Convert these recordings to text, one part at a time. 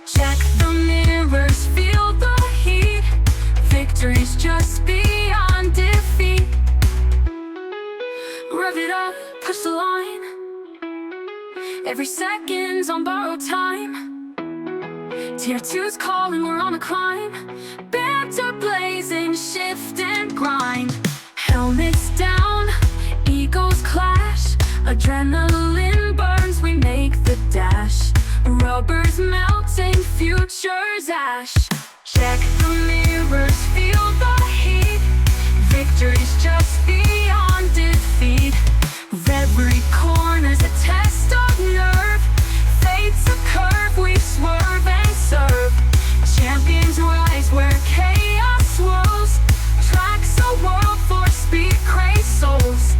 Check the mirrors, feel the heat. Victory's just beyond defeat. Rev it up, push the line. Every second's on borrowed time. Tier 2's calling, we're on a climb. Banter blazing, shift and grind. Helmets down, egos clash. Adrenaline burns, we make the dash. Rubber's melting, future's ash. Check the mirrors, feel the heat. Victory's just beyond defeat. Every corner's a test of nerve. Fate's a curve, we swerve and serve. Champions rise where chaos swirls. Tracks a world for speed, crazy souls.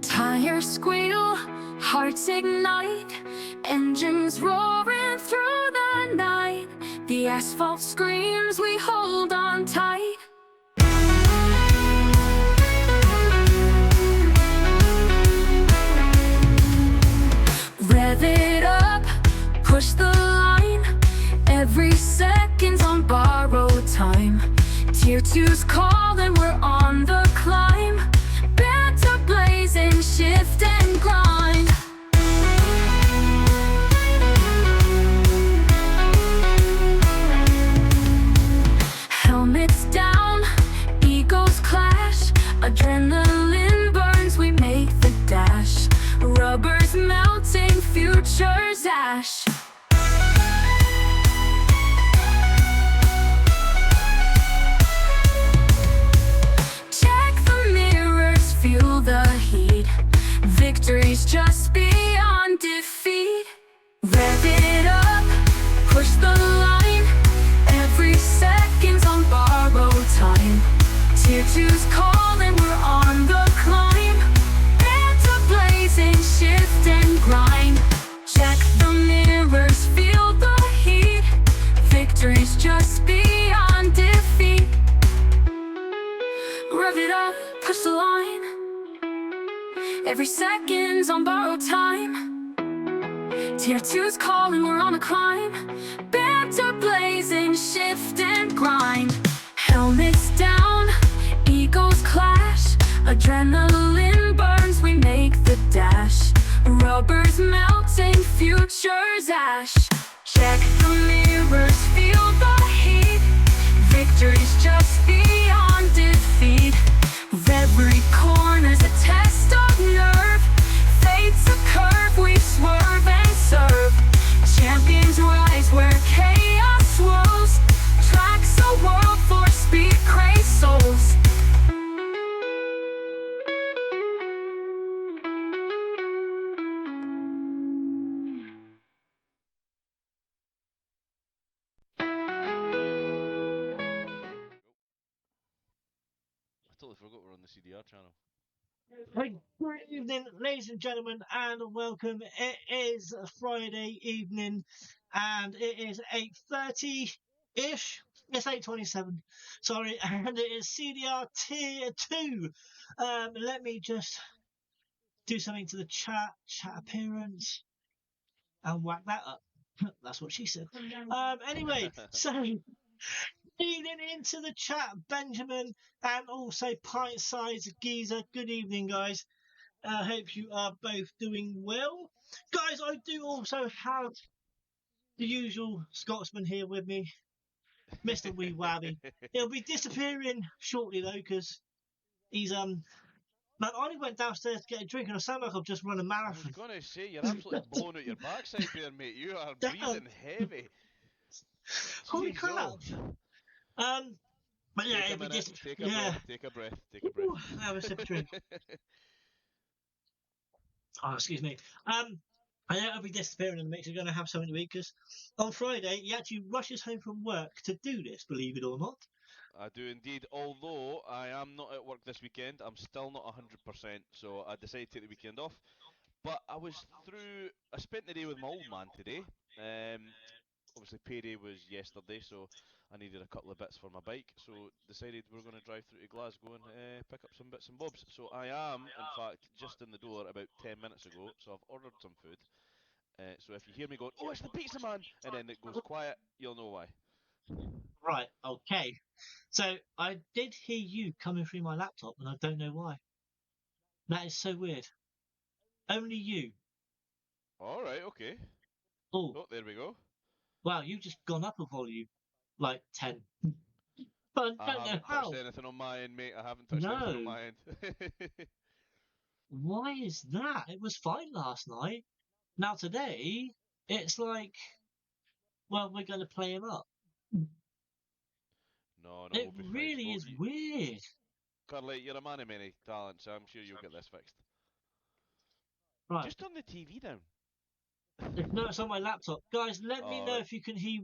Tires squeal, hearts ignite, engines roaring through the night. The asphalt screams, we hold on tight. Rev it up, push the line. Every second's on borrowed time. Tier 2's calling, we're on the climb. Banter blazing, shift and grind. Helmets down, egos clash. Adrenaline burns, we make the dash. Rubber's melting, future's ash. Check the mirrors, feel the heat. Victory's just beyond defeat. Rev it up, push the line. Every second's on borrowed time. Tier 2's calling, we're on the climb. Banter blazing, shift and grind. Check the mirrors, feel the heat. Victory's just beyond defeat. Rev it up, push the line. Every second's on borrowed time. Tier 2's calling, we're on a climb. Banter blazing, shift and grind. Helmets down, egos clash. Adrenaline burns, we make the dash. Rubber's melting, future's ash. Check the mirrors, feel the heat. Victory's just beyond defeat. Every corner's a test of nerve. Fate's a curve, we swerve and serve. Champions rise where chaos swirls. Tracks a world for speed, crazy souls. I totally forgot we're on the CDR channel. Hey, good evening, ladies and gentlemen, and welcome. It is Friday evening, and it is 8:30-ish. It's 8:27. Sorry, and it is CDR Tier 2. Let me just do something to the chat appearance, and whack that up. That's what she said. Anyway, so feeding into the chat, Benjamin, and also Pint Size Geezer. Good evening, guys. I hope you are both doing well. Guys, I do also have the usual Scotsman here with me, Mr. Wee Wabby. He'll be disappearing shortly though, because he's man, I only went downstairs to get a drink and I sound like I've just run a I was marathon. gonna say, you're absolutely blowing out your backside there, mate. You are Damn. breathing heavy. Holy Jeez, crap. But yeah, Take a it'll be minute, take a breath, take a breath, take a breath. Have a sip of drink. Oh, excuse me. I know I'll be disappearing in the mix. We're going to have something to eat because on Friday he actually rushes home from work to do this. Believe it or not. I do indeed. Although I am not at work this weekend, I'm still not 100%. So I decided to take the weekend off. But I spent the day with my old man today. Obviously payday was yesterday, so I needed a couple of bits for my bike. So decided we're going to drive through to Glasgow and pick up some bits and bobs. So I am, in fact, just in the door about 10 minutes ago. So I've ordered some food. So if you hear me going, "Oh, it's the pizza man," and then it goes quiet, you'll know why. Right, okay. So I did hear you coming through my laptop, and I don't know why. That is so weird. Only you. All right, okay. Oh, Oh, there we go. wow, you've just gone up a volume, like 10. But I I don't know haven't touched how. anything on my end, mate. I haven't touched anything on No. my end. Why is that? It was fine last night. Now today, it's like, well, we're going to play him up. No, no, It we'll be fine. really Well, is weird. Carly, you're a man of many talents, so I'm sure you'll get this fixed. Right. Just turn the TV down. No, it's on my laptop. Guys, let me All know right. if you can hear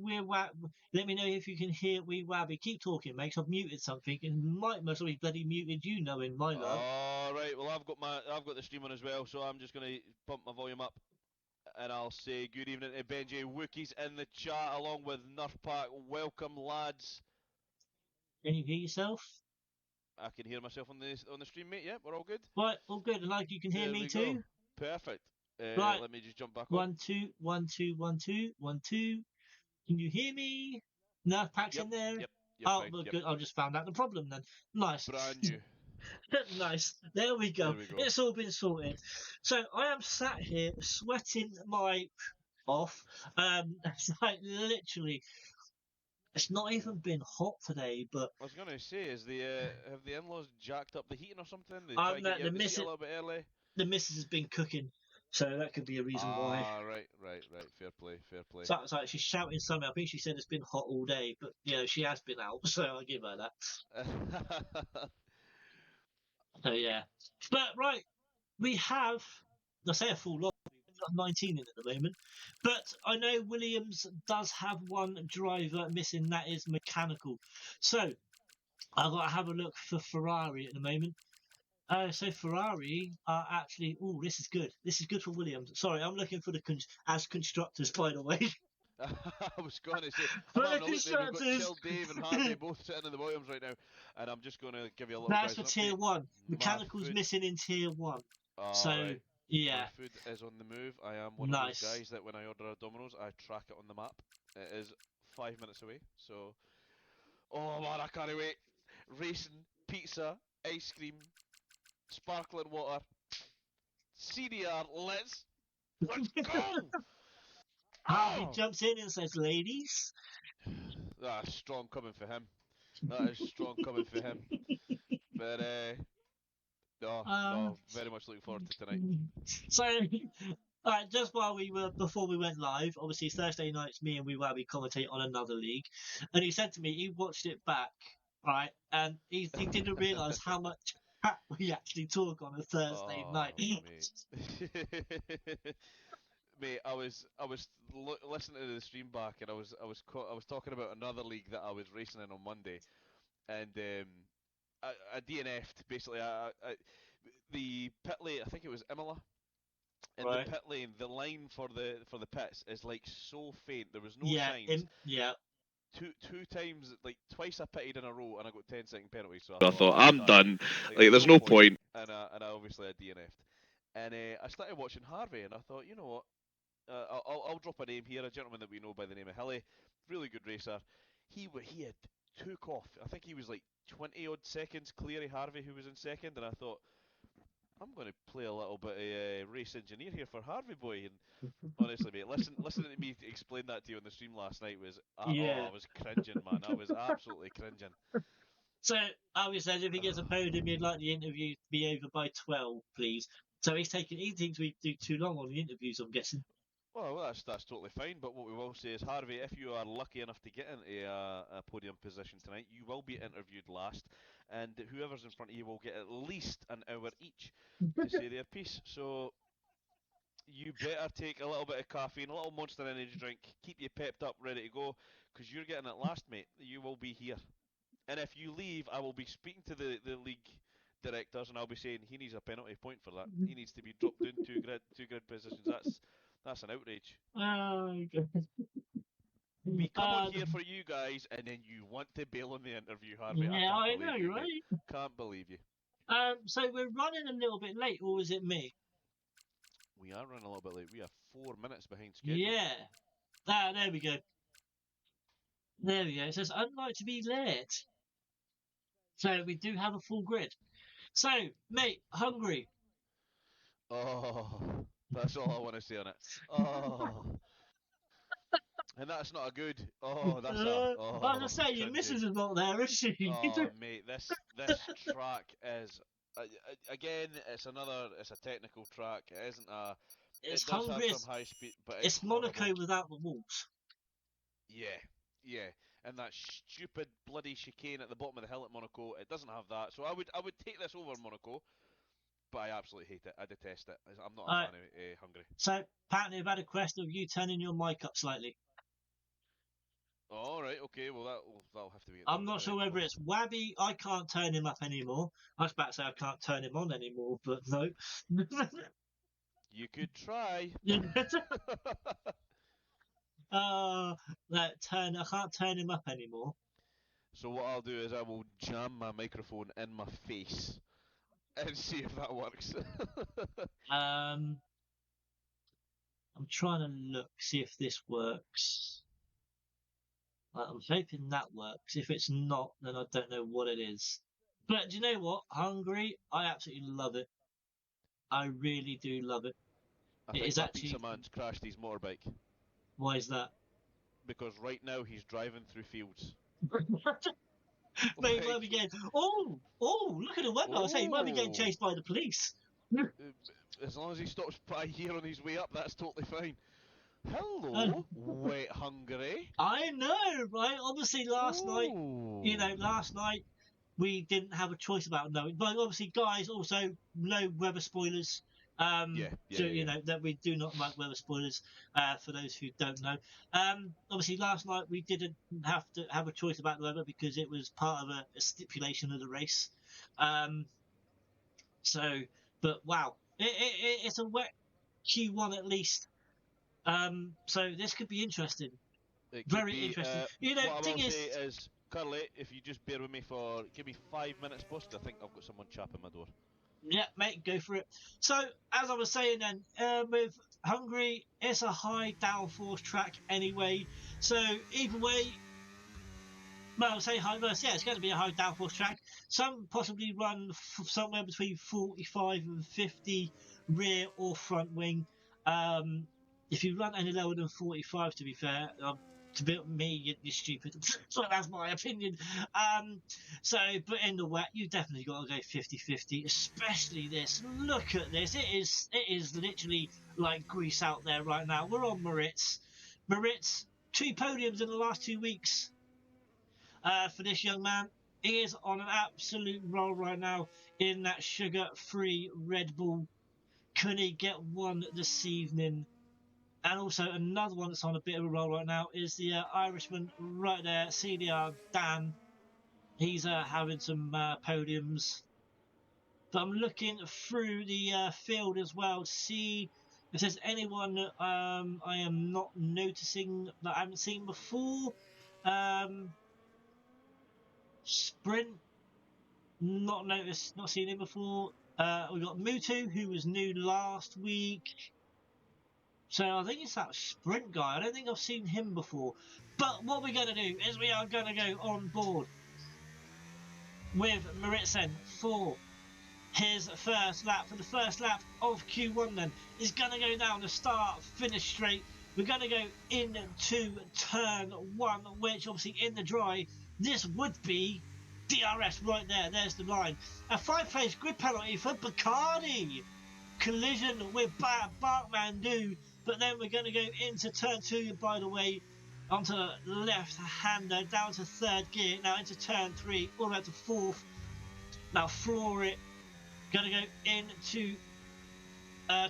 Let me know if you can hear Wee Wabby. Keep talking, mate. 'Cause I've muted something. It might most have bloody muted you, knowing my luck. All right. Well, I've got the stream on as well, so I'm just gonna bump my volume up, and I'll say good evening to Benji Wookiees in the chat, along with Nerf Pack. Welcome, lads. Can you hear yourself? I can hear myself on the stream, mate. Yeah, we're all good. Right, all good. And like you can hear There me we go. too. Perfect. Right, Let me just jump back on. 1 2 1 2 1 2 1 2. Can you hear me? No, Pack's Yep. in there. Yep. You're Oh, fine. well, Yep. good. I just found out the problem then. Nice. Brand new. Nice. There we go. There we go. It's all been sorted. So I am sat here sweating my off. It's like literally, it's not even been hot today, but I was gonna say, is the have the in-laws jacked up the heating or something? They try I'm to get you the out the seat a missus little bit early. the missus has been cooking, so that could be a reason why. Ah, right, right, right. Fair play, fair play. So it's like she's shouting something. I think she said it's been hot all day, but she has been out, so I'll give her that. So yeah, but right, we have, I say a full lot. We've got 19 in at the moment, but I know Williams does have one driver missing. That is mechanical. So I've got to have a look for Ferrari at the moment. So Ferrari are actually. Oh, this is good. This is good for Williams. Sorry, I'm looking for the as constructors, by the way. I was gonna say, I'm For the having a look there. We've got constructors, Chill Dave and Harvey both sitting in the Williams right now, and I'm just gonna give you a little that's guys for an tier update. one. My Mechanical's food, missing in tier one. all So right. My yeah, food is on the move. I am one of those nice. guys that when I order a Domino's, I track it on the map. It is 5 minutes away, so oh man, I can't wait. Racing, pizza, ice cream, sparkling water, CDR. Let's go. Harvey Oh, jumps in and says, "Ladies." that's strong coming for him. That is strong coming for him. But no, Uh, no, very much looking forward to tonight. so, just while before we went live, obviously Thursday nights, me and we commentate on another league, and he said to me he watched it back, right, and he didn't realise how much crap we actually talk on a Thursday Oh, night. mate. Mate, I was listening to the stream back, and I was talking about another league that I was racing in on Monday, and I DNF'd basically. The pit lane, I think it was Imola. In the Right? pit lane, the line for the pits is like so faint. There was no Yeah, signs. yeah. Two times, like twice, I pitted in a row, and I got 10-second penalty. So I I thought thought I'm I'm done. done. Like Like there's there's no no point. point. And I obviously I DNF'd. And I started watching Harvey, and I thought, you know what? I'll drop a name here, a gentleman that we know by the name of Hilly, really good racer. He had took off. I think he was like 20 odd seconds clear of Harvey, who was in second, and I thought I'm going to play a little bit of race engineer here for Harvey boy. And honestly, mate, listening to me explain that to you on the stream last night was Yeah. I was cringing, man. I was absolutely cringing. So Harvey says if he gets a podium, he'd like the interview to be over by 12, please. So he thinks we do too long on the interviews, I'm guessing. Well, that's totally fine. But what we will say is, Harvey, if you are lucky enough to get into a podium position tonight, you will be interviewed last, and whoever's in front of you will get at least an hour each to say their piece. So you better take a little bit of caffeine, a little Monster Energy drink, keep you pepped up, ready to go, because you're getting it last, mate. You will be here. And if you leave, I will be speaking to the league directors, and I'll be saying he needs a penalty point for that. He needs to be dropped down two grid positions. That's an outrage. Oh, God. We come on here Um, for you guys, and then you want to bail on the interview, Harvey. I yeah, can't I believe know, you, mate. right? Can't believe you. So we're running a little bit late, or is it me? We are running a little bit late. We are 4 minutes behind schedule. Yeah. Ah, there we go. There we go. It says, I'd like to be late. So we do have a full grid. So, mate, Hungary. Oh, that's all I want to say on it. Oh, and that's not a good. Oh, that's a. I was Oh, gonna say, your cringy. missus is not there, is she? Oh, mate, this track is. Again, it's a technical track. It isn't a. It's It does have Hungary. some high speed, but it's It's horrible. Monaco without the walls. Yeah, yeah, and that stupid bloody chicane at the bottom of the hill at Monaco. It doesn't have that, so I would take this over Monaco, but I absolutely hate it. I detest it. I'm not a Alright, fan of Hungary. so apparently I've had a request of you turning your mic up slightly. All right, okay. Well, that'll have to be I'm done not now sure then. whether it's Wabby. I can't turn him up anymore. I was about to say I can't turn him on anymore, but no. You could try. I can't turn him up anymore. So what I'll do is I will jam my microphone in my face and see if that works. Um, I'm trying to look, see if this works. I'm hoping that works. If it's not, then I don't know what it is. But do you know what? Hungary, I absolutely love it. I really do love it. I It think is my pizza actually. man's crashed his motorbike Why is that? because right now he's driving through fields. Mate, he might be Like, getting. Oh, look at the weather. I say he might be getting oh, chased by the police. as long as he stops by here on his way up, that's totally fine. Uh, Hello, wet Hungary. I know, right? Obviously, Oh, last night we didn't have a choice about knowing. But obviously, guys, also no weather spoilers. yeah, yeah, So yeah, yeah. that we do not like weather spoilers. For those who don't know, obviously last night we didn't have to have a choice about the weather because it was part of a stipulation of the race. Um, so, but wow, it's a wet Q1 at least. So this could be interesting. It could Very be. interesting. What I Thing will say is, is, Curly, if you just bear with me for, give me 5 minutes, boss, 'cause I think I've got someone chapping my door. yeah, mate, go for it. So, as I was saying then, with Hungary, it's a high downforce track anyway. So, either way, well, say high verse, yeah, it's going to be a high downforce track. Some possibly run somewhere between 45 and 50 rear or front wing. Um, if you run any lower than 45, to be fair, to be me, you're stupid. So that's my opinion. So, but in the wet, you definitely got to go 50-50, especially this. Look at this. It is literally like Greece out there right now. We're on Maritz. Maritz, 2 podiums in the last 2 weeks for this young man. He is on an absolute roll right now in that sugar-free Red Bull. Can he get one this evening? And also another one that's on a bit of a roll right now is the Irishman right there, CDR Dan. He's having some podiums. But I'm looking through the field as well to see if there's anyone that I am not noticing that I haven't seen before. Sprint, not noticed, not seen him before. We got Mutu, who was new last week. So I think it's that sprint guy. I don't think I've seen him before. But what we're going to do is we are going to go on board with Maritsen for his first lap. For the first lap of Q1 then, is going to go down the start, finish straight. We're going to go into turn 1, which obviously in the dry, this would be DRS right there. There's the line. A 5-place grid penalty for Bacardi. Collision with Bartmandu. But then we're going to go into turn 2, by the way, onto the left-hander, down to 3rd gear, now into turn 3, all the way up to 4th. Now floor it. Going to go into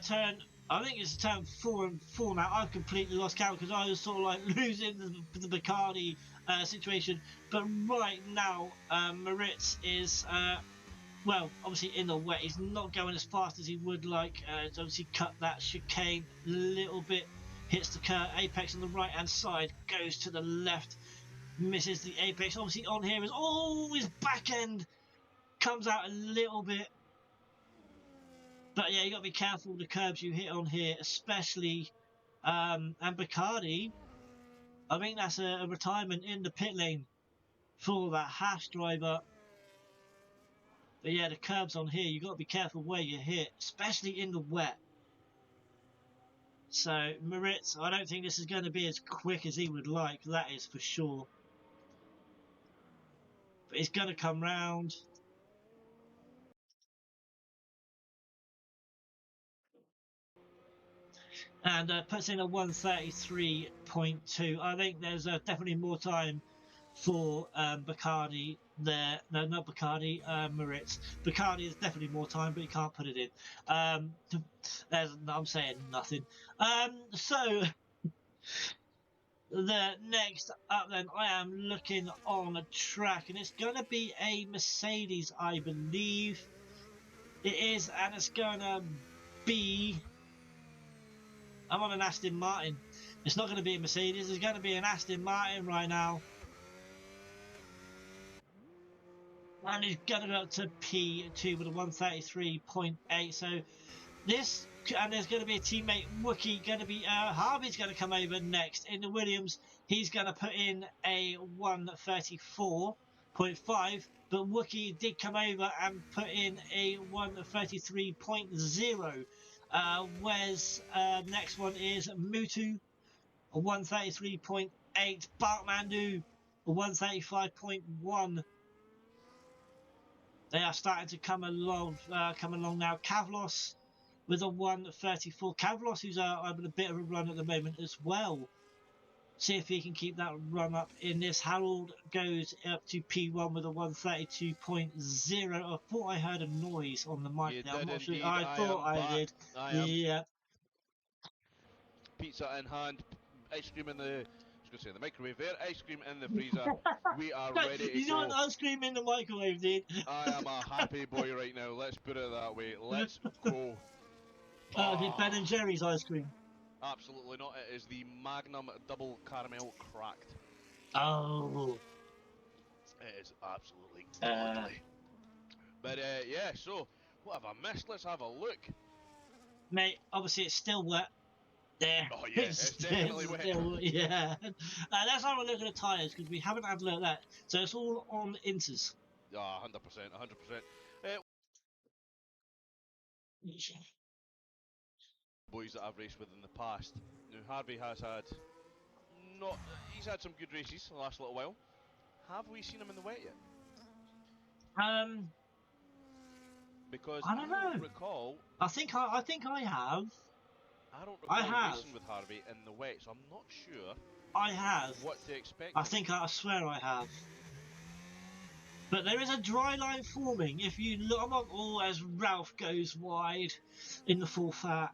turn, I think it's turn 4 and 4 now. I've completely lost count because I was sort of like losing the Bacardi situation. But right now, Maritz is well, obviously in the wet, he's not going as fast as he would like. He's obviously cut that chicane a little bit, hits the apex on the right hand side, goes to the left, misses the apex. Obviously on here is his back end comes out a little bit. But yeah, you got to be careful with the curbs you hit on here, especially and Bacardi. I think that's a retirement in the pit lane for that Haas driver. But yeah, the curbs on here, you got to be careful where you hit, especially in the wet. So Moritz, I don't think this is going to be as quick as he would like. That is for sure. But he's going to come round. And puts in a 133.2. I think there's definitely more time for Bacardi there. No, not Bacardi, Moritz. Bacardi is definitely more time, but he can't put it in. I'm saying nothing. So the next up then, I am looking on a track, and it's going to be a Mercedes, I believe. It is, and it's going to be... I'm on an Aston Martin. It's not going to be a Mercedes. It's going to be an Aston Martin right now. And he's going to go up to P2 with a 133.8. So this, and there's going to be a teammate, Wookie, going to be, Harvey's going to come over next. In the Williams, he's going to put in a 134.5. But Wookie did come over and put in a 133.0. Whereas next one is Mutu, a 133.8. Bartmandu, a 135.1. They are starting to come along now. Kavlos with a 134. Kavlos, who's having a bit of a run at the moment as well. See if he can keep that run up in this. Harold goes up to P1 with a 132.0. I thought I heard a noise on the mic there. I'm not sure. I thought I did. Yeah. Pizza in hand, ice cream in the... I was going to say in the microwave there, ice cream in the freezer. We are ready to go. You know ice cream in the microwave, dude. I am a happy boy right now. Let's put it that way. Let's go. Ben and Jerry's ice cream. Absolutely not. It is the Magnum Double Caramel Cracked. Oh. It is absolutely godly. But yeah, so what have I missed? Let's have a look. Mate, obviously it's still wet. There. Oh yeah, it's definitely wet. Yeah. Let's have a look at the tyres, because we haven't had a look at that. So it's all on Inters. 100%, 100%. Boys that I've raced with in the past. Now Harvey has had he's had some good races the last little while. Have we seen him in the wet yet? Because I don't know. Recall. I think I have. I don't recall racing with Harvey in the wet, so I'm not sure. I have. What to expect? I swear I have. But there is a dry line forming. If you look, I'm on as Ralph goes wide in the full fat.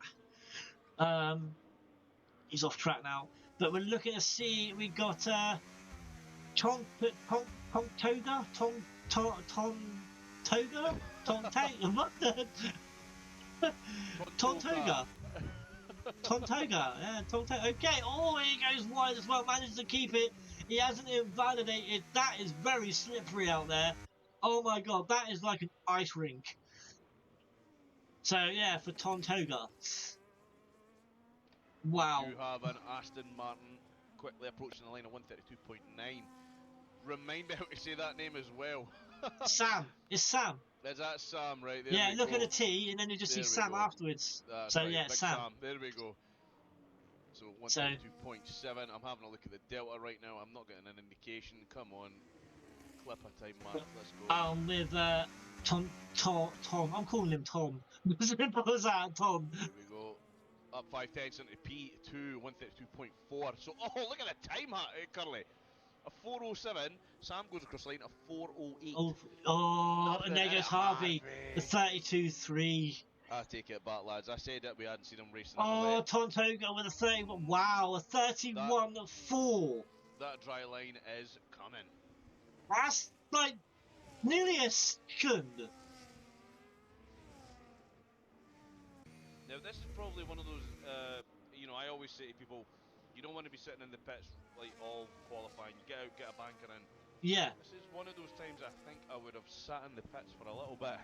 He's off track now. But we're looking to see. We got Tontoga. Tontoga. Yeah, Tontoga. Okay, he goes wide as well, manages to keep it. He hasn't invalidated. That is very slippery out there. Oh my god, that is like an ice rink. So yeah, for Tontoga. Wow. You have an Aston Martin quickly approaching the line of 132.9. Remind me how to say that name as well. Sam. It's Sam. Is that Sam right there? Yeah, look at the T and then you just see Sam afterwards. So right, yeah, Sam. There we go. So 132.7. I'm having a look at the Delta right now. I'm not getting an indication. Come on. Clip a time mark. Let's go. I'm with Tom. I'm calling him Tom. Simple as that, Tom. There we go. Up 5 tenths into P2, 132.4. So, look at the time, Curly. A 407. Sam goes across the line, a 408. And there goes Harvey. The 32.3. I take it back, lads. I said that we hadn't seen him racing. Tontoga with a 31. Wow, a 31.4. That dry line is coming. That's like nearly a second. Now this is probably one of those, you know, I always say to people, you don't want to be sitting in the pits like all qualifying. You get out, get a banker in. Yeah. This is one of those times I think I would have sat in the pits for a little bit.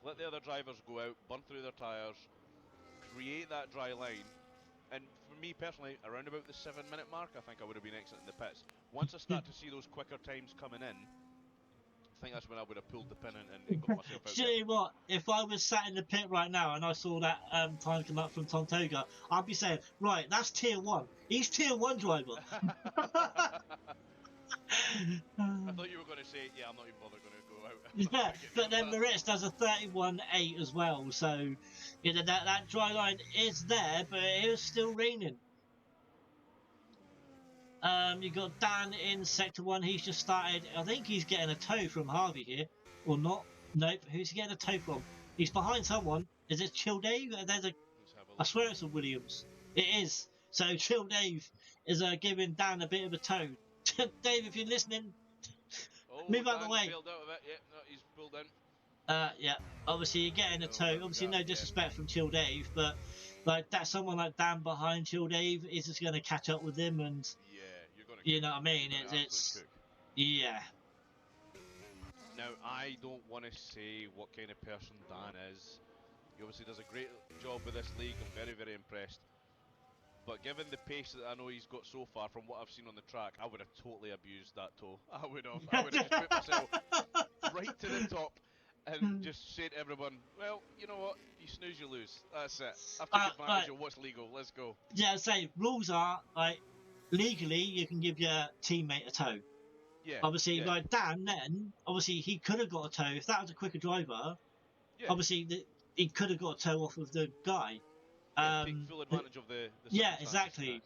Let the other drivers go out, burn through their tyres, create that dry line. And for me personally, around about the 7 minute mark, I think I would have been exiting the pits. Once I start to see those quicker times coming in, I think that's when I would have pulled the pin and got myself out there. See what? If I was sat in the pit right now and I saw that time come up from Tom Toga, I'd be saying, right, that's tier 1. He's tier 1 driver. I thought you were going to say, yeah, I'm not even bothered going to go out. I'm not Yeah, going to get but near then that. Moritz does a 31.8 as well, so you know that dry line is there, but it is still raining. You got Dan in sector 1. He's just started. I think he's getting a tow from Harvey here, or not? Nope. Who's he getting a tow from? He's behind someone. Is it Chill Dave? There's a. Let's have a I look. swear it's a Williams. It is. So Chill Dave is giving Dan a bit of a tow. Dave, if you're listening, Oh, move out of the Dan way. bailed out of it. Yeah, no, he's pulled in. Yeah. Obviously, you're getting a Oh, tow. there we Obviously, go. no Yeah. disrespect from Chill Dave, but like that, someone like Dan behind Chill Dave is just going to catch up with him, and Yeah, you're going to you cook. know what I mean. You're going to absolutely It's cook. yeah. Now, I don't want to say what kind of person Dan is. He obviously does a great job with this league. I'm very, very impressed. But given the pace that I know he's got so far from what I've seen on the track, I would have totally abused that toe. I would have. I would have just put myself right to the top and just say to everyone, well, you know what? You snooze, you lose. That's it. I've taken advantage of what's legal. Let's go. Yeah, say rules are like legally you can give your teammate a tow. Yeah, Obviously, yeah, like Dan, then obviously he could have got a tow if that was a quicker driver. yeah, Obviously, he could have got a tow off of the guy. yeah. Take full advantage of the Yeah, circumstances. exactly.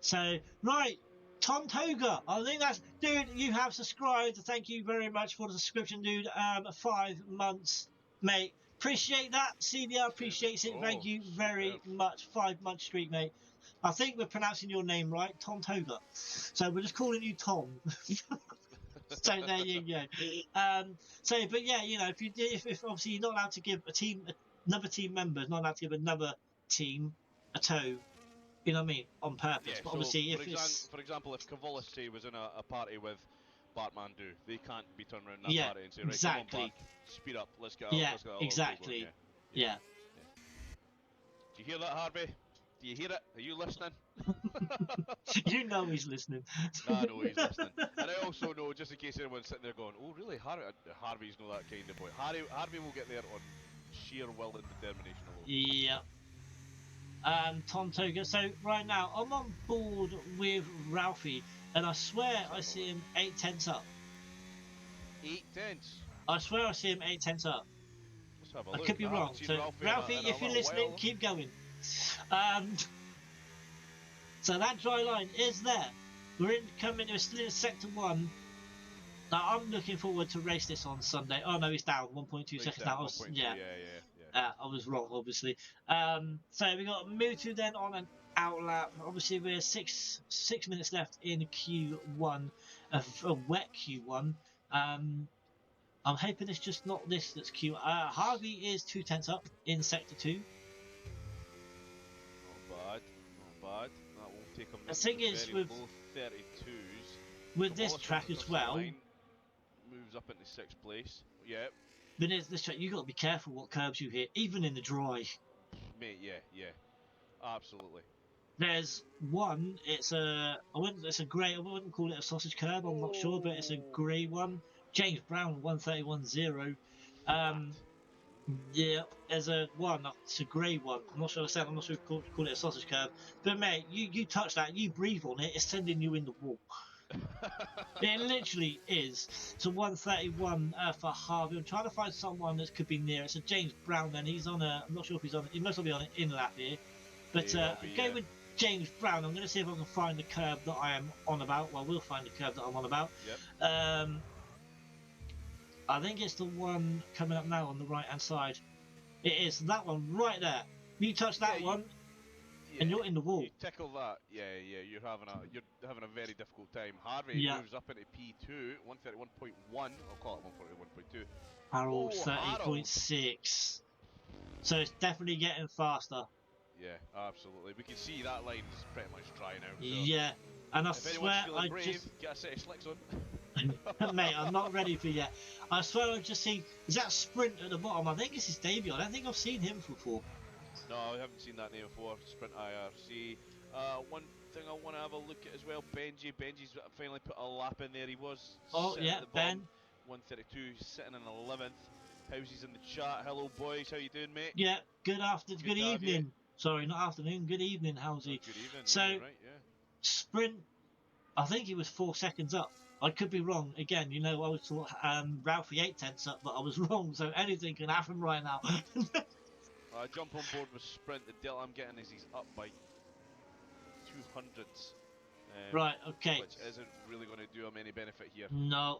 So right, Tom Toga. I think that's dude. You have subscribed. Thank you very much for the subscription, dude. 5 months, mate. Appreciate that. CDR appreciates it. Thank Oh, you very superb. much. 5 month streak, mate. I think we're pronouncing your name right, Tom Toga. So we're just calling you Tom. So there you go. But yeah, you know, if obviously you're not allowed to give another team member is not allowed to give another team a tow. You know what I mean? On purpose. Yeah, But so obviously, if it's for example, if Cavolis say was in a party with Bartmandu, they can't be turned around in that yeah, party and say, right, come on, exactly. Bart, speed up, let's get Yeah, a little tow going. exactly. Yeah, yeah, Yeah. yeah. Do you hear that, Harvey? Do you hear it? Are you listening? You know he's listening. Nah, I know he's listening, and I also know, just in case anyone's sitting there going, "Oh, really, Harvey's not that kind of boy." Harvey will get there on sheer will and determination alone. Yeah. Tom Toga. So right now I'm on board with Ralphie, and I swear I see him 8 tenths up. 8 tenths. I swear I see him 8 tenths up. Let's have a I look. could be I wrong. haven't seen So Ralphie, in a if you're little listening, while. keep going. So that dry line is there. We're still in sector 1. Now I'm looking forward to race this on Sunday. Oh no, he's down 1.2 He's seconds down now. 1.2. Yeah, Yeah. I was wrong, obviously. So we got Mutu then on an outlap. Obviously, we're six minutes left in Q1, a wet Q1. I'm hoping it's just not this that's Q. Harvey is 2 tenths up in sector 2. Not bad. That won't take him The into thing the is very with low 32s. with this Wallace track runs as across the well. line, moves up into 6th place. Yeah, But this track, you got to be careful what curbs you hit, even in the dry. mate. Yeah. Absolutely. There's one. It's a grey. I wouldn't call it a sausage curb. I'm not sure, but it's a Oh, grey one. James Brown 131.0. flat. Yeah. There's a one. It's a grey one. I'm not sure. I'm not sure if you call it a sausage curb. But mate, you touch that, you breathe on it, it's sending you in the wall. It literally is. It's a 131 for Harvey. I'm trying to find someone that could be near. It's a James Brown. Then he's on a. I'm not sure if he's on. He must be on an in lap here. But go with James Brown. I'm going to see if I can find the curve that I am on about. Well, we'll find the curve that I'm on about. Yep. I think it's the one coming up now on the right hand side. It is that one right there. You touch that one, and you're in the wall. You tickle that, yeah. You're having a very difficult time. Harvey moves up into P2, 131.1. I'll call it 141.2. Harold Oh, 30.6. So it's definitely getting faster. Yeah, absolutely. We can see that line's pretty much dry now. So Yeah, and I if anyone's swear feeling brave, get a set of slicks on. mate, I'm not ready for yet. I swear I've just seen, is that Sprint at the bottom? I think it's his debut. I don't think I've seen him before. No, I haven't seen that name before. Sprint IRC. One thing I want to have a look at as well, Benji. Benji's finally put a lap in there. He was Oh, sitting yeah, at the bottom, Ben. 132, sitting in 11th. How's in the chat? Hello, boys. How you doing, mate? Yeah, good afternoon, Good good to have you. evening. Sorry, not afternoon, good evening, how's Oh, he? good evening. Yeah, So, you're right. Yeah. Sprint, I think he was 4 seconds up. I could be wrong. Again, you know, I was thought Ralphie 8 tenths up, but I was wrong, so anything can happen right now. I jump on board with Sprint. The deal I'm getting is he's up by 200s, Right, okay. which isn't really going to do him any benefit here. No.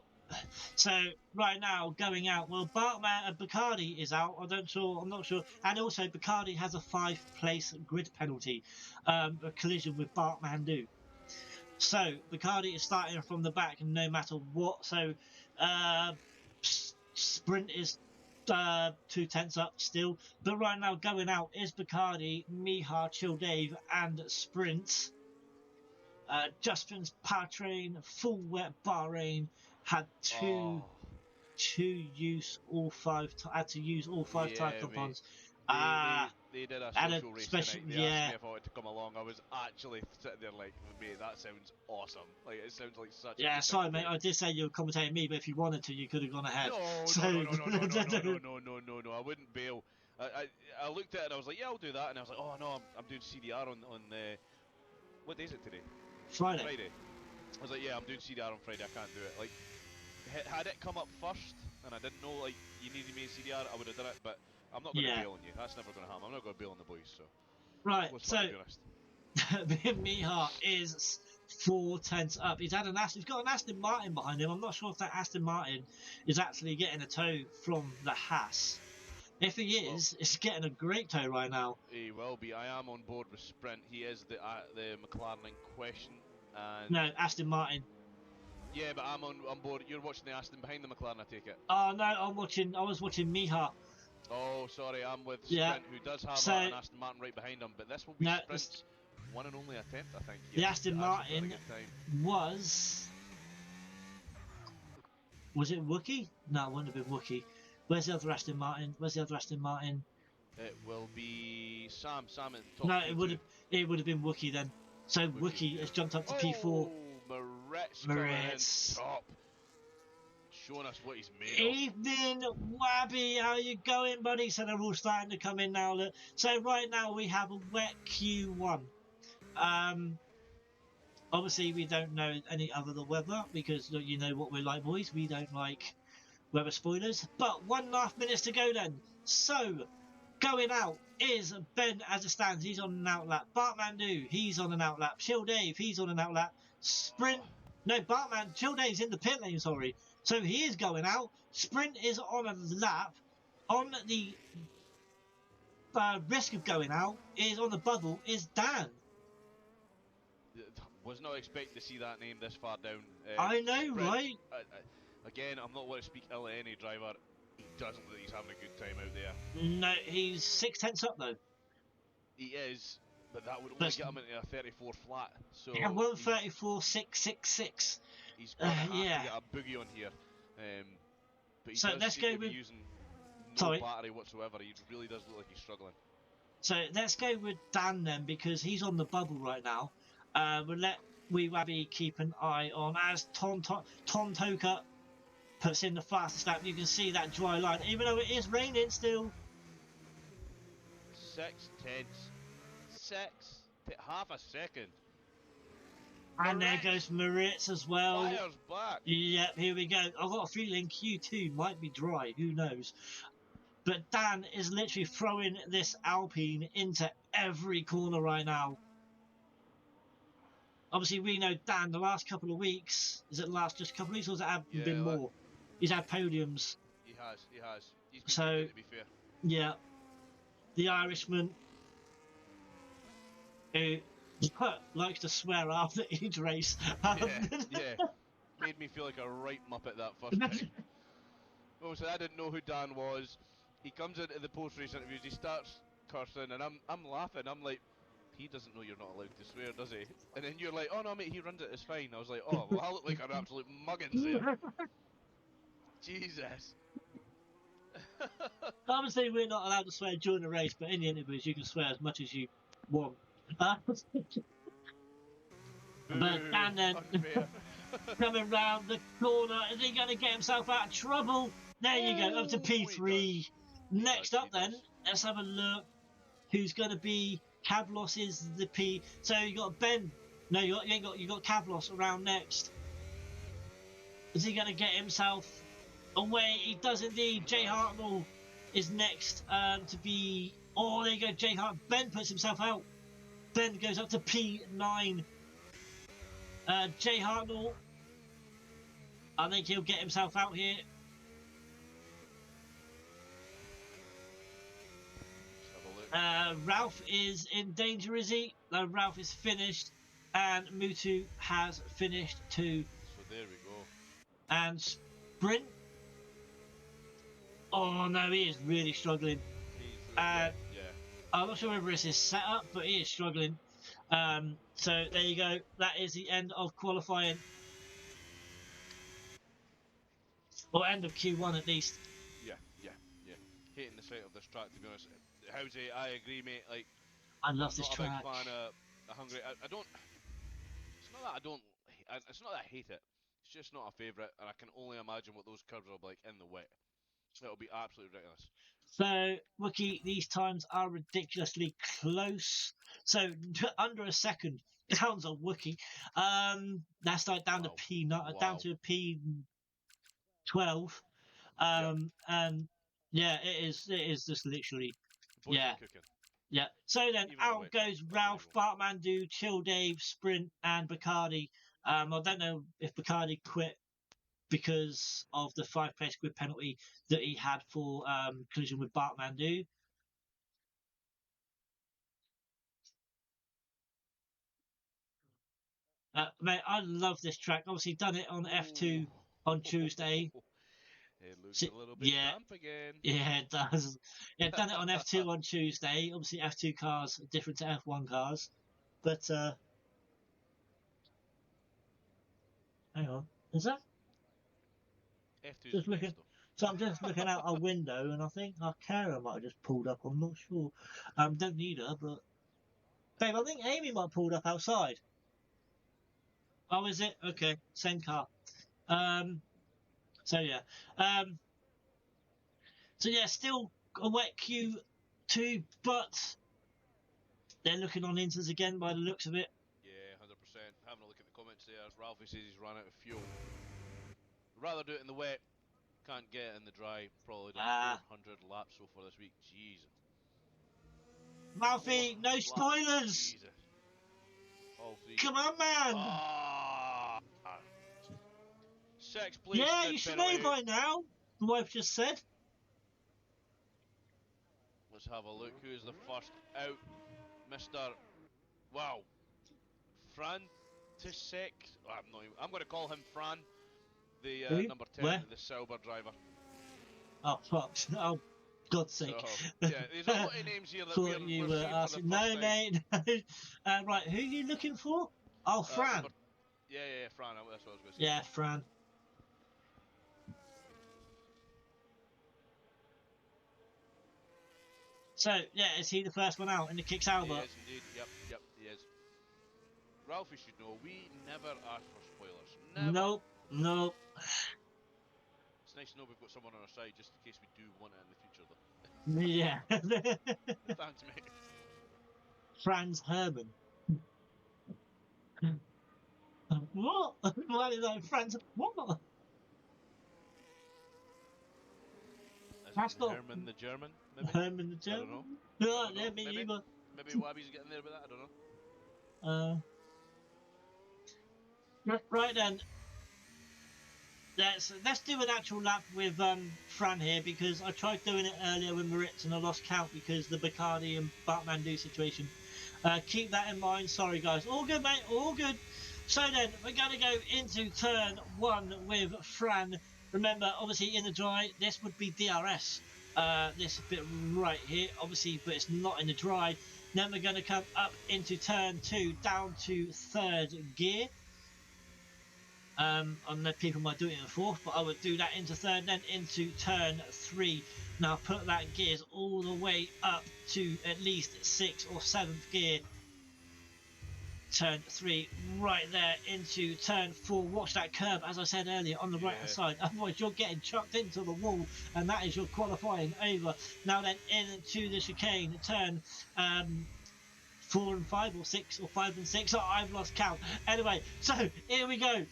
So right now going out. Well, Bartman and Bacardi is out. I'm not sure. And also Bacardi has a 5-place grid penalty, a collision with Bartmandu. So Bacardi is starting from the back, no matter what. So uh, Sprint is 2 tenths up still, but right now going out is Bacardi, Mihar, Chill Dave, and Sprint. Justin's powertrain, full wet Bahrain had Oh, had to use all five tire yeah, mate. compounds. They did a And a social race special, tonight. They asked yeah, me if I wanted to come along. I was actually sitting there like, mate, that sounds awesome. Like, it sounds like such a yeah. good thing Sorry, to mate. do. I did say you were commentating me, but if you wanted to, you could have gone ahead. No, So, no, no, no, no, no, no, no, no, no, no, no, no. I wouldn't bail. I looked at it and I was like, yeah, I'll do that. And I was like, oh no, I'm doing CDR on what day is it today? Friday. Friday. I was like, yeah, I'm doing CDR on Friday. I can't do it. Like, had it come up first and I didn't know like you needed me in CDR, I would have done it. But I'm not going to Yeah. bail on you. That's never going to happen. I'm not going to bail on the boys. So Right. it was So fun to be honest. Mihar is 4 tenths up. He's got an Aston Martin behind him. I'm not sure if that Aston Martin is actually getting a tow from the Haas. If he is, it's getting a great tow right now. He will be. I am on board with Sprint. He is the McLaren in question. And No, Aston Martin. yeah, but I'm on board. You're watching the Aston behind the McLaren, I take it. Oh no, I was watching Mihar. Oh, sorry, I'm with Yeah. Sprint, who does have So- an Aston Martin right behind him. But this will be No, Sprint's one and only attempt, I think. The He's Aston actually putting a Martin good time. was it Wookie? No, it wouldn't have been Wookie. Where's the other Aston Martin? It will be Sam. Sam at the top. No, it would have been Wookie then. So Wookie yeah. has jumped up to Oh, P4. Moritz Moritz. coming in top, showing us what he's made of. Evening, Wabby, how you going, buddy? So they're all starting to come in now. Look. So right now we have a wet Q1. Obviously we don't know any other than weather because look, you know what we're like, boys. We don't like weather spoilers. But 1.5 minutes to go then. So going out is Ben as it stands. He's on an outlap. Bartmandu, he's on an outlap. Chill Dave, he's on an outlap. Sprint. No, Bartman. Chill Dave's in the pit lane. Sorry. So he is going out. Sprint is on a lap. On the risk of going out is on the bubble is Dan. Was not expecting to see that name this far down. I know, Sprint, right? Again, I'm not want to speak ill of any driver. He doesn't look like he's having a good time out there. No, he's 6 tenths up though. He is, but that would only get him into a 34 flat. So yeah, 134.666. he's going to have yeah. to get a boogie on here. But he So does let's seem go to be with- using no Sorry. battery whatsoever. He really does look like he's struggling. So let's go with Dan then because he's on the bubble right now. We'll let Wee Wabby keep an eye on as Tom Toka puts in the fastest lap. You can see that dry line, even though it is raining still. 6 tenths. Half a second. And there Moritz. goes Moritz as well. Fires back. Yep, here we go. I've got a feeling Q2 might be dry. Who knows? But Dan is literally throwing this Alpine into every corner right now. Obviously, we know Dan the last couple of weeks. Is it last just a couple of weeks or has it been more? He's had podiums. He has. He's been So- good, to be fair. Yeah. The Irishman who likes to swear after each race. Yeah. Made me feel like a right muppet that first time. Obviously, I didn't know who Dan was. he comes into the post-race interviews, he starts cursing, and I'm laughing. I'm like, he doesn't know you're not allowed to swear, does he? And then you're like, oh no, mate, he runs it, it's fine. I was like, oh, well, I look like an absolute muggins there. Jesus. Obviously, we're not allowed to swear during the race, but in the interviews, you can swear as much as you want. But and then Unfair. coming round the corner, is he going to get himself out of trouble? There you go, up to Oh, he P3. does. Next up, He then, does. let's have a look. Who's going to be Cavlos? Is the P? So you got Ben. No, you got Cavlos around next. Is he going to get himself away? He does indeed. Jay Hartnell is next to be. Oh, there you go, Jay Hart. Ben puts himself out. Ben goes up to P9. Jay Hartnell, I think he'll get himself out here. Let's have a look. Ralph is in danger, is he? No, Ralph is finished, and Mutu has finished too. So there we go. And Sprint. Oh no, he is really struggling. Yeah. I'm not sure whether it's his setup, but he is struggling. So there you go. That is the end of qualifying. Or end of Q1 at least. Yeah. Hating the sight of this track, to be honest. Howsy, I agree, mate. Like, I love I'm this not track. a big fan of Hungary. I don't. It's not that I don't. It's not that I hate it. It's just not a favourite, and I can only imagine what those curves are like in the wet. It'll be absolutely ridiculous. So, Wookie, these times are ridiculously close. So, under a second down on Wookie. That's like down Wow. to P9, down to P12. And yeah, it is just literally, Boys yeah. are cooking. Yeah. So then Even on the out wet goes track, Ralph, unbelievable. Bartmandu, Chill Dave, Sprint, and Bacardi. I don't know if Bacardi quit because of the 5-place grid penalty that he had for collision with Bartmandu. Mate, I love this track. Obviously, done it on F2 on Tuesday. It looks a little bit Yeah. damp again. Yeah, it does. Yeah, done it on F2 on Tuesday. Obviously, F2 cars are different to F1 cars. But, hang on. Is that? F2's Just the looking. best, though. So I'm just looking out a window, and I think our carer might have just pulled up. I'm not sure. Don't need her, but babe, I think Amy might have pulled up outside. Oh, is it? Okay, same car. So yeah. So yeah, still a wet Q2, but they're looking on inters again by the looks of it. Yeah, 100%. Having a look at the comments there, Ralphie says he's run out of fuel. Rather do it in the wet. Can't get it in the dry. Probably done 400 laps so far this week. Jesus. Ralphie, no spoilers. Jesus. All three. Come on, man. Ah. 6th place. Yeah, grid you should penalty. know by now. The wife just said. Let's have a look. Who's the first out? Mr. Wow. Frantisek. I'm going to call him Fran. The Who? number 10, Where? the Sauber driver. Oh, fuck. Oh, God's sake. So, yeah, there's a lot of names here that Thought we're you seeing were for the asking. first No, time. mate. No. Right, who are you looking for? Oh, Fran. Yeah, Fran. That's what I was going to say. Yeah, Fran. So, yeah, is he the first one out in the Kicks Albert? He is indeed. Yep, he is. Ralphie should know, we never ask for spoilers. Never. Nope. It's nice to know we've got someone on our side just in case we do want it in the future, though. Yeah. Thanks, mate. Franz Herman. What? Why did I Franz? What? Is it Herman the German, maybe? Herman the German? I don't know. No, I don't know. yeah, me Maybe. either. Maybe Wabby's getting there with that, I don't know. Right then. Let's do an actual lap with Fran here, because I tried doing it earlier with Moritz and I lost count because the Bacardi and Bartmandu situation. Keep that in mind. Sorry guys. All good, mate. All good. So then we're going to go into turn 1 with Fran. Remember, obviously in the dry, this would be DRS. this bit right here, obviously, but it's not in the dry. Then we're going to come up into turn 2, down to 3rd gear. And then people might do it in 4th, but I would do that into 3rd, then into turn 3. Now put that gears all the way up to at least 6th or 7th gear. Turn 3 right there into turn 4. Watch that curb, as I said earlier, on the right hand side. Otherwise you're getting chucked into the wall, and that is your qualifying over. Now then, into the chicane, turn 4 and 5 or 6 or 5 and 6. Oh, I've lost count. Anyway, so here we go.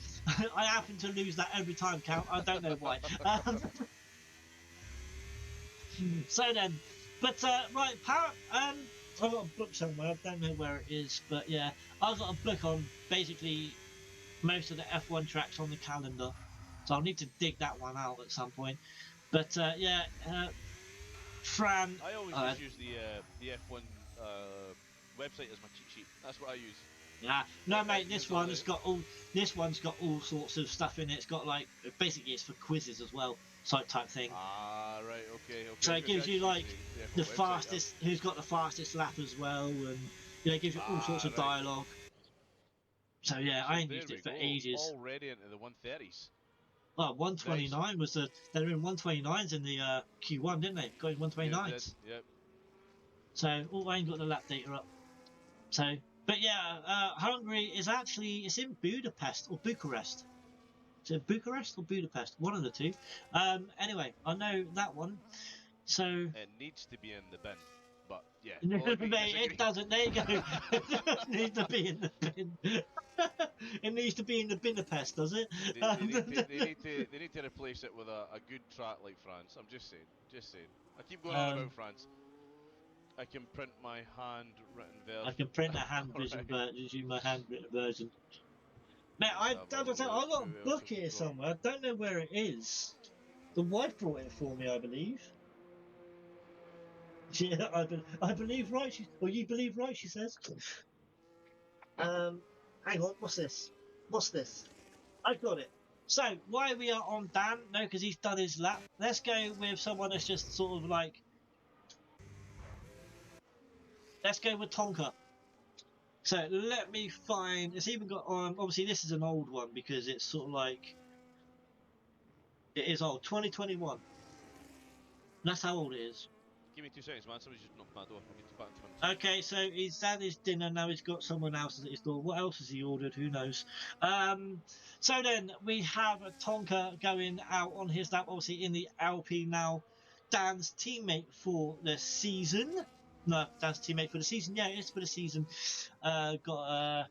I happen to lose that every time count. I don't know why. So then, but right, power. I've got a book somewhere. I don't know where it is, but yeah, I've got a book on basically most of the F1 tracks on the calendar. So I'll need to dig that one out at some point. But yeah, Fran. I always just use the F1 website as my cheat sheet. That's what I use. Yeah, no, mate. Everything's on there. This one's got all sorts of stuff in it. It's got like basically it's for quizzes as well, type thing. Ah, right, okay. So it gives you like the fastest, who's got the fastest lap as well, and you know, it gives you all sorts of dialogue. So yeah, I ain't used it for ages. Already into the 130s. Well, 129 was the they were in 129s in the Q1, didn't they? Going 129s. Yep. So I ain't got the lap data up. So, but yeah, Hungary is actually it's in Budapest or Bucharest. Is it Bucharest or Budapest? One of the two. Anyway, I know that one. So it needs to be in the bin, but yeah. It doesn't. There you go. It needs to be in the bin. It needs to be in the Budapest, does it? They need to replace it with a good track like France. I'm just saying. I keep going on about France. I can print my handwritten version. I can print a handwritten version, my handwritten version. Now, I've got a book here somewhere. I don't know where it is. The wife brought it for me, I believe. Yeah, I believe right. You believe right, she says. Hang on, what's this? I got it. So, why we are on Dan? No, because he's done his lap. Let's go with someone that's just sort of like... Let's go with Tonka. So, let me find... It's even got... obviously, this is an old one because it's sort of like... It is old. 2021. That's how old it is. Give me 2 seconds, man. Somebody's just knocked my door. I'll get back in 2 minutes. Okay, so he's had his dinner, now he's got someone else at his door. What else has he ordered? Who knows? So then we have Tonka going out on his lap, obviously in the Alpine now. Dan's teammate for the season. No, Dan's teammate for the season. Yeah, it is for the season. Got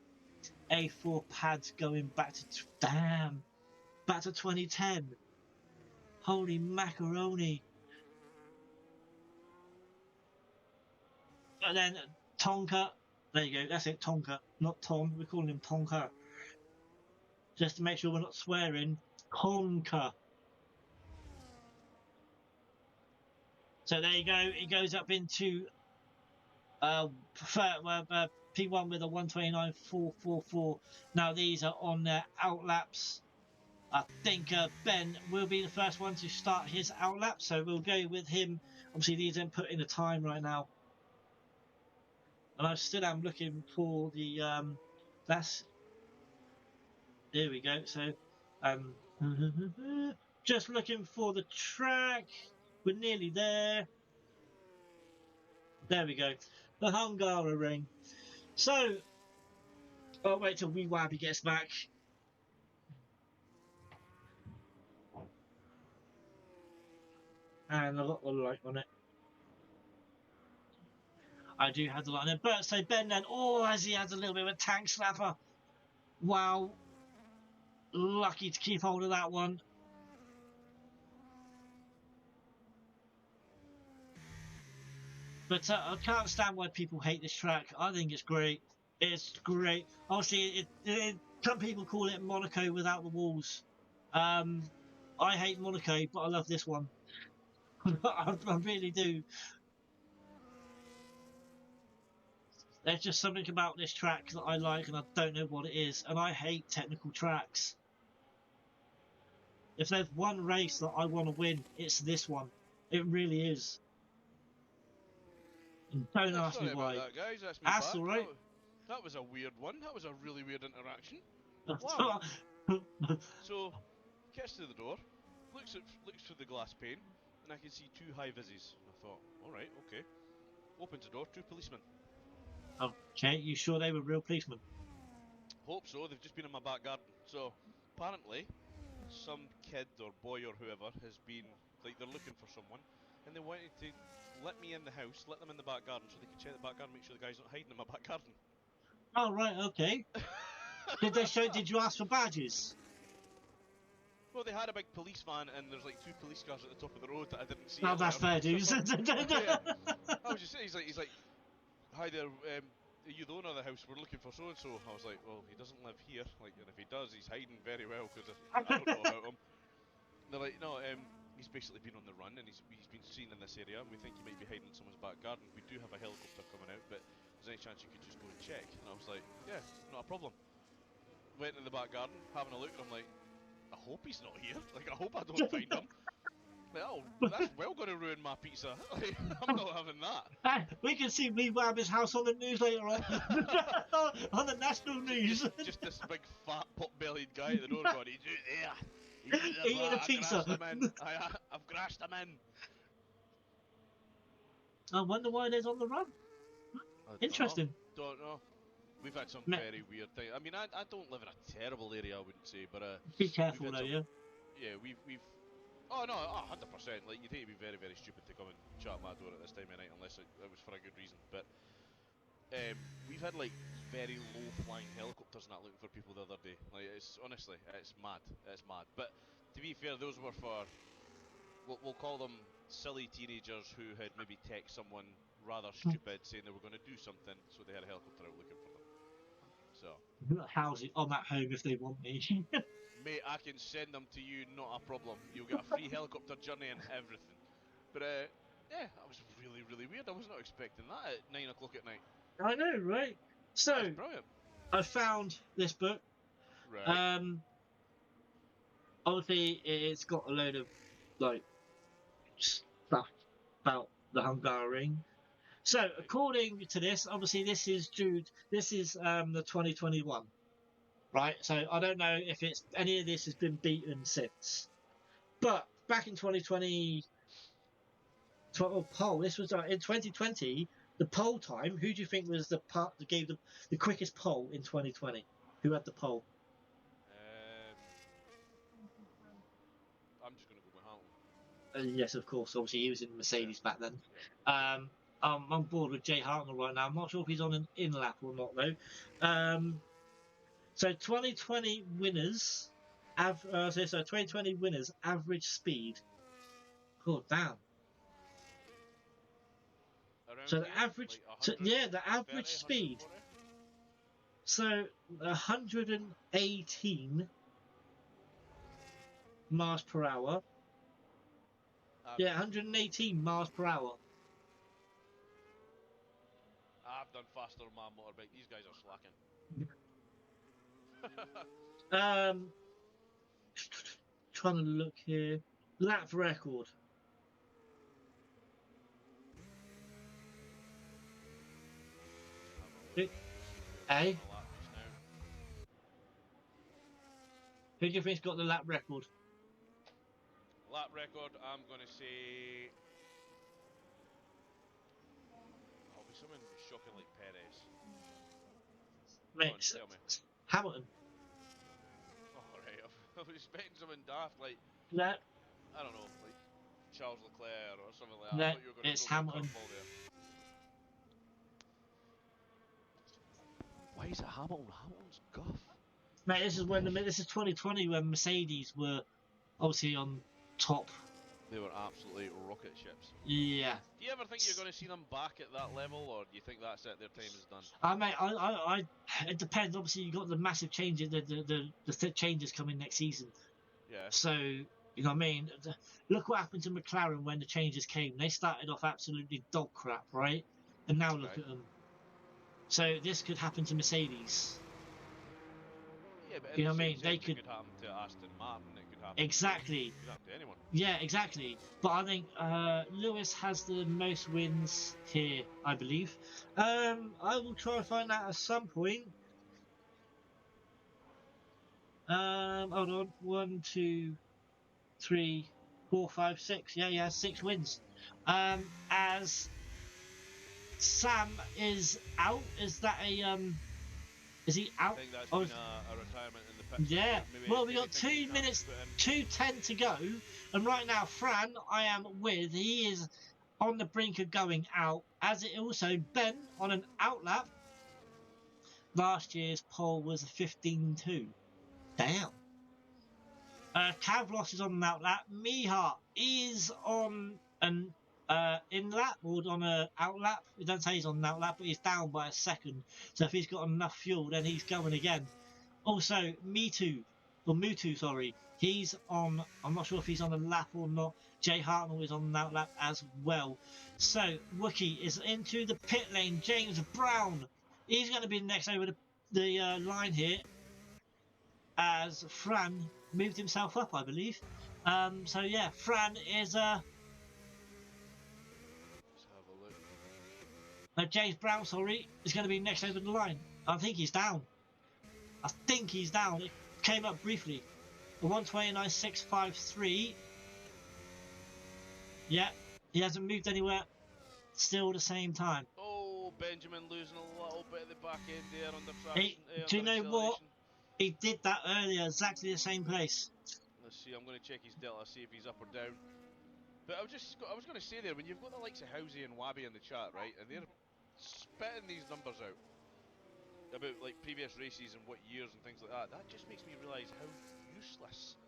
A4 pads going back to 2010. Holy macaroni. And then Tonka, there you go, that's it, Tonka, not Tom, we're calling him Tonka. Just to make sure we're not swearing, Tonka. So there you go, he goes up into P1 with a 129.444. Now these are on their outlaps. I think Ben will be the first one to start his outlap, so we'll go with him. Obviously these aren't put in the time right now. And I still am looking for the there we go. So just looking for the track. We're nearly there. There we go. The Hungary ring. So I'll wait till Wee-Wabby gets back. And I've got the light on it. I do have the light on it. But so Ben then, as he has a little bit of a tank slapper. Wow. Lucky to keep hold of that one. But I can't stand why people hate this track. I think it's great. It's great. Obviously, some people call it Monaco without the walls. I hate Monaco, but I love this one. I really do. There's just something about this track that I like, and I don't know what it is. And I hate technical tracks. If there's one race that I want to win, it's this one. It really is. And don't Yeah, ask me sorry about why. that, guys. That's me That's back. all right. That was a weird one. That was a really weird interaction. Wow. So, gets to the door, looks through the glass pane, and I can see two high vises. And I thought, all right, okay. Opens the door, two policemen. Okay, you sure they were real policemen? Hope so. They've just been in my back garden. So, apparently, some kid or boy or whoever has been like they're looking for someone, and they wanted to let me in the house, let them in the back garden, so they could check the back garden, make sure the guy's not hiding in my back garden. Oh right, okay. Did they show? Did you ask for badges? Well, they had a big police van, and there's like two police cars at the top of the road that I didn't see. Oh, that's fair earlier. dues. Yeah. I was just saying, he's like, hi there, are you the owner of the house? We're looking for so and so. I was like, well, he doesn't live here, like, and if he does, he's hiding very well because I don't know about him. They're like, no, he's basically been on the run and he's been seen in this area. And we think he might be hiding in someone's back garden. We do have a helicopter coming out, but is there any chance you could just go and check? And I was like, yeah, not a problem. Went in the back garden, having a look, and I'm like, I hope he's not here. Like, I hope I don't find him. Like, oh, that's well going to ruin my pizza. Like, I'm not having that. We can see Lee Wabber's house on the news later on. On the national news. Just this big fat pot-bellied guy at the door going, he's out there. He's out there, Eating a pizza. I've grassed him in. I wonder why they're on the run. Interesting. Don't know. We've had some Ma- very weird things. I mean, I don't live in a terrible area, I wouldn't say, but Be careful we've though, had yeah. yeah, we've. Oh no, 100%. Like you'd hate to be very, very stupid to come and shut my door at this time of night unless it was for a good reason. But we've had like very low flying helicopters not looking for people the other day. Like it's honestly, it's mad. It's mad. But to be fair, those were for we'll call them silly teenagers who had maybe text someone rather stupid saying they were going to do something, so they had a helicopter out looking for them. So, How's it? I'm at home if they want me. mate, I can send them to you, not a problem. You'll get a free helicopter journey and everything. But yeah, that was really, really weird. I was not expecting that at 9 o'clock at night. I know, right? So That's brilliant. I found this book. Right. Obviously, it's got a load of like stuff about the Hungarian. So, according to this, obviously this is the 2021, right? So I don't know if it's any of this has been beaten since. But back in 2020, poll. This was in 2020. The poll time. Who do you think was the part that gave the quickest poll in 2020? Who had the poll? I'm just gonna go with Hamilton. Yes, of course. Obviously, he was in Mercedes back then. Yeah. I'm on board with Jay Hartnell right now. I'm not sure if he's on an in lap or not though. So 2020 winners, 2020 winners average speed. Oh damn! Around So the here, average, like the average speed. 140? So 118 miles per hour. Yeah, 118 miles per hour. I've done faster on my motorbike. These guys are slacking. Trying to look here. Lap record. Eh? Who do you think's got the lap record? Lap record, I'm gonna say. I'll be someone shocking like Perez. Mate, Tell me. Hamilton. Alright, I was expecting someone daft like, No, I don't know, like Charles Leclerc or something like that. no, I thought you were gonna it's throw me a Hamilton. curveball there. Why is it Hamilton? Hamilton's guff. Mate, this is 2020 when Mercedes were obviously on top. They were absolutely rocket ships. Yeah. Do you ever think you're going to see them back at that level, or do you think that's it? Their time is done. It depends. Obviously, you got the massive changes, the changes coming next season. Yeah. So you know what I mean. Look what happened to McLaren when the changes came. They started off absolutely dog crap, right? And now look at them. So this could happen to Mercedes. Yeah, Yeah, but in You know the what I same mean? They sense, it could could happen to Aston Martin. It could happen to exactly. it could happen to anyone. Yeah, exactly. But I think Lewis has the most wins here, I believe. I will try and find out at some point. Hold on. 1, 2, 3, 4, 5, 6. Yeah, yeah, 6 wins. As Sam is out, is that a is he I out? think that's Or been is, a retirement in the pits. I yeah. think maybe Well, we maybe got thinking 2 chance to minutes, put in. 2:10 to go, and right now, Fran, I am with. He is on the brink of going out. As it also Ben on an outlap. Last year's poll was a 15-2. Damn. Kavlos is on an outlap. Miha is on an in lap or on a outlap. It doesn't say he's on an outlap, but he's down by a second. So if he's got enough fuel, then he's going again. Also, Mutu, sorry. He's on, I'm not sure if he's on a lap or not. Jay Hartnell is on an outlap as well. So, Wookie is into the pit lane. James Brown, he's going to be next over the line here as Fran moved himself up, I believe. So yeah, Fran is Let's have a look. James Brown, sorry, is going to be next over the line. I think he's down. I think he's down. It came up briefly. A 129.653. Yeah, he hasn't moved anywhere. Still the same time. Oh, Benjamin losing a little bit at the back end there under He, traction, do you under know what? acceleration. He did that earlier, exactly the same place. Let's see. I'm going to check his delta, see if he's up or down. But I was going to say there, when you've got the likes of Housey and Wabi in the chat, right, and they're spitting these numbers out about like previous races and what years and things like that, that just makes me realise how useless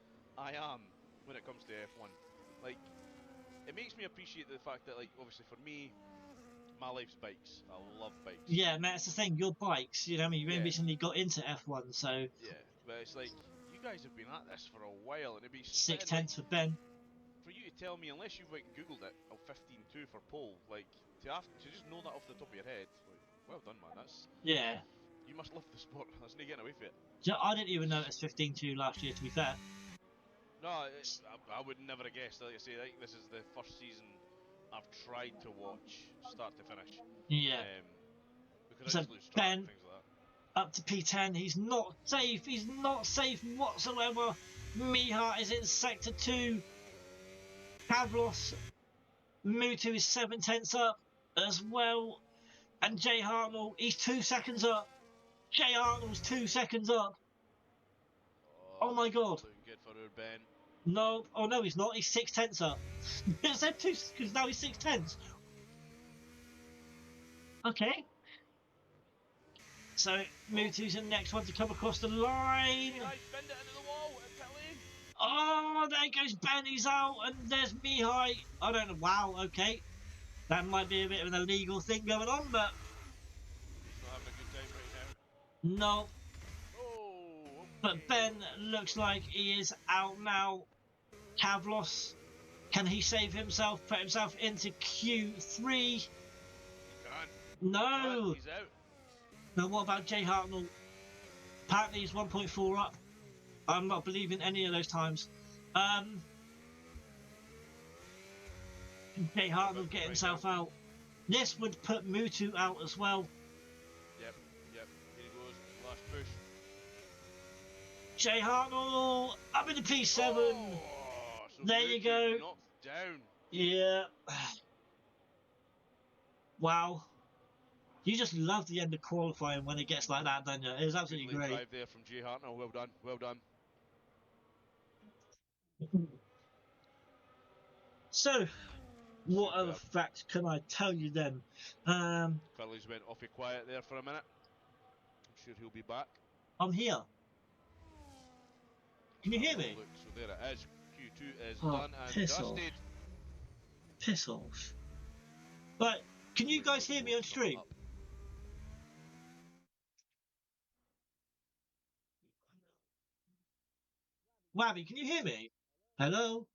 I am when it comes to F1. Like, it makes me appreciate the fact that, like, obviously for me, my life's bikes. I love bikes. Yeah, man, that's the thing. Your bikes, you know, I mean, you Yeah, recently got into F1, so yeah. But it's like you guys have been at this for a while, and it'd be six spitting like tenths for Ben. for you to tell me, unless you've like googled it, oh 15-2 for pole, like to just know that off the top of your head, like well done, man. That's Yeah. you must love the sport. That's no getting away from it. So I didn't even notice 15-2 last year, to be fair. No, I would never have guessed. Like I say, like this is the first season I've tried to watch start to finish. Yeah. Um, because I So just lose track Ben and things like that. up to P10. He's not safe. He's not safe whatsoever. Miha is in sector 2. Pavlos Mutu is 7 tenths up as well. And Jay Hartnell, he's 2 seconds up. Jay Hartnell's 2 seconds up. Oh my It's god. not looking good for our Ben. No, oh no, he's not. He's 6 tenths up. It said 2 seconds, now he's 6 tenths. Okay. So Mutu's the next one to come across the line. Mihai spinned it into the wall at pit lane. Oh, there goes Benny's out, and there's Mihai. I don't know. Wow, okay. That might be a bit of an illegal thing going on, but He's not having a good time right now. no. Oh, But okay. Ben looks like he is out now. Kavlos, can he save himself, put himself into Q3? He can't. No. He's out. Now, what about Jay Hartnell? Apparently, he's 1.4 up. I'm not believing any of those times. Jay Hartnell get himself out. This would put Mutu out as well. Yep. Here he goes. Last push. Jay Hartnell up in the P7. Oh, so There you Mutu go. knocked down. Yeah. Wow. You just love the end of qualifying when it gets like that, don't you? It was absolutely Good late great. drive there from Jay Hartnell. Well done. Well done. So, what other Superb. facts can I tell you then? Curly's went awfully quiet there for a minute. I'm sure he'll be back. I'm here. Can you hear me? Look, so there it is. Q2 is Oh, done and piss off. dusted. Piss off. Right, can you guys hear me on stream? Wabby, can you hear me? Hello?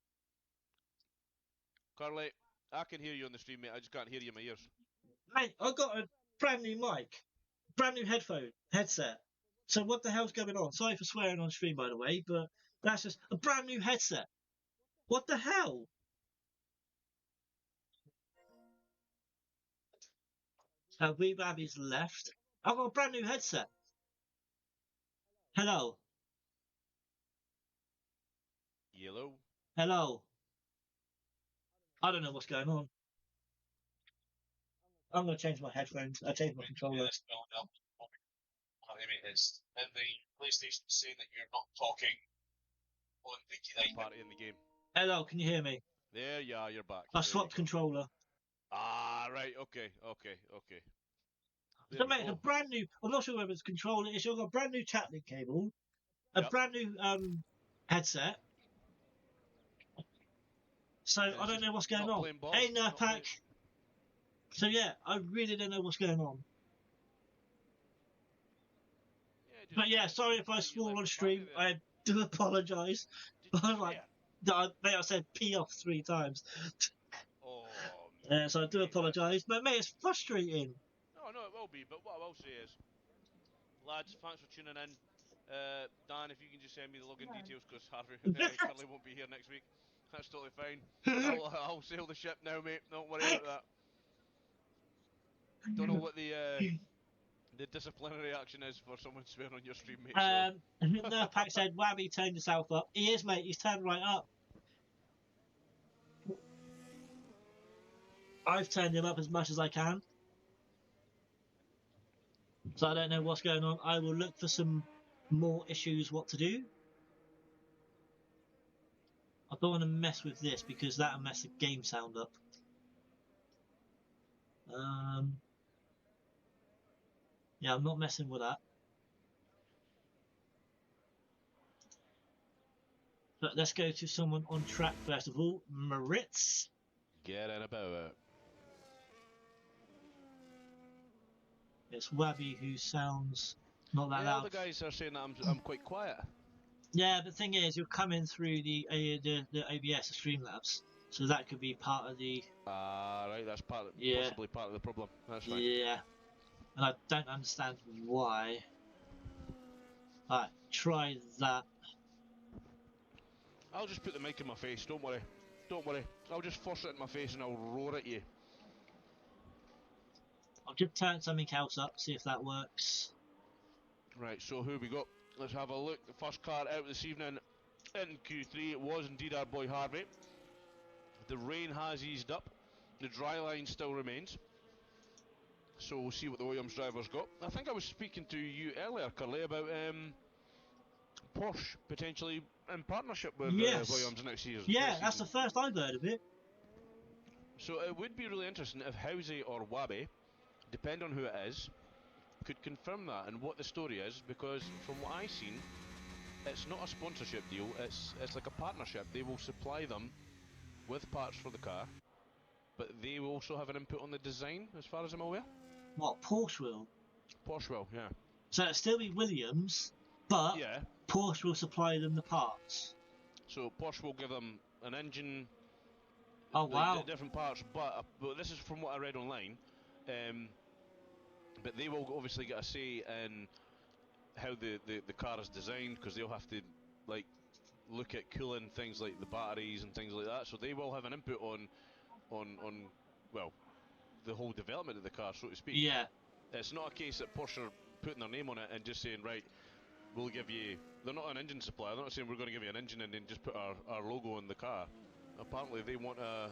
Carly, I can hear you on the stream, mate. I just can't hear you in my ears. Mate, I got a brand new mic, brand new headset. So what the hell's going on? Sorry for swearing on stream, by the way, but that's just a brand new headset. What the hell? Wee Babby's left. I've got a brand new headset. Hello. Yellow. Hello. I don't know what's going on. I'm going to change my headphones. I changed my controller. Is and the PlayStation saying that you're not talking on the Party in the game. Hello, can you hear me? There you are, you're back. I There you swapped go. controller. Ah, right, okay. There So, we mate, it's a go. brand new. I'm not sure whether it's controller. It's got a brand new chat link cable, a Yep. brand new headset. So And I it's don't just know what's going not on. playing ball. Hey, Not playing- Nerpack. So yeah, I really don't know what's going on. just But yeah, just sorry if I say you swore left on the stream. party there. I do apologise. Did you I'm like, swear? mate, I said pee off 3 times. Oh, So I do mate, that's- apologise. But mate, it's frustrating. No, it will be. But what I will say is, lads, thanks for tuning in. Dan, if you can just send me the login details, because Harvey Curly won't be here next week. That's totally fine. I'll sail the ship now, mate. Don't worry about that. Don't know what the disciplinary action is for someone swearing on your stream, mate. So Nerpack said, Wabby turned himself up. He is, mate. He's turned right up. I've turned him up as much as I can. So I don't know what's going on. I will look for some more issues what to do. I don't want to mess with this because that'll mess the game sound up. Yeah, I'm not messing with that. But let's go to someone on track first of all. Maritz. get in about it. It's Wabby who sounds not that Yeah, all loud. the guys are saying that I'm quite quiet. Yeah, but the thing is, you're coming through the OBS, the Streamlabs, so that could be part of the. Right, that's Yeah. possibly part of the problem. That's fine. Yeah, and I don't understand why. Alright, try that. I'll just put the mic in my face. Don't worry. Don't worry. I'll just force it in my face and I'll roar at you. I'll just turn something else up, see if that works. Right, so who we got? Let's have a look. The first car out this evening in Q3, it was indeed our boy Harvey. The rain has eased up. The dry line still remains. So we'll see what the Williams driver's got. I think I was speaking to you earlier, Curly, about Porsche potentially in partnership with Yes. Williams next year. Yeah, that's the first I've heard of it. So it would be really interesting if Housey or Wabi, depending on who it is, could confirm that and what the story is, because from what I've seen, it's not a sponsorship deal, it's like a partnership. They will supply them with parts for the car, but they will also have an input on the design, as far as I'm aware. What, Porsche will? Porsche will, yeah. So it'll still be Williams, but Yeah, Porsche will supply them the parts. so Porsche will give them an engine, Oh, wow. different parts, but this is from what I read online, but they will obviously get a say in how the car is designed, because they'll have to like look at cooling things like the batteries and things like that, so they will have an input on well, the whole development of the car, so to speak. Yeah. It's not a case that Porsche are putting their name on it and just saying, right, we'll give you. They're not an engine supplier. They're not saying we're going to give you an engine and then just put our logo on the car. Apparently, they want a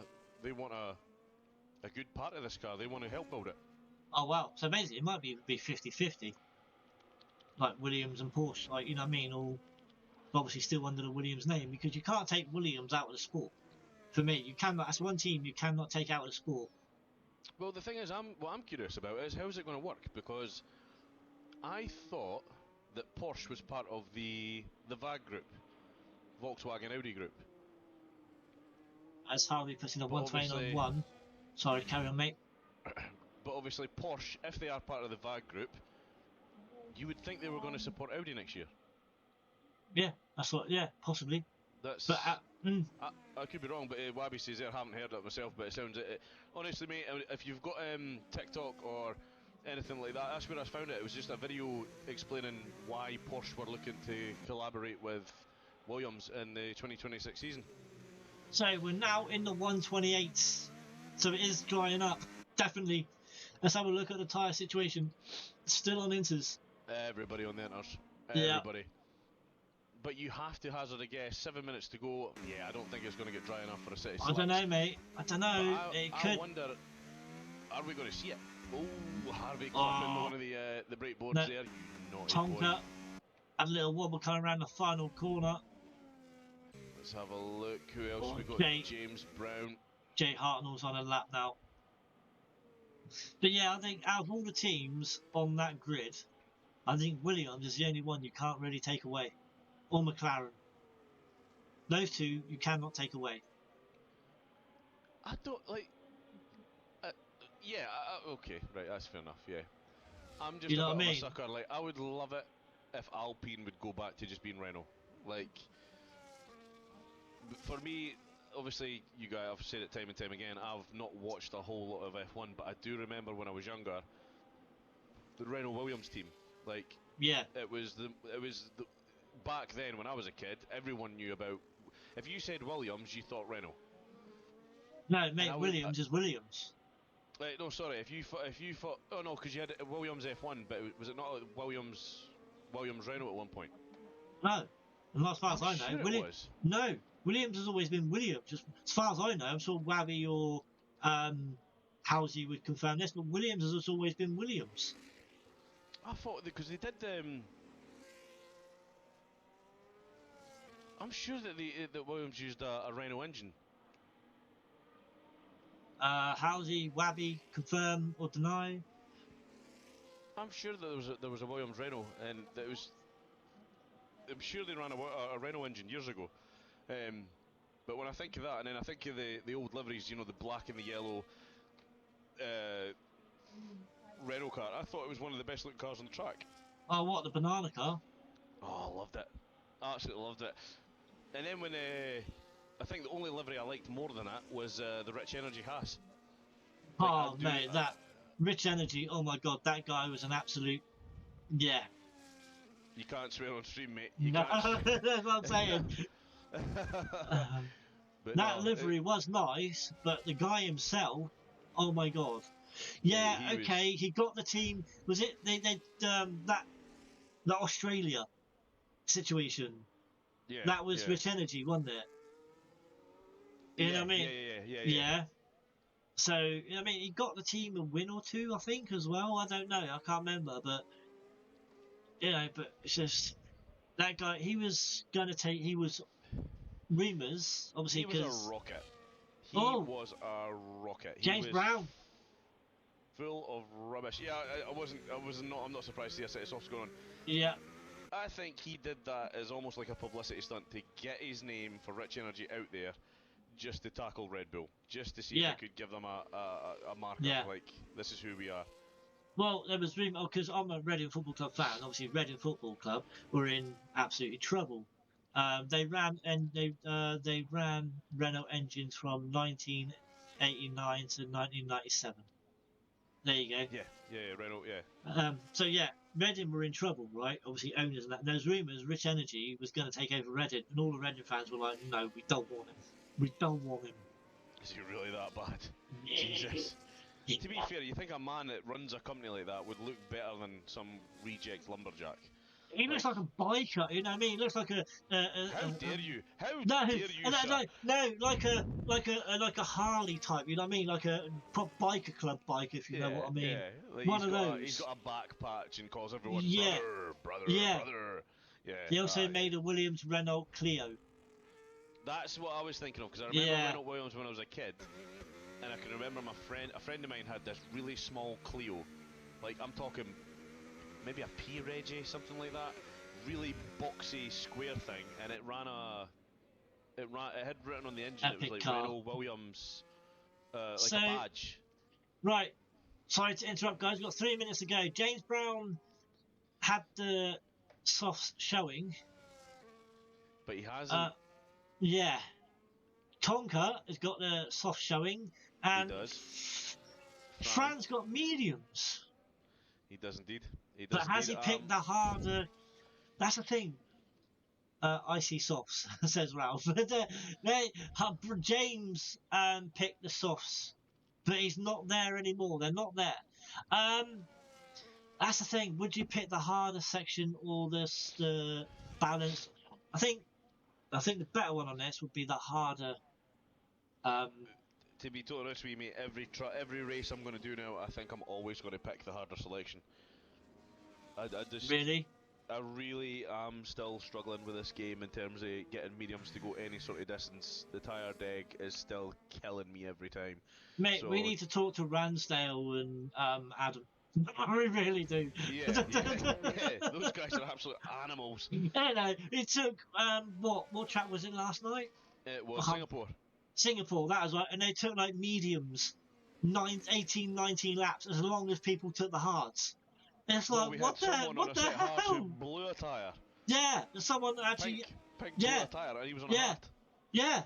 good part of this car. They want to help build it. Oh, wow. So basically, it might be 50-50. Like Williams and Porsche, like, you know what I mean? All obviously still under the Williams name, because you can't take Williams out of the sport. For me, you cannot. That's one team you cannot take out of the sport. Well, the thing is, what I'm curious about is how is it going to work, because I thought that Porsche was part of the VAG group, Volkswagen Audi group. As Harvey puts in a But 120 obviously- on 1. Sorry, carry on, mate. But obviously, Porsche, if they are part of the VAG group, you would think they were going to support Audi next year. Yeah, that's what. Yeah, possibly. That's. But I could be wrong, but Wabi says there, I haven't heard it myself, but it sounds. Honestly, mate, if you've got TikTok or anything like that. That's where I found it. It was just a video explaining why Porsche were looking to collaborate with Williams in the 2026 season. So we're now in the 128s. So it is drying up. Definitely. Let's have a look at the tyre situation. Still on inters. Everybody on the inters. Yeah. Everybody. But you have to hazard a guess. 7 minutes to go. Yeah, I don't think it's going to get dry enough for a city I slicks. don't know, mate. I don't know. It could. I wonder, are we going to see it? Oh, Harvey clipping one of the brake boards No. there. You naughty Tonka. boy. And a little wobble coming around the final corner. Let's have a look. Who else we got? Jay. James Brown. Jay Hartnell's on a lap now. But yeah, I think out of all the teams on that grid, I think Williams is the only one you can't really take away. Or McLaren. Those two you cannot take away. I don't like. Yeah. Okay. Right. That's fair enough. Yeah. I'm just You know a what bit I of mean? a sucker. Like, I would love it if Alpine would go back to just being Renault. Like, for me, obviously, you guys, I've said it time and time again. I've not watched a whole lot of F1, but I do remember when I was younger, the Renault Williams team. Like, Yeah. it was the back then when I was a kid. Everyone knew about. If you said Williams, you thought Renault. No, mate, I would- Williams is Williams. No, sorry. If you thought, oh no, because you had Williams F1, but was it not like Williams Renault at one point? No. And as far as I I'm know, sure it Williams. was. No, Williams has always been Williams. Just as far as I know, I'm sure Wabby or Housie would confirm this, but Williams has always been Williams. I thought because they did. I'm sure that Williams used a Renault engine. Housie, Wabby, confirm or deny? I'm sure that there was a Williams Renault, and that was. I'm sure they ran a Renault engine years ago. But when I think of that, and then I think of the old liveries, you know, the black and the yellow Renault car, I thought it was one of the best looking cars on the track. Oh, what, the banana car? Oh, I loved it. Absolutely loved it. And then when I think the only livery I liked more than that was the Rich Energy Haas. Like, Oh, mate, that Rich Energy, oh my god, that guy was an absolute, yeah. You can't swear on stream, mate. You No, can't that's what I'm saying. But That no, livery was nice, but the guy himself, oh my god. Yeah, he okay, he got the team. Was it that Australia situation? yeah, That was yeah. Rich Energy, wasn't it? You know what I mean? Yeah. So I mean, he got the team a win or two, I think, as well. I don't know, I can't remember, but you know, but it's just that guy. He was gonna take. He was rumours, obviously, He was because a rocket. He Oh. was a rocket. He James was Brown. full of rubbish. Yeah, I'm not surprised to see a set of softs going on. Yeah, I think he did that as almost like a publicity stunt to get his name for Rich Energy out there, just to tackle Red Bull, just to see Yeah. if he could give them a marker, Yeah. like, this is who we are. well, there was rumour because I'm a Reading Football Club fan. Obviously, Reading Football Club were in absolutely trouble. They ran Renault engines from 1989 to 1997. There you go. Yeah, Renault, yeah. So yeah, Reading were in trouble, right? Obviously, owners and that. And there's rumours Rich Energy was going to take over Reading, and all the Reading fans were like, "No, we don't want him. We don't want him." Is he really that bad? Jesus. To be fair, you think a man that runs a company like that would look better than some reject lumberjack? He looks like a biker, you know what I mean? He looks like a. How dare you? How No, dare you, sir? no, like a Harley type, you know what I mean? Like a biker club biker, if you know what I mean. Yeah, like One he's of got those. He's got a back patch and calls everyone Yeah. brother, Yeah. brother. Yeah. He also aye. made a Williams Renault Clio. That's what I was thinking of, because I remember Yeah. Renault Williams when I was a kid, and I can remember a friend of mine had this really small Clio, like I'm talking maybe a P Reggie, something like that, really boxy square thing, and it had written on the engine, it was Epic like car. Renault Williams, like So- a badge. Right, sorry to interrupt, guys. We've got 3 minutes to go. James Brown had the soft showing. But he hasn't. Yeah. Tonka has got the soft showing. And He does. Fran's got mediums. He does indeed. He But does has he indeed. picked the harder? That's the thing. Icy softs, says Ralph. James picked the softs, but he's not there anymore. They're not there. That's the thing. Would you pick the harder section or the balance? I think the better one on this would be the harder. To be totally honest with you, mate, every race I'm going to do now, I think I'm always going to pick the harder selection. I just Really, I really am still struggling with this game in terms of getting mediums to go any sort of distance. The tyre deg is still killing me every time. mate. So We need to talk to Ransdale and Adam. We really do. yeah, those guys are absolute animals. I know. It took what track was it last night? It was Uh-huh. Singapore. Singapore, that was right, and they took like mediums, 18, 19 laps, as long as people took the hards. And it's Well, like, we had someone on what a the set hard who hell? blew a tyre. Yeah, someone actually, Pink blew yeah, a tyre and he was on a yeah, hard. yeah.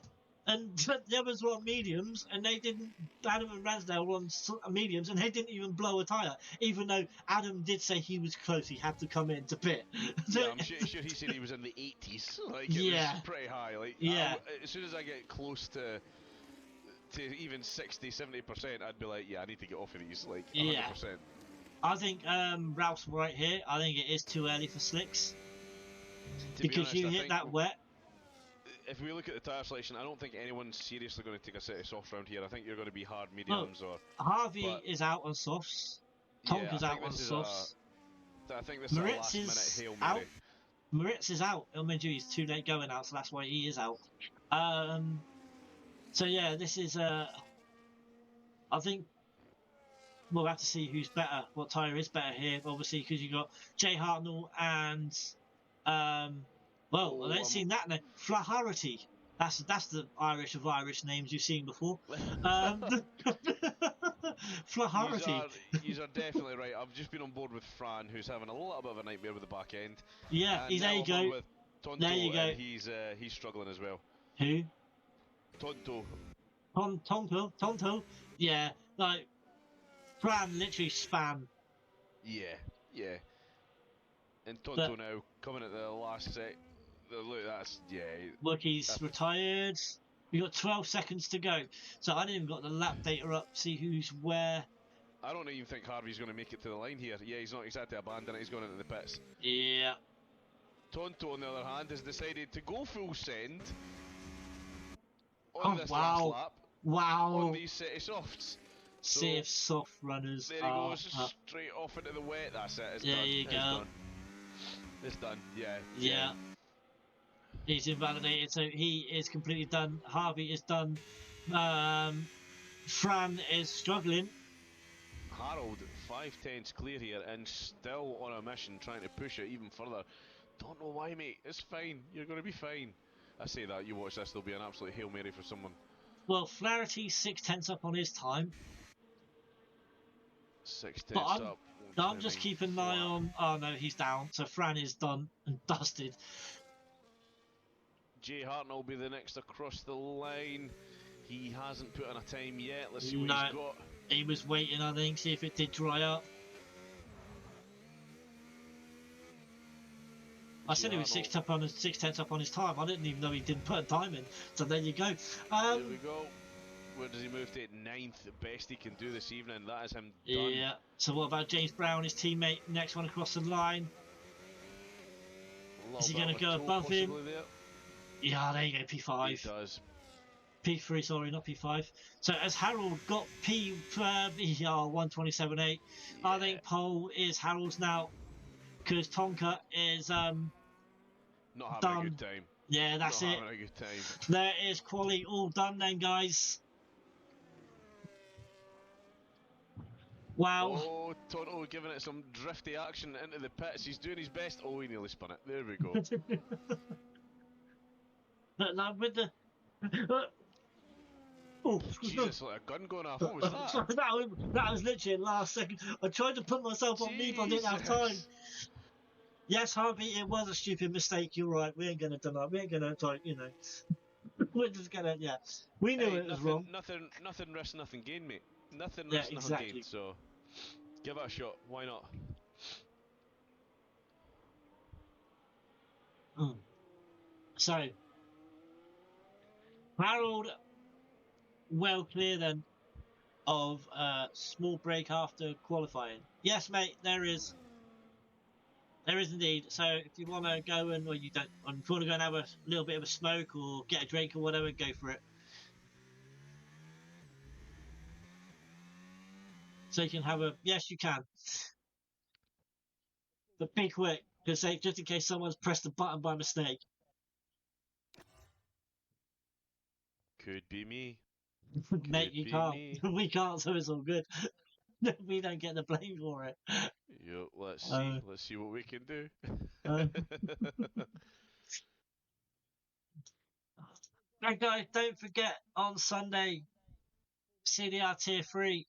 And the others were on mediums, and they didn't. Adam and Ransdale were on mediums, and they didn't even blow a tyre. Even though Adam did say he was close, he had to come in to pit. Yeah, I'm sure he said he was in the 80s. Like, it Yeah. was pretty high. Like, Yeah. as soon as I get close to even 60, 70%, I'd be like, yeah, I need to get off of these. Like, 100%. Yeah. I think Ralph's right here. I think it is too early for slicks because you hit that wet. If we look at the tyre selection, I don't think anyone's seriously going to take a set of softs around here. I think you're going to be hard mediums or. Harvey is out on softs. Tonka's out on softs. I think this is a last minute Hail Mary. Out. Moritz is out. He's too late going out, so that's why he is out. So yeah, this is I think we'll have to see who's better, what tyre is better here. Obviously, because you got Jay Hartnell and let's see that now. Flaherty. That's the Irish of Irish names you've seen before. Flaherty. You are definitely right. I've just been on board with Fran, who's having a little bit of a nightmare with the back end. Yeah, there you go. With Tonto, there you go. And he's struggling as well. Who? Tonto. Tonto. Yeah, like Fran literally spam. Yeah. And Tonto now coming at the last set. Look, Look, he's retired. We got 12 seconds to go, so I didn't even got the lap data up. See who's where. I don't even think Harvey's going to make it to the line here. Yeah, he's not exactly abandoning it. He's going into the pits. Yeah. Tonto, on the other hand, has decided to go full send on this wow. last lap. Wow. On these set of softs. Safe soft runners. There he goes, straight off into the wet. That's it. It's there done. You go. It's done. Yeah. He's invalidated, so he is completely done. Harvey is done. Fran is struggling. Harold, 5/10s clear here and still on a mission trying to push it even further. Don't know why, mate. It's fine. You're going to be fine. I say that. You watch this. There'll be an absolute Hail Mary for someone. Well, Flaherty's 6/10 up on his time. 6/10 up. I'm just keeping an eye on. Oh no, he's down. So Fran is done and dusted. Jay Hartnell will be the next across the line. He hasn't put in a time yet. Let's see what he's got. He was waiting, I think, see if it did dry up. I said he was 6/10 up on his time. I didn't even know he didn't put a time in. So there you go. There we go. Where does he move to? 9th, the best he can do this evening. That is him done. Yeah. So what about James Brown, his teammate, next one across the line? Is he going to go above him? There. Yeah, there you go, P5. He does. P3, sorry, not P5. So as Harold got P127.8, yeah. I think pole is Harold's now, because Tonka is not having a good time. Yeah, that's not it. Having a good time. There is quali all done then, guys. Wow. Oh, Tonto giving it some drifty action into the pits. He's doing his best. Oh, he nearly spun it. There we go. But now with the... Oh, Jesus, like a gun going off. What was that? that was literally last second. I tried to put myself on mute, but I didn't have time. Yes, Harvey, it was a stupid mistake. You're right. We ain't gonna deny. We ain't gonna try. We're just gonna. Yeah, we knew it was wrong. Nothing risk, nothing gain, mate. Nothing risk, nothing gain. So, give it a shot. Why not? So, Harold, well clear then of small break after qualifying. Yes, mate, there is. There is indeed. So if you want to go and, or you don't, if you want to go and have a little bit of a smoke or get a drink or whatever, go for it. So you can have a, yes, you can. But be quick, because just in case someone's pressed the button by mistake. Could be me. Mate, you be can't. me. We can't, so it's all good. We don't get the blame for it. Yo, let's Uh, see. Let's see what we can do. uh, and guys, don't forget on Sunday, CDR Tier 3.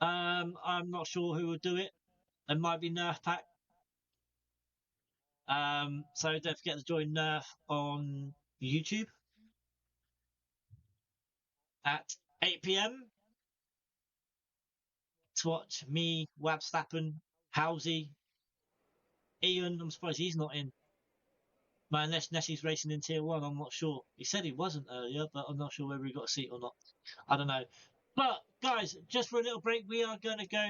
I'm not sure who will do it. It might be Nerf Pack. So don't forget to join Nerf on YouTube at 8 p.m. to watch me, Wabstappen, Housie, Ian. I'm surprised he's not in. Man, unless Nessie's racing in Tier 1, I'm not sure. He said he wasn't earlier, but I'm not sure whether he got a seat or not. I don't know. But, guys, just for a little break, we are going to go.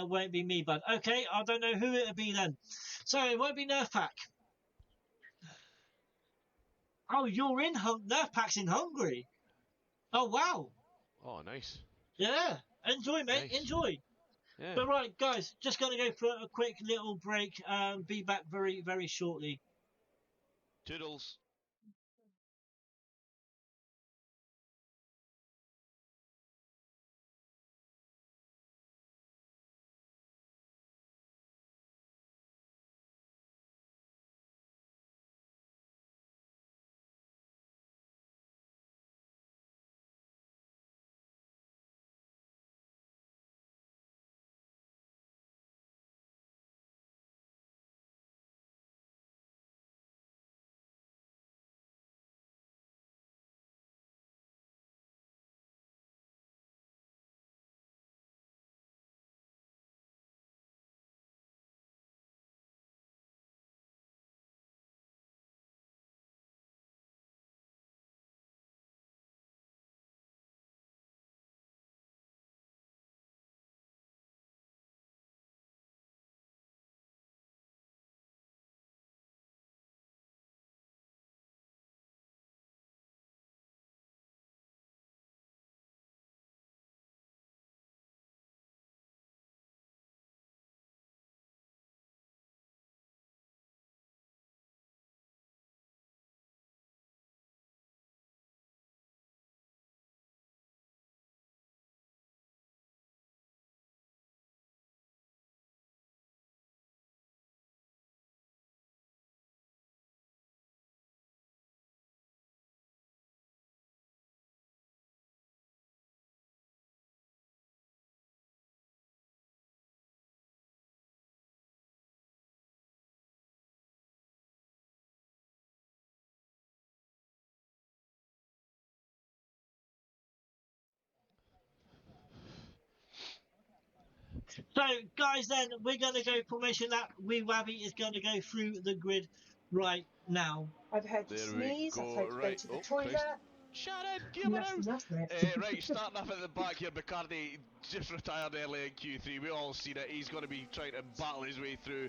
Won't be me, bud. Okay, I don't know who it'll be then. So, it won't be Nerf Pack. Oh, you're in Nerf Pack's in Hungary. Oh, wow. Oh, nice. Yeah. Enjoy, mate. Nice. Enjoy. Yeah. But right, guys, just going to go for a quick little break. Be back very, very shortly. Toodles. So, guys, then we're going to go formation lap. Wee Wabby is going to go through the grid right now. I've heard you There sneeze. we I've go. heard you go Right. to the Oh, toilet. Christ. Sharon, give her Enough's out. enough, mate. Right, starting off at the back here, Bacardi just retired early in Q3. We all seen it. He's going to be trying to battle his way through.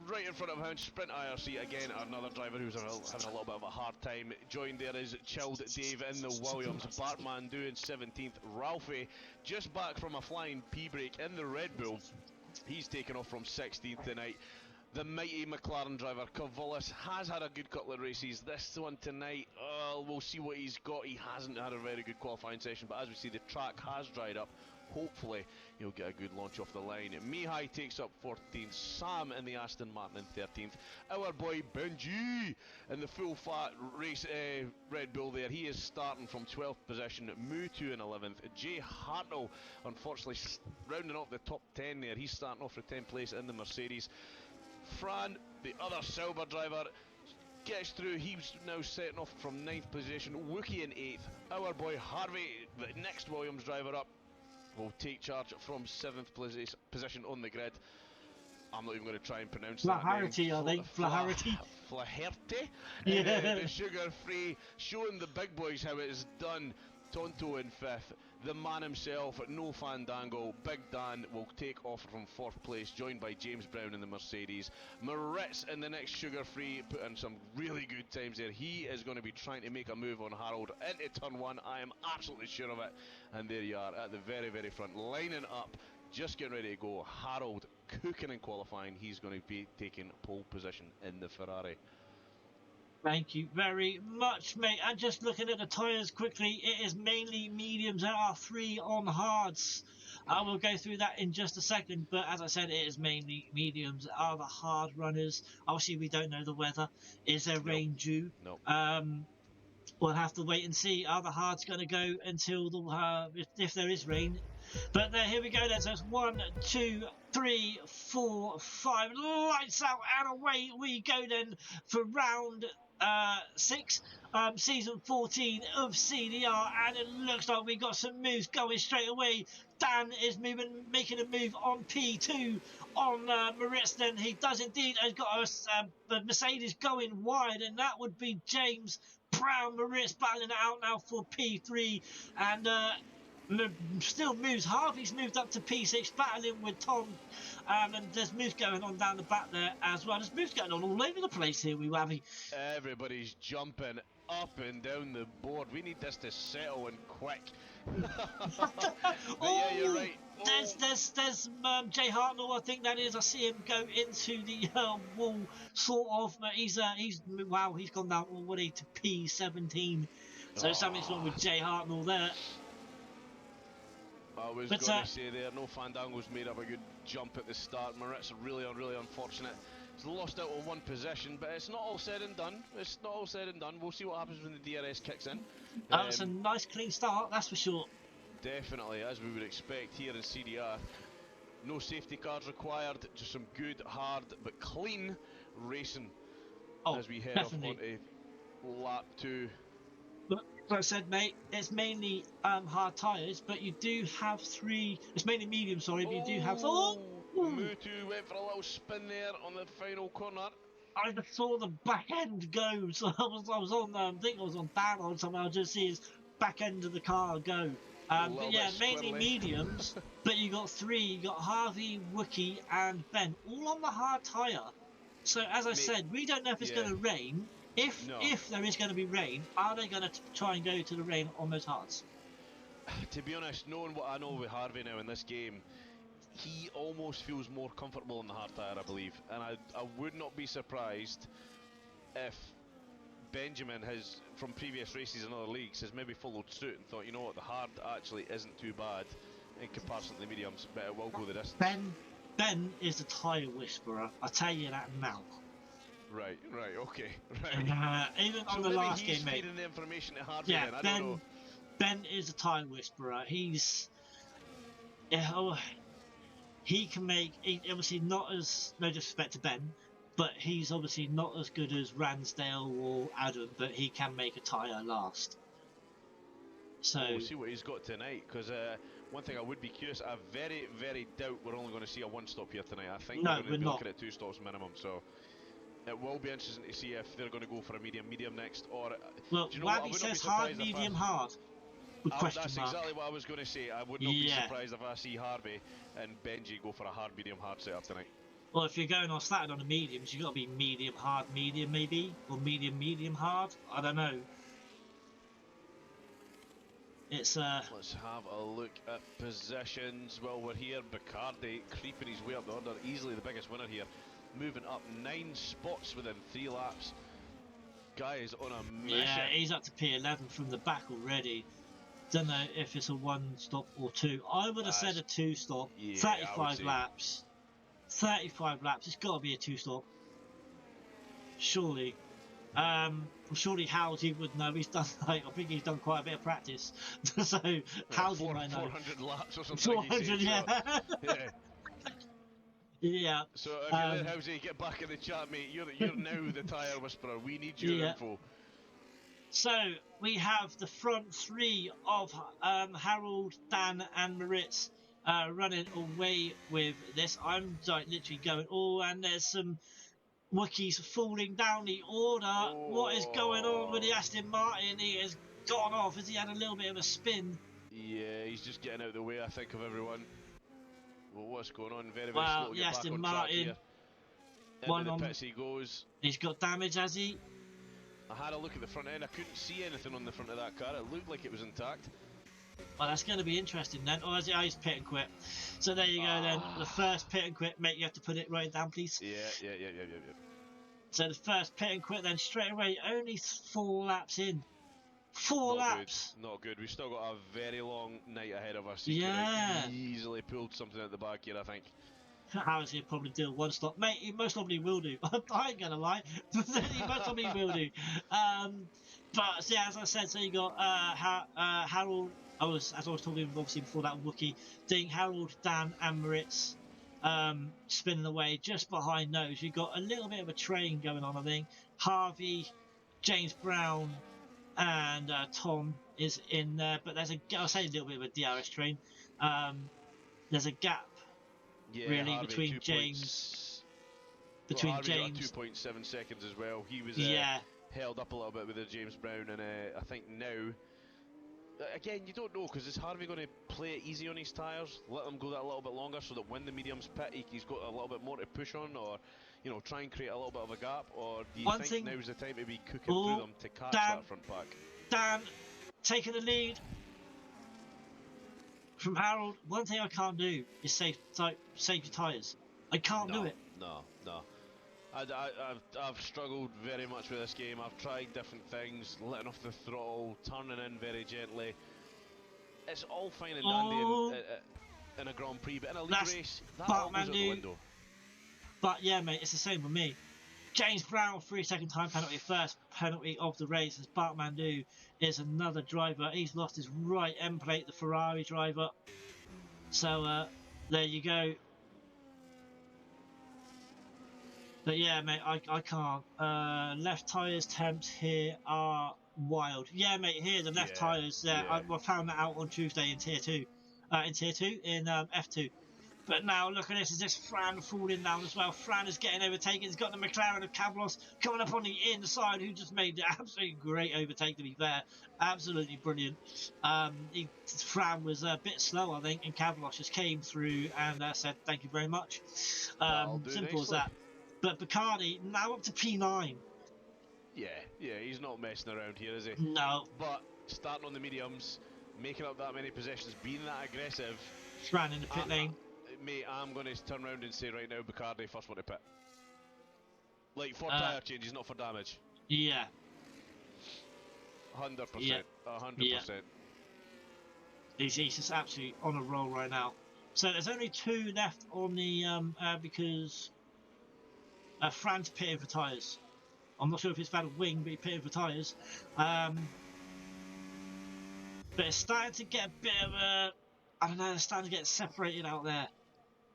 Right in front of him, Sprint IRC again, another driver who's having a little bit of a hard time. Joined there is Chilled Dave in the Williams, Bartman doing 17th, Ralphie just back from a flying P-break in the Red Bull. He's taken off from 16th tonight. The mighty McLaren driver, Cavullis, has had a good couple of races. This one tonight, we'll see what he's got. He hasn't had a very good qualifying session, but as we see, the track has dried up. Hopefully, he'll get a good launch off the line. Mihai takes up 14th. Sam in the Aston Martin in 13th. Our boy Benji in the full fat race Red Bull there. He is starting from 12th position. Mutu in 11th. Jay Hartnell, unfortunately, rounding up the top 10 there. He's starting off for 10th place in the Mercedes. Fran, the other silver driver, gets through. He's now setting off from 9th position. Wookie in 8th. Our boy Harvey, the next Williams driver up, will take charge from 7th position on the grid. I'm not even going to try and pronounce that name. Flaharity, I think. Flaharity. Flaherty. Yeah. The sugar-free, showing the big boys how it is done. Tonto in 5th. The man himself, no fandango. Big Dan will take off from 4th place, joined by James Brown in the Mercedes. Moritz in the next sugar-free, put in some really good times there. He is going to be trying to make a move on Harold into turn 1. I am absolutely sure of it. And there you are at the very, very front, lining up, just getting ready to go. Harold cooking in qualifying. He's going to be taking pole position in the Ferrari. Thank you very much, mate. And just looking at the tyres quickly, it is mainly mediums. There are 3 on hards. I will go through that in just a second, but as I said, it is mainly mediums are the hard runners. Obviously, we don't know the weather. Is there rain due? Nope. We'll have to wait and see. Are the hards going to go until the if there is rain? But here we go then. So it's 1, 2, 3, 4, 5. Lights out and away we go then for round 6, season 14 of CDR, and it looks like we got some moves going straight away. Dan is making a move on P2 on Moritz. Then he does indeed has got a Mercedes going wide, and that would be James Brown. Moritz battling it out now for P3, and still moves. Harvey's moved up to P6, battling with Tom, and there's moves going on down the back there as well. There's moves going on all over the place here, we Wabby. Everybody's jumping up and down the board. We need this to settle in quick. But yeah, you're right. There's Jay Hartnell, I think that is. I see him go into the wall, sort of. He's wow, he's gone down already to P17. So something's wrong with Jay Hartnell there. I was going to say there, no Fandango's made up a good jump at the start. Moritz really unfortunate. He's lost out on 1 position, but it's not all said and done. It's not all said and done. We'll see what happens when the DRS kicks in. It's a nice clean start, that's for sure. Definitely, as we would expect here in CDR. No safety cars required, just some good, hard, but clean racing as we head definitely off onto lap 2. But like I said, mate, it's mainly hard tyres, but you do have 3. It's mainly medium, sorry, but you do have. Mutu went for a little spin there on the final corner. I just saw the back end go, so I was on. I think I was on Dan or something. I just see his back end of the car go. But yeah, mainly mediums. But you got 3. You got Harvey, Wookie, and Ben, all on the hard tyre. So as I said, we don't know if it's going to rain. If there is going to be rain, are they going to try and go to the rain on those hards? To be honest, knowing what I know with Harvey now in this game, he almost feels more comfortable on the hard tyre, I believe. And I would not be surprised if Benjamin has, from previous races in other leagues, has maybe followed suit and thought, you know what, the hard actually isn't too bad in comparison to the mediums, but it will go the distance. Ben is the tyre whisperer, I'll tell you that now. Right, okay, right. Even on the last game, mate. Feeding the information to Harvey yeah, then, I don't know. Ben is a tyre whisperer. He's... he can make... obviously not as... No disrespect to Ben, but he's obviously not as good as Ransdale or Adam, but he can make a tyre last. So... We'll see what he's got tonight, because one thing I would be curious, I very, very doubt we're only going to see a 1-stop here tonight. I think we're going to be looking at 2 stops minimum, so... It will be interesting to see if they're going to go for a medium next, or... Well, Wabby says hard, medium, hard. That's exactly what I was going to say. I would not be surprised if I see Harvey and Benji go for a hard, medium, hard setup tonight. Well, if you're going on started on the mediums, you've got to be medium, hard, medium maybe, or medium, medium, hard. I don't know. It's Let's have a look at positions while we're here. Bacardi creeping his way up the order, easily the biggest winner here. Moving up 9 spots within 3 laps. Guy is on a mission. Yeah, he's up to P11 from the back already. Don't know if it's a 1-stop or 2. I would have said a 2-stop. Yeah, 35 laps. 35 laps. It's got to be a 2-stop. Surely. Surely Howsey would know. He's done I think he's done quite a bit of practice. So Howsey might know. 400 laps or something. 400, yeah. Yeah. Yeah. So if you're there, Howsey, get back in the chat, mate. You're now the tyre whisperer. We need your info. So we have the front 3 of Harold, Dan, and Moritz running away with this. I'm like literally going, and there's some Wookiees falling down the order. What is going on with the Aston Martin? He has gone off as he had a little bit of a spin. Yeah, he's just getting out of the way, I think, of everyone. Well, what's going on? Very, very Well, slow to the get back Aston on track Martin, here. Into the pits he goes. He's got damage, has he? I had a look at the front end. I couldn't see anything on the front of that car. It looked like it was intact. Well, that's going to be interesting then. Or is it? Oh, he's pit and quit. So there you go then. The first pit and quit. Mate, you have to put it right down, please. Yeah. So the first pit and quit then straight away. Only 4 laps in. 4 laps. Good. Not good. We've still got a very long night ahead of us. Yeah. Could have easily pulled something out the back here, I think. Harris he'll probably do 1 stop. Mate, he most probably will do. I ain't gonna lie. He most probably will do. But yeah, as I said, so you got Harold. As I was talking obviously before that Wookie thing, Harold, Dan, and Moritz spinning away just behind those. You got a little bit of a train going on, I think. Harvey, James Brown, and Tom is in there, but I'll say a little bit of a DRS train. There's a gap. Yeah, really Harvey, between James Harvey James got 2.7 seconds as well. He was held up a little bit with the James Brown, and I think now again you don't know, because is Harvey going to play it easy on his tyres, let them go that a little bit longer so that when the mediums pit he's got a little bit more to push on, or try and create a little bit of a gap, or do you think now's the time to be cooking through them to catch that front pack? Dan taking the lead from Harold. One thing I can't do is save your tyres. I can't do it. No. I've struggled very much with this game. I've tried different things, letting off the throttle, turning in very gently. It's all fine and dandy in a Grand Prix, but in a league race, that all goes out the window. But yeah, mate, it's the same with me. James Brown, 3-second time penalty, first penalty of the race, as Bartmandu is another driver. He's lost his right end plate, the Ferrari driver. So there you go. But yeah, mate, I can't. Left tyres temps here are wild. Yeah, mate, here the left tyres. I found that out on Tuesday in Tier 2. In F2. But now look at this, is this Fran falling down as well. Fran is getting overtaken. He's got the McLaren of Cavlos coming up on the inside, who just made the absolutely great overtake, to be fair. Absolutely brilliant. Fran was a bit slow, I think, and Cavlos just came through and said thank you very much. Simple as that. But Bacardi now up to P9. Yeah, he's not messing around here, is he? No. But starting on the mediums, making up that many positions, being that aggressive. Fran in the pit lane. Mate, I'm going to turn around and say right now, Bacardi first one to pit. Like for tyre changes, not for damage. Yeah. 100%. Yeah. 100%. Yeah. He's just absolutely on a roll right now. So there's only 2 left on the because Fran's pitting for tyres. I'm not sure if it's about a wing, but he's pitting for tyres. But it's starting to get a bit of a, I don't know, it's starting to get separated out there.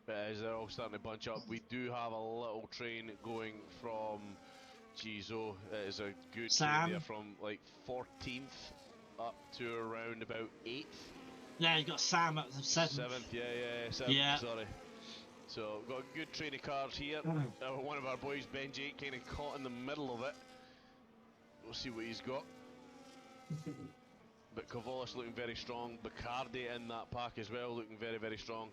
As they're all starting to bunch up, we do have a little train going from Gizo. It is a good train there from like 14th up to around about 8th. Yeah, you got Sam at the 7th. 7th, sorry. So we've got a good train of cars here. One of our boys, Benji, kind of caught in the middle of it. We'll see what he's got. But Cavolis looking very strong. Bacardi in that pack as well, looking very, very strong.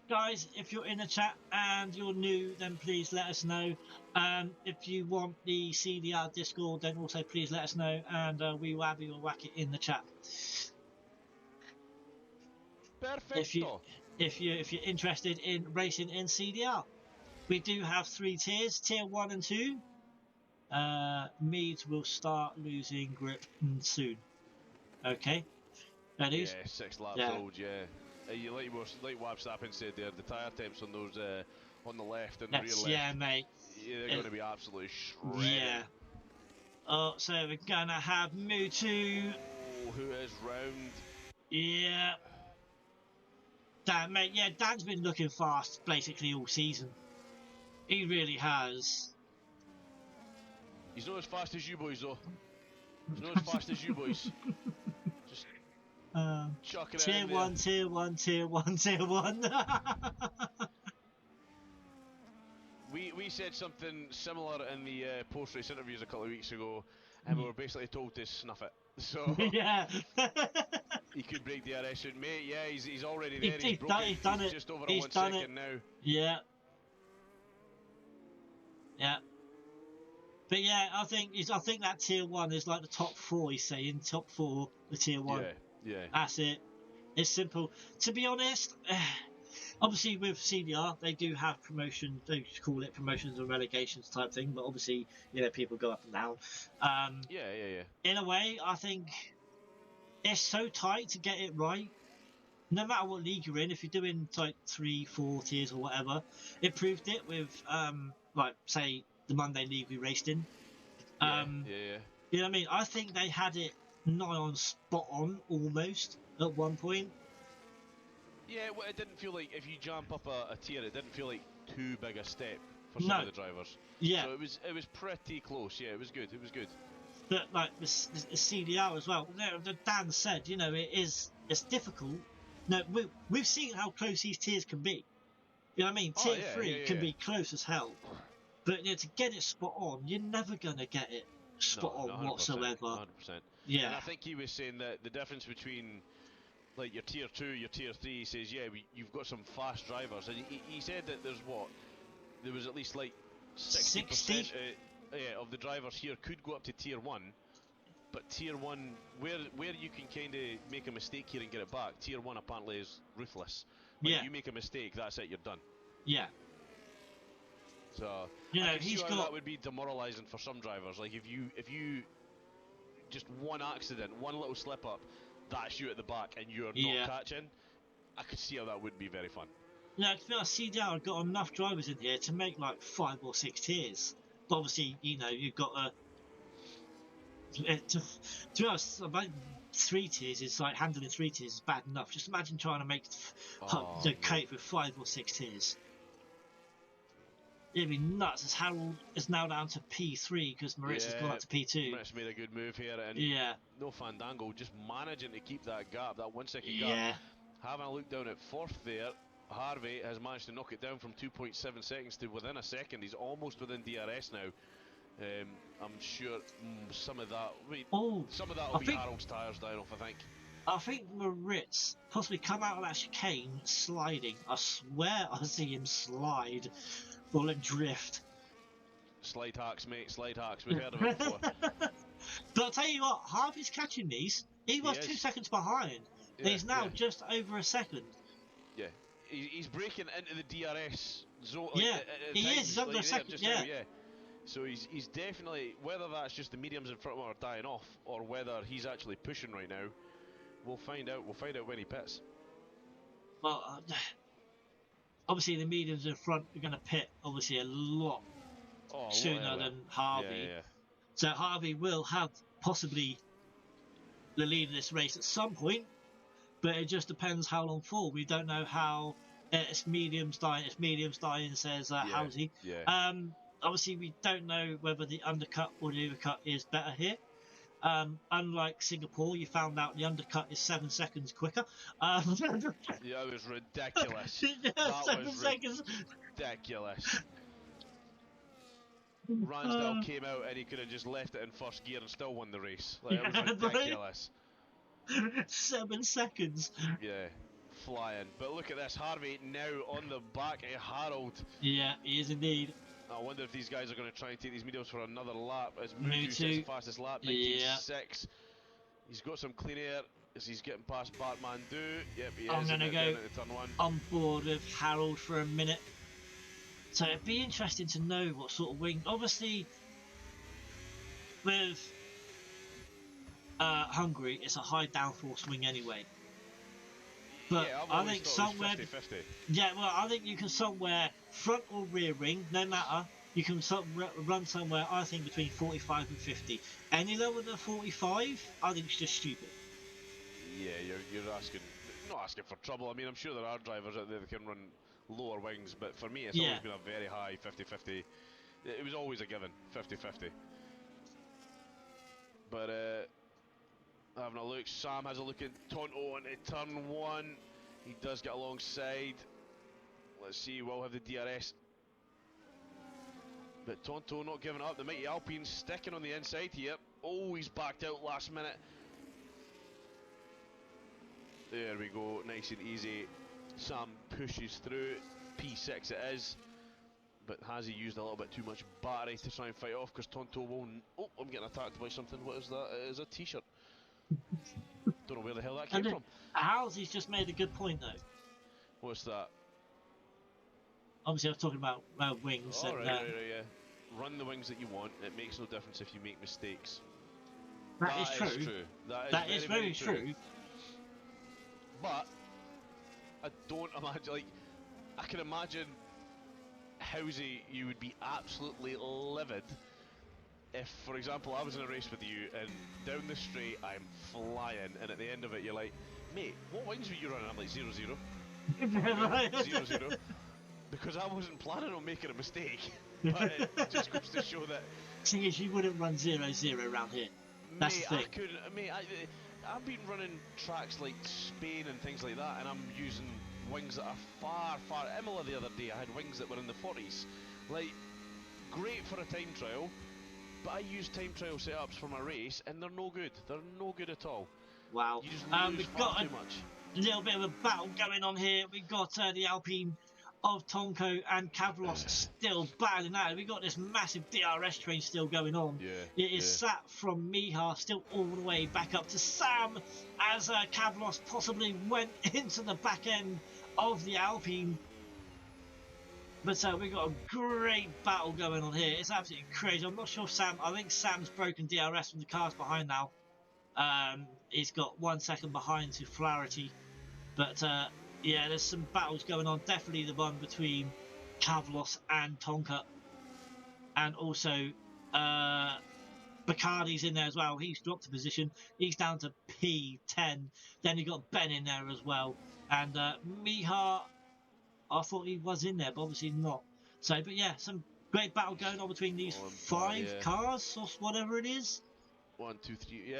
Guys, if you're in the chat and you're new, then please let us know. If you want the CDR Discord, then also please let us know, and we will have you whack it in the chat. Perfecto. If you're interested in racing in CDR, we do have 3 tiers: Tier 1 and 2. Meads will start losing grip soon. Okay. That is. Yeah, 6 laps old. Yeah. Like Wabstappen said there, the tyre temps on those on the left and the rear left. Yeah, mate. Yeah, they're going to be absolutely shredded. Yeah. Oh, so we're gonna have Mutu. Oh, who is round? Yeah. Dan, mate. Yeah, Dan's been looking fast basically all season. He really has. He's not as fast as you boys, though. He's not as fast as you boys. Just chucking it in there. Tier 1. we said something similar in the post-race interviews a couple of weeks ago, and we were basically told to snuff it. So Yeah. he could break DRS soon, mate. Yeah, he's already there. He's Broken. done, he's done it. Just over a He's 1 done second it. now. Yeah. But yeah, I think that tier 1 is like the top 4. He's saying top 4, the tier 1. Yeah. That's it. It's simple. To be honest, obviously with CDR they do have promotion. They call it promotions and relegations type thing. But obviously, people go up and down. Yeah. In a way, I think it's so tight to get it right. No matter what league you're in, if you're doing like 3, 4 tiers or whatever, it proved it with like say the Monday league we raced in. Yeah. You know what I mean? I think they had it nigh on spot on almost at one point. Yeah, well, it didn't feel like if you jump up a tier, it didn't feel like too big a step for some No. of the drivers. Yeah. So it was pretty close. Yeah, it was good. It was good. But like the CDR as well. Dan said, it's difficult. No, we've seen how close these tiers can be. You know what I mean? Tier 3 can be close as hell. But to get it spot on, you're never gonna get it spot on 100%, whatsoever. 100%. Yeah. And I think he was saying that the difference between like your tier 2, your tier 3, he says, yeah, you've got some fast drivers, and he said that there was at least like 60% of the drivers here could go up to tier 1, but tier 1, where you can kind of make a mistake here and get it back, tier 1 apparently is ruthless. Like, you make a mistake, that's it, you're done. Yeah. So I can see how that would be demoralising for some drivers. Like if you just one accident, one little slip up, that's you at the back and you're not catching. I could see how that would be very fun. No, to be honest, CDR have got enough drivers in here to make like 5 or 6 tiers. But obviously, you've got to be honest, about 3 tiers is like handling 3 tiers is bad enough. Just imagine trying to make the cope with 5 or 6 tiers. It'd be nuts as Harold is now down to P3 because Moritz has gone up to P2. Moritz made a good move here, and no Fandango, just managing to keep that gap, that 1 second gap. Having a look down at 4th there, Harvey has managed to knock it down from 2.7 seconds to within a second. He's almost within DRS now. I'm sure some of that will be Harold's tyres down off, I think. I think Moritz possibly come out of that chicane sliding. I swear I see him slide. Or a drift. Slide hacks, mate, slide hacks. We've heard of it before. But I'll tell you what, Harvey's catching these. He was 2 seconds behind. He's now just over a second. Yeah. He's breaking into the DRS zone. Yeah, he is. He's under a second. Now, so he's definitely, whether that's just the mediums in front of him are dying off, or whether he's actually pushing right now, we'll find out. We'll find out when he pits. Well, obviously the mediums in front are going to pit obviously a lot sooner than Harvey. Yeah. So Harvey will have possibly the lead of this race at some point, but it just depends how long for. We don't know how it's mediums dying. It's mediums dying, says Housie. Yeah. Obviously we don't know whether the undercut or the overcut is better here. Unlike Singapore, you found out the undercut is 7 seconds quicker. Yeah, it was ridiculous. That 7 was seconds. Ridiculous. Ransdale came out and he could have just left it in first gear and still won the race. Like, it was ridiculous. 7 seconds. Yeah, flying. But look at this, Harvey now on the back of Harold. Yeah, he is indeed. I wonder if these guys are going to try and take these mediums for another lap. As Mutu's fastest lap, 19.6. He's got some clean air as he's getting past Bartmandu. Yep, he is. I'm going to go turn 1. on board with Harold for a minute. So it'd be interesting to know what sort of wing. Obviously, with Hungary, it's a high downforce wing anyway. But I think somewhere, 50-50. yeah, well, I think you can somewhere front or rear wing, no matter. You can run somewhere, I think, between 45 and 50. Any lower than 45, I think it's just stupid. Yeah, you're not asking for trouble. I mean, I'm sure there are drivers out there that can run lower wings, but for me, it's always been a very high 50-50. It was always a given, 50-50. But having a look, Sam has a look at Tonto on turn 1. He does get alongside. Let's see, we'll have the DRS. But Tonto not giving up. The mighty Alpine sticking on the inside here. Oh, he's backed out last minute. There we go, nice and easy. Sam pushes through. P6 it is. But has he used a little bit too much battery to try and fight off? Because Tonto won't. Oh, I'm getting attacked by something. What is that? It is a t-shirt. Don't know where the hell that came And from. Halsey's just made a good point though. What's that? Obviously, I was talking about wings. Oh, And, right, yeah. Run the wings that you want. It makes no difference if you make mistakes. that is true. That is very true. But I don't imagine, like, I can imagine Housey, you would be absolutely livid if, for example, I was in a race with you and down the straight I'm flying, and at the end of it you're like, mate, what wings were you running? I'm like 0-0. 0-0. Because I wasn't planning on making a mistake. But it just goes to show that. Thing is, you wouldn't run 0-0 around here. That's Mate, the thing. I couldn't. Mate, I've been running tracks like Spain and things like that, and I'm using wings that are far, far. Imola the other day, I had wings that were in the 40s. Like, great for a time trial, but I use time trial setups for my race, and they're no good. They're no good at all. Wow. You just lose We've far got too much. a little bit of a battle going on here. We've got the Alpine of Tonko and Kavalos still battling out. We've got this massive DRS train still going on. Yeah. It is sat from Miha still all the way back up to Sam as Kavalos possibly went into the back end of the Alpine. But we've got a great battle going on here. It's absolutely crazy. I'm not sure Sam. I think Sam's broken DRS from the cars behind now. He's got 1 second behind to Flaherty. But yeah, there's some battles going on. Definitely the one between Kavalos and Tonka. And also Bacardi's in there as well. He's dropped a position. He's down to P10. Then you got Ben in there as well. And Miha, I thought he was in there, but obviously not. So, but yeah, some great battle going on between these five cars or whatever it is. 1, 2, 3. Yeah,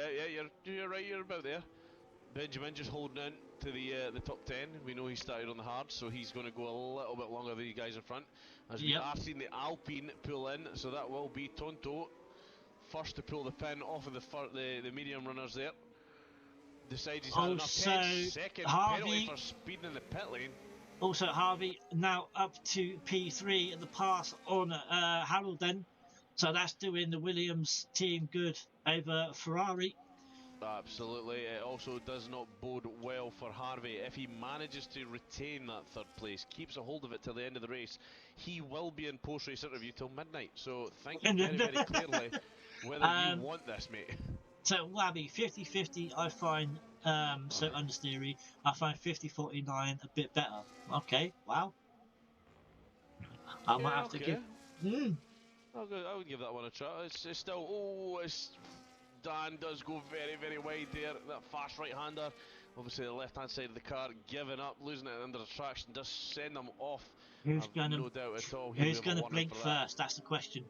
you're right. You're about there. Benjamin just holding in to the top 10. We know he started on the hard, so he's going to go a little bit longer than you guys in front. As we are seeing the Alpine pull in, so that will be Tonto first to pull the pin off of the medium runners there. Decides he's had enough. 10-second penalty for speeding in the pit lane. Also, Harvey now up to P3 at the pass on Harold then. So that's doing the Williams team good over Ferrari. Absolutely. It also does not bode well for Harvey. If he manages to retain that third place, keeps a hold of it till the end of the race, he will be in post-race interview till midnight. So think very, very clearly whether you want this, mate. So, Wabby, 50-50 I find so understeery. I find 50-49 a bit better. Okay, wow. I might have to give... I would give that one a try. It's still... Dan does go very, very wide there. That fast right-hander. Obviously, the left-hand side of the car giving up, losing it under the traction, does send them off. Who's gonna, no doubt at all. Who's going to blink first? That's the question.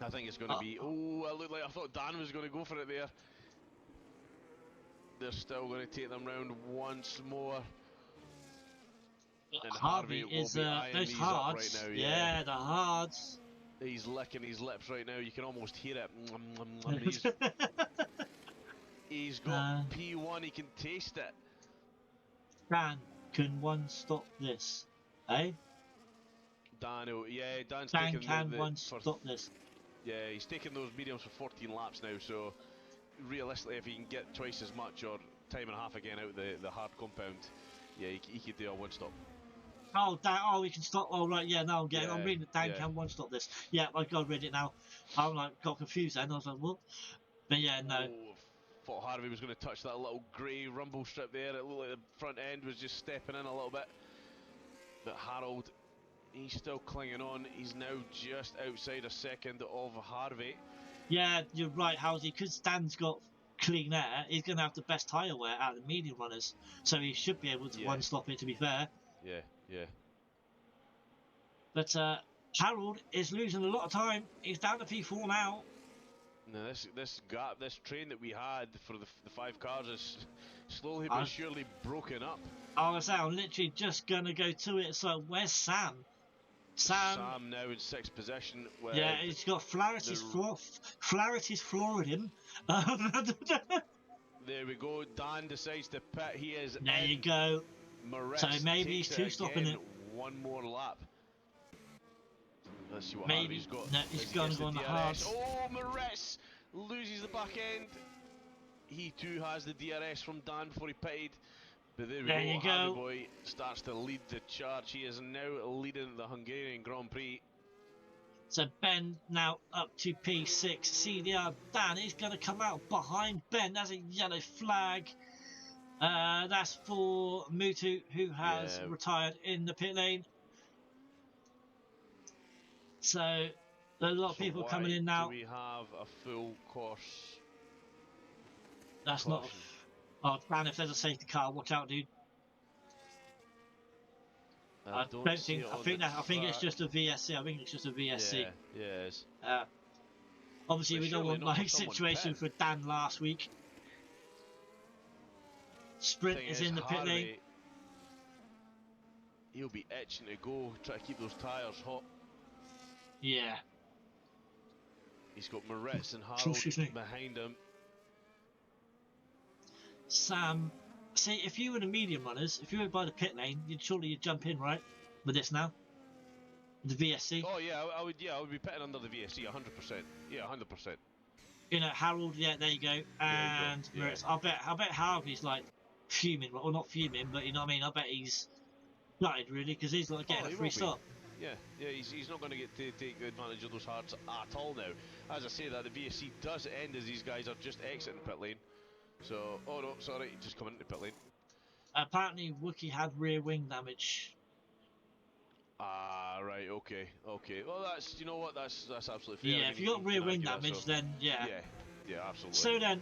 I think it's going to be... Oh, it looked like I thought Dan was going to go for it there. They're still going to take them round once more. And Harvey is will be eyeing those these hards. Up right now. Yeah, the hards. He's licking his lips right now. You can almost hear it. He's got P1. He can taste it. Dan, can one stop this? Eh? Dan, yeah, Dan's Dan taking can one stop this? Yeah, he's taking those mediums for 14 laps now. So realistically, if he can get twice as much or time and a half again out the hard compound, yeah, he could do a one stop. Oh, Dan, we can stop. Oh, right, yeah, now I'm getting. I'm reading it. Dan can one stop this. Yeah, I got read it now. I'm like got confused then. I was like, what? But yeah, no. Thought Harvey was going to touch that little grey rumble strip there. It looked like the front end was just stepping in a little bit. But Harold, he's still clinging on. He's now just outside a second of Harvey. Yeah, you're right, Halsey. Because Dan's got clean air, he's going to have the best tyre wear out of the medium runners. So he should be able to one stop it, to be fair. Yeah. But Harold is losing a lot of time. He's down to P4 now. Now this gap, this train that we had for the 5 cars is slowly but surely broken up. I was I'm literally just going to go to it. So where's Sam? Sam now in 6th position. With yeah, he's got Flaherty's floored him. There we go. Dan decides to pit. He is There in. you go. So Moretz maybe takes he's two it stopping again. it. One more lap. Let's see what Maybe. Harvey's got. No, he's as he gonna gets go the on the DRS. hards. Oh, Moretz loses the back end. He too has the DRS from Dan before he pitted. But there we There go. you Harvey go. boy starts to lead the charge. He is now leading the Hungarian Grand Prix. So Ben now up to P6. CDR Dan is going to come out behind Ben. That's a yellow flag. That's for Mutu, who has Yeah. retired in the pit lane. So a lot of So people why coming in now. do we have a full course? That's caution? not. Oh man, if there's a safety car, watch out, dude. I don't see think. it I on think the that. I think it's track. just a VSC. I think it's just a VSC. Yeah, yes. Obviously, But we don't surely want not for like someone situation pitting. for Dan last week. Sprint Thing is in the pit lane. Harvey, he'll be itching to go, try to keep those tyres hot. Yeah. He's got Moretz and Excuse me. Harold behind him. Sam, see, if you were the medium runners, if you were by the pit lane, you'd jump in, right? With this now, the VSC. Oh yeah, I would. Yeah, I would be pitting under the VSC, 100%. Yeah, 100%. You know, Harold. Yeah, there you go. And Yeah. Moritz. I bet Harvey's like fuming, or not fuming, but you know what I mean. I bet he's gutted really because he's like getting a he free will be. stop. Yeah, he's not going to get to take advantage of those hards at all now. As I say that, the VSC does end as these guys are just exiting pit lane. So, oh no, sorry, just coming into pit lane. Apparently, Wookie had rear wing damage. Ah, right, okay. Well, you know what, that's absolutely fair. Yeah, I if mean, you got rear wing can argue that, damage, so- then yeah. Yeah, absolutely. So then,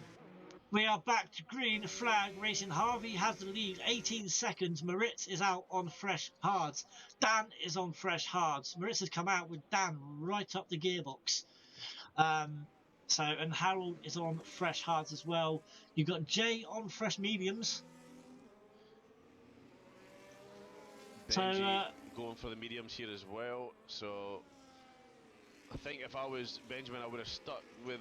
we are back to green flag racing. Harvey has the lead, 18 seconds. Moritz is out on fresh hards. Dan is on fresh hards. Moritz has come out with Dan right up the gearbox. And Harold is on fresh hards as well. You've got Jay on fresh mediums. Benji going for the mediums here as well. So I think if I was Benjamin, I would have stuck with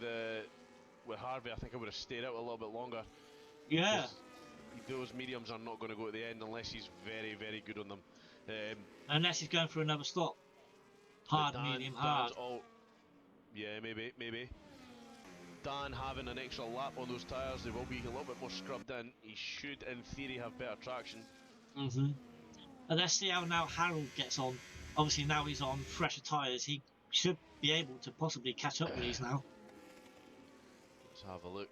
Harvey. I think I would have stayed out a little bit longer. Yeah. Those mediums are not going to go to the end unless he's very, very good on them. Unless he's going for another stop. Hard, medium, hard. Yeah, maybe. Dan having an extra lap on those tyres, they will be a little bit more scrubbed in. He should, in theory, have better traction. Mm-hmm. And let's see how now Harold gets on. Obviously, now he's on fresher tyres. He should be able to possibly catch up with these now. Let's have a look.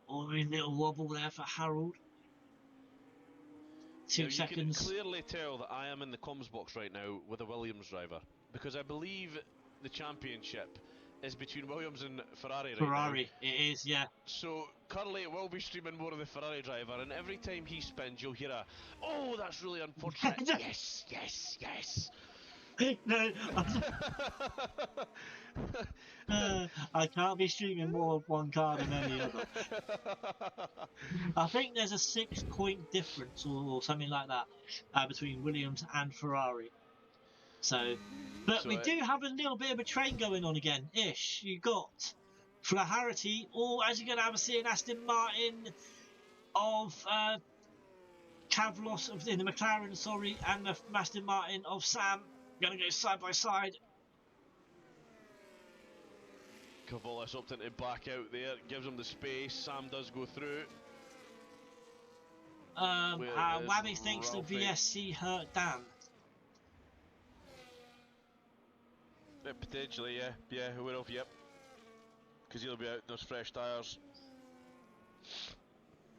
Oh, a little wobble there for Harold. 2 seconds. You can clearly tell that I am in the comms box right now with a Williams driver, because I believe the championship is between Williams and Ferrari right now. Ferrari, it is, yeah. So currently it will be streaming more of the Ferrari driver, and every time he spins you'll hear a, oh, that's really unfortunate. yes. No, I can't be streaming more of one car than any other. I think there's a 6-point difference or something like that between Williams and Ferrari. So, but we do have a little bit of a train going on again, ish. You got Flaherty, or as you're going to have a see an Aston Martin of Kavlos in the McLaren, sorry, and the Aston Martin of Sam. Going to go side by side. Kavalis opting to back out there, gives him the space. Sam does go through. Whammy thinks the VSC hurt Dan. Potentially, yeah, who would have, yep. Because he'll be out in those fresh tyres.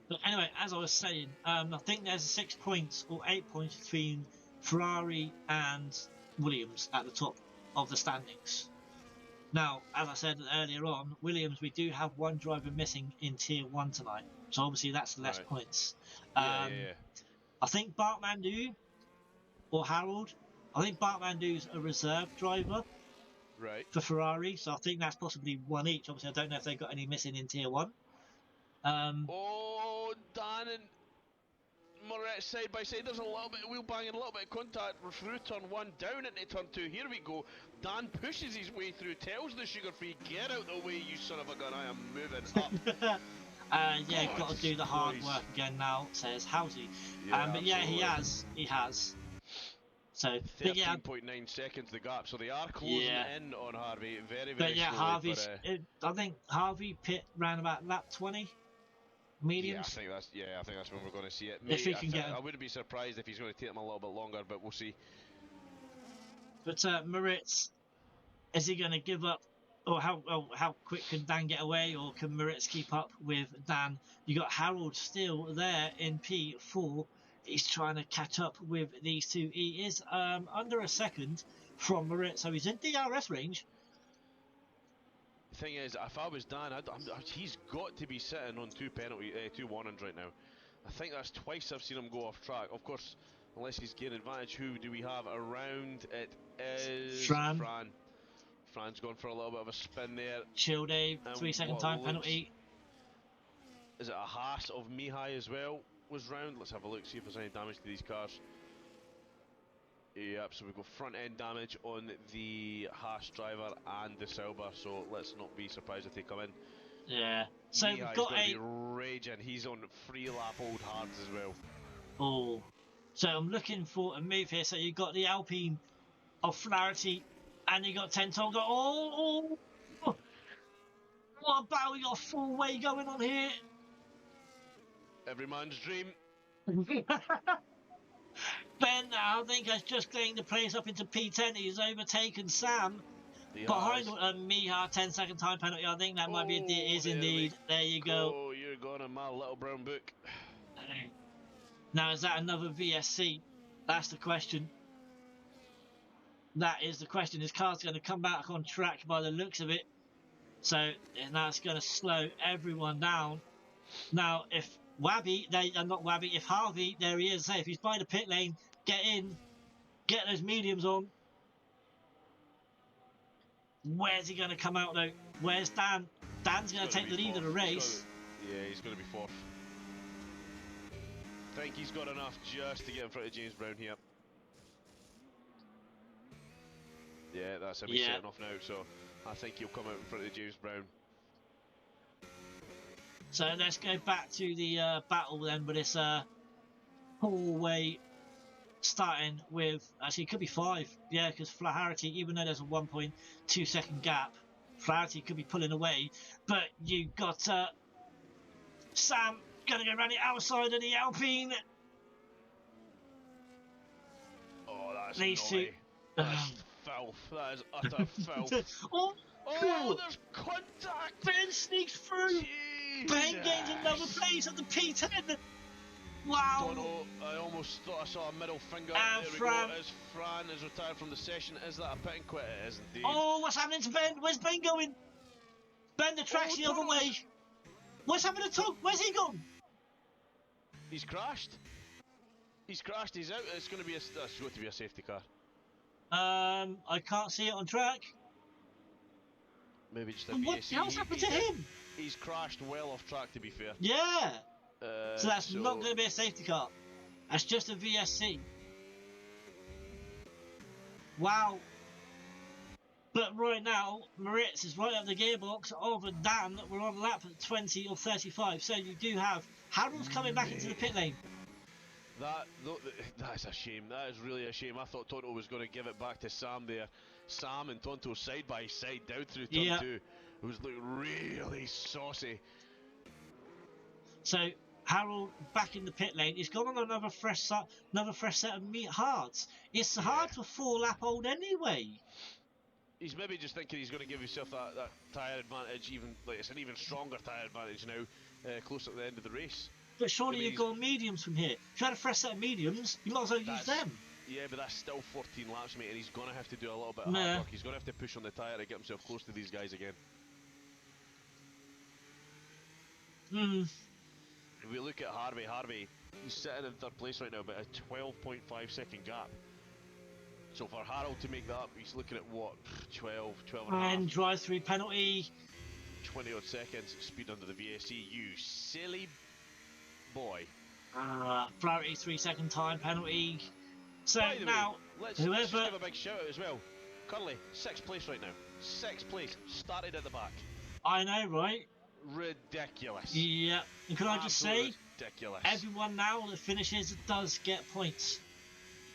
But anyway, as I was saying, I think there's 6 points or 8 points between Ferrari and Williams at the top of the standings. Now, as I said earlier on, Williams, we do have one driver missing in Tier 1 tonight. So obviously that's less points. Yeah. I think Bartmandu or Harold, I think Bartmandu's a reserve driver for Ferrari. So I think that's possibly one each. Obviously, I don't know if they've got any missing in Tier 1. Oh, Dan and Moretz side by side. There's a little bit of wheel banging, a little bit of contact through turn 1, down into turn 2. Here we go. Dan pushes his way through, tells the sugar free, get out the way, you son of a gun. I am moving up. Yeah, God, got to do the hard boys. work again now, says Howsey. Yeah, But yeah, he absolutely. has. So, but yeah, 13.9 seconds the gap, so they are closing yeah. in on Harvey very, But very yeah, slowly. Harvey's. I think Harvey pit round about lap 20, Yeah, mediums. I think that's when we're going to see it. If he can get him. I wouldn't be surprised if he's going to take him a little bit longer, but we'll see. But Moritz, is he going to give up? Or how quick can Dan get away? Or can Moritz keep up with Dan? You got Harold still there in P4. He's trying to catch up with these two. He is under a second from Moritz, so he's in DRS range. The thing is, if I was Dan, he's got to be sitting on two warnings right now. I think that's twice I've seen him go off track. Of course, unless he's gaining advantage. Who do we have around? It is Fran. Fran's gone for a little bit of a spin there. Chill Dave, 3 second time penalty. Is it a Haas of Mihai as well was round? Let's have a look, see if there's any damage to these cars. Yep, so we've got front end damage on the Haas driver and the Sauber, so let's not be surprised if they come in. Yeah. So Mihai's we've got going to be raging. He's on 3 lap old hards as well. Oh. So I'm looking for a move here. So you've got the Alpine of Flaherty and you got Tenton. Oh. What a battle. You got a 4-way going on here. Every man's dream. Ben, I think, has just cleaned the place up into P10. He's overtaken Sam. Behind Mihai, 10-second time penalty. I think that might be it is indeed. There you go. Oh, you're going in my little brown book. Now, is that another VSC? That's the question. That is the question. His car's going to come back on track by the looks of it. So, and that's going to slow everyone down. Now, if if Harvey, there he is. Say, if he's by the pit lane, get in, get those mediums on. Where's he going to come out though? Where's Dan? Dan's going to take the lead of the race. He's going to be fourth. I think he's got enough just to get in front of James Brown here. Yeah, that's him. He's setting off now, so I think he'll come out in front of James Brown. So let's go back to the battle then with this four-way, starting with, actually it could be 5, yeah, because Flaherty, even though there's a 1.2 second gap, Flaherty could be pulling away, but you got Sam going to go around the outside of the Alpine. Oh, that's These naughty. two. That's filth. That is utter filth. Oh, there's contact! Ben sneaks through. Jesus. Ben gains another place at the P10. Wow. Don't know, I almost thought I saw a middle finger. And there we Fran. go. As Fran is retired from the session, is that a pit and quit? It is indeed. Oh, what's happening to Ben? Where's Ben going? Ben, the track's the other way. What's happening to Tug? Where's he gone? He's crashed. He's crashed. He's out. It's going to be that's got to be a safety car. I can't see it on track. Maybe just a And what VSC. the hell's happened to him? He's crashed well off track, to be fair. Yeah. So that's not going to be a safety car. That's just a VSC. Wow. But right now, Moritz is right up the gearbox over Dan. We're on lap 20 or 35. So you do have Harold's coming back into the pit lane. That's a shame. That is really a shame. I thought Tonto was going to give it back to Sam there. Sam and Tonto side by side down through turn 2. It was looking really saucy. So Harold back in the pit lane. He's gone on another fresh set of hards. It's hards for 4 lap old anyway. He's maybe just thinking he's going to give himself that tyre advantage, even like it's an even stronger tyre advantage now, close at the end of the race. But surely you've got mediums from here. If you had a fresh set of mediums, you might as well use them. Yeah, but that's still 14 laps, mate, and he's going to have to do a little bit of hard work. He's going to have to push on the tyre to get himself close to these guys again. If we look at Harvey, he's sitting in 3rd place right now, but a 12.5 second gap. So for Harold to make that up, he's looking at what, 12 and a half. And drive-through penalty. 20 odd seconds, speed under the VSC, you silly boy. Flaherty 3-second time penalty. So By the now, way, let's just whoever give a big shout out as well. Curly, 6th place right now. 6th place, started at the back. I know, right? Ridiculous. Yeah. And can I just say, Absolutely ridiculous. everyone now that finishes does get points.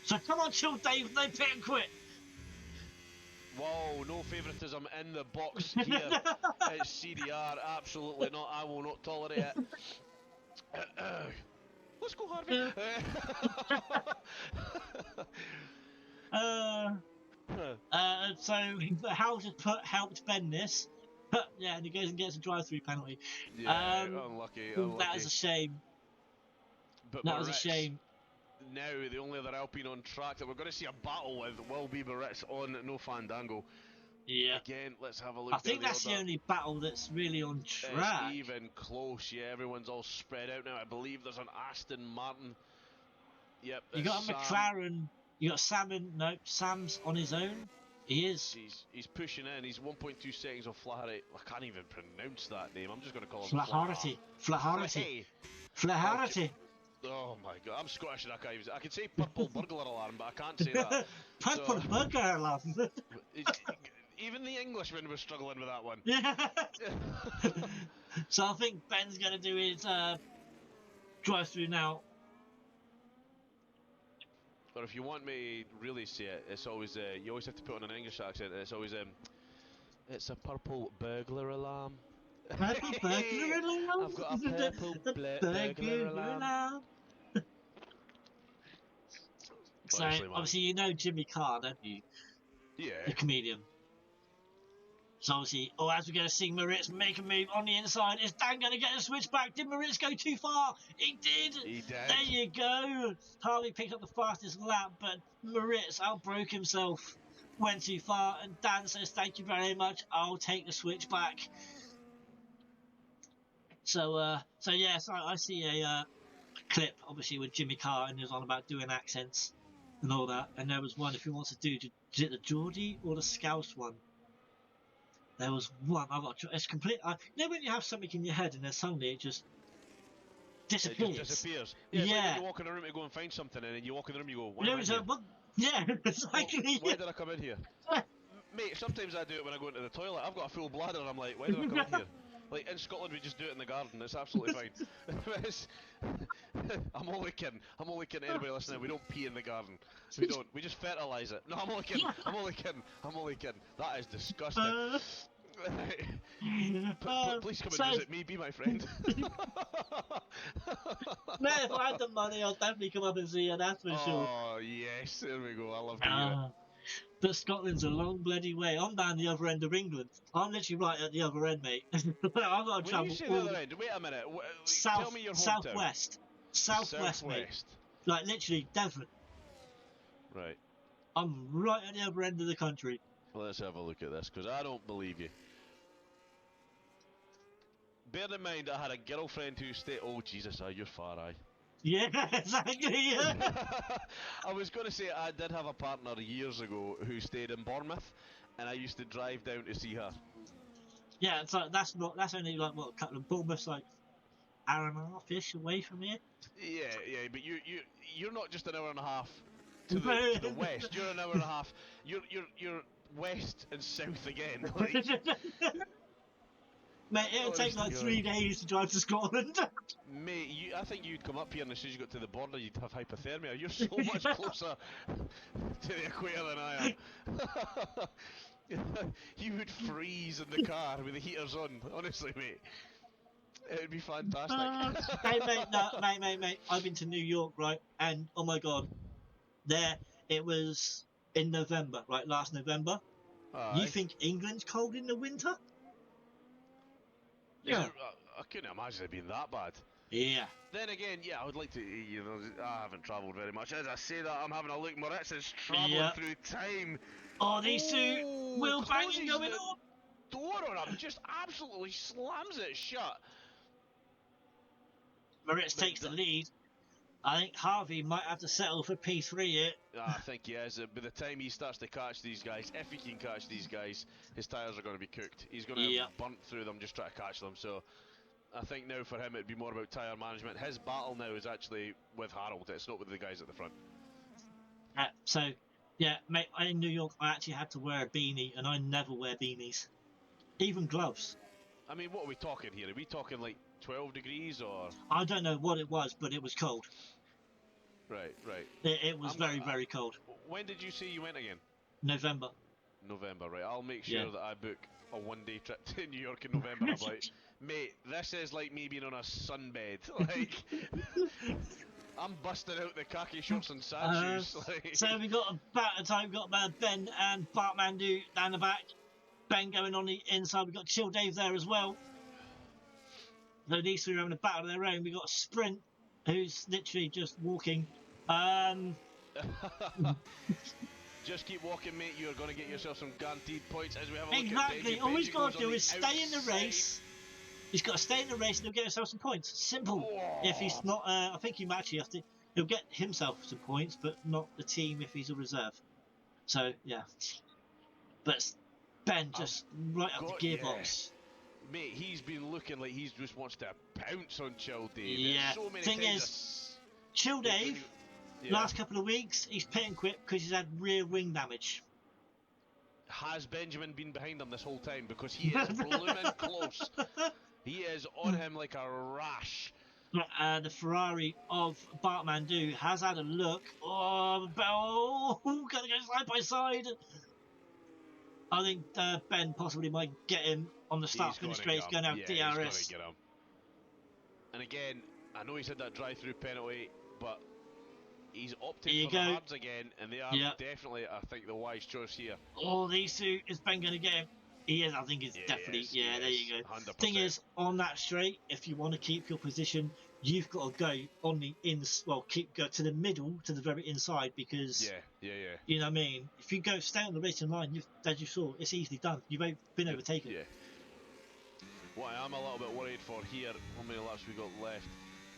So come on, chill, Dave. No pit and quit. Whoa, no favouritism in the box here. It's CDR, absolutely not. I will not tolerate it. Let's go, Harvey. So Hal just helped bend this. Yeah, and he goes and gets a drive-through penalty. Yeah, unlucky. That is a shame. But That was a Moritz, shame. now the only other Alpine on track that we're going to see a battle with will be Moritz on No Fandango. Yeah. Again, let's have a look. I think down that's the order. only battle that's really on track. It's even close, yeah. Everyone's all spread out now. I believe there's an Aston Martin. Yep. You got a Sam. McLaren. You got Sam in. No, Sam's on his own. He is. He's pushing in. He's 1.2 seconds off Flaherty. I can't even pronounce that name. I'm just going to call him Flaherty. Flaherty. Flaherty. Oh my god, I'm Scottish and I can't even. I can say purple burglar alarm, but I can't say that. Purple burger alarm. Even the Englishman was struggling with that one. Yeah. So I think Ben's going to do his drive through now. But if you want me to really say it, it's always you always have to put on an English accent. And it's always it's a purple burglar alarm. Purple burglar alarm. I've got a purple burglar alarm. So Honestly, man. obviously you know Jimmy Carr, don't you? Yeah. The comedian. So obviously, as we're going to see Moritz make a move on the inside, is Dan going to get a switch back? Did Moritz go too far? He did! He did. There you go! Harley picked up the fastest lap, but Moritz outbroke himself. Went too far, and Dan says, thank you very much, I'll take the switch back. So yes, I see a clip, obviously, with Jimmy Carr, and he was on about doing accents and all that. And there was one, if he wants to do, is it the Geordie or the Scouse one? There was one. It's complete. You know when you have something in your head and then suddenly it just disappears. It just disappears. Yeah. It's Yeah. like when you walk in a room to go and find something, and then you walk in the room, you go, "Why You am know, I here? yeah, exactly. Why did I come in here?" Mate, sometimes I do it when I go into the toilet. I've got a full bladder, and I'm like, "Why did I come in here?" Like in Scotland, we just do it in the garden. It's absolutely fine. I'm only kidding. I'm only kidding. Anybody listening, we don't pee in the garden. We don't. We just fertilise it. No, I'm only kidding. I'm only kidding. I'm only kidding. That is disgusting. Please come and visit me. Be my friend. No, if I had the money, I'll definitely come up and see you. That's for sure. Oh yes, there we go. I love to hear it. But Scotland's a long bloody way. I'm down the other end of England. I'm literally right at the other end, mate. I've got to travel. When you say the other end, wait a minute. Tell me your hometown. Southwest. Southwest, mate. Like literally Devon. Right. I'm right at the other end of the country. Let's have a look at this, because I don't believe you. Bear in mind, I had a girlfriend who stayed. Oh Jesus, you're far, aye. Yeah, exactly. Yeah. I was going to say I did have a partner years ago who stayed in Bournemouth, and I used to drive down to see her. Yeah, so that's only like what, a couple of Bournemouth's like hour and a half-ish away from here. Yeah, but you're not just an hour and a half to the west. You're an hour and a half. You're west and south again. Like, mate, it'll take like 3 days to drive to Scotland. Mate, I think you'd come up here, and as soon as you got to the border, you'd have hypothermia. You're so much closer to the equator than I am. You would freeze in the car with the heaters on. Honestly, mate, it would be fantastic. Hey, mate, I've been to New York, right? And oh my god, it was in November, right? Last November. Aye. You think England's cold in the winter? Yeah. I couldn't imagine it being that bad. Yeah. Then again, yeah, I would like to, I haven't travelled very much. As I say that, I'm having a look. Moritz is travelling through time. Oh, these two wheel banging going on. Door on him, just absolutely slams it shut. Moritz takes the lead. I think Harvey might have to settle for P3 here. I think he is. By the time he starts to catch these guys, if he can catch these guys, his tyres are going to be cooked. He's going to have burnt through them just trying to catch them. So I think now for him it'd be more about tyre management. His battle now is actually with Harold. It's not with the guys at the front. So, yeah, mate, in New York, I actually had to wear a beanie, and I never wear beanies, even gloves. I mean, what are we talking here? Are we talking like 12 degrees or? I don't know what it was, but it was cold. Right. It was very, very cold. When did you say you went again? November. November, right. I'll make sure Yeah. that I book a one-day trip to New York in November. I'm like, mate, this is like me being on a sunbed. Like, I'm busting out the khaki shorts and sad shoes. Like. So we got about the time we got Ben and Bartmandu down the back. Ben going on the inside. We got Chill Dave there as well. So these three are having a battle of their own. We got Sprint, who's literally just walking. Just keep walking, mate. You're going to get yourself some guaranteed points as we have a look Exactly. at Benji. All he's Benji got to goes do on is the stay in the outside. race. He's got to stay in the race and he'll get himself some points. Simple. Whoa. If he's not, I think he might actually have to. He'll get himself some points, but not the team if he's a reserve. So yeah. But Ben just right up the gearbox. Yeah. Mate, he's been looking like he just wants to pounce on Chill Dave. Yeah. So many Thing times is, Chill Dave, yeah. last couple of weeks, he's pit and quit because he's had rear wing damage. Has Benjamin been behind him this whole time? Because he is blooming close. He is on him like a rash. The Ferrari of Bartmandu has had a look. Oh, gonna go side by side. I think Ben possibly might get him on the start-finish race. Going to have DRS. He's going to get him. And again, I know he's had that drive-through penalty, but he's opted for the hards again, and they are definitely, I think, the wise choice here. Oh, these two, is Ben going to get him? He is, I think it's definitely, there you go. 100%. Thing is, on that straight, if you want to keep your position, you've got to go on the go to the middle, to the very inside, because you know what I mean. If you stay on the racing line, as you saw, it's easily done. You've been overtaken. Yeah. What I am a little bit worried for here, how many laps we got left?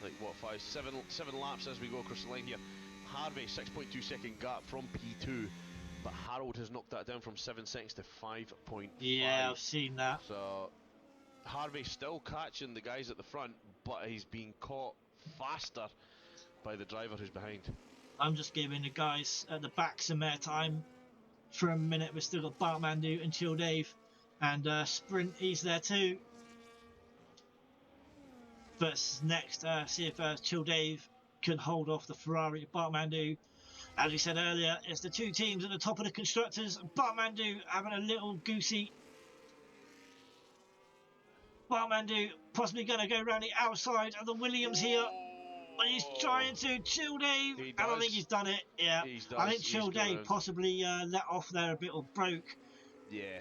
Like what, seven laps as we go across the line here. Harvey 6.2 second gap from P2, but Harold has knocked that down from 7 seconds to 5.5. Yeah, I've seen that. So Harvey's still catching the guys at the front, but he's being caught faster by the driver who's behind. I'm just giving the guys at the back some air time for a minute. We've still got Bartmandu and Chill Dave, and Sprint, he's there too. But next, see if Chill Dave can hold off the Ferrari Bartmandu. As we said earlier, it's the two teams at the top of the constructors. Bartmandu having a little goosey. Bartmandu possibly going to go around the outside of the Williams here. But he's trying to. Chill Dave, I don't think he's done it. Yeah, I think Chill Dave possibly let off there a bit or broke. Yeah.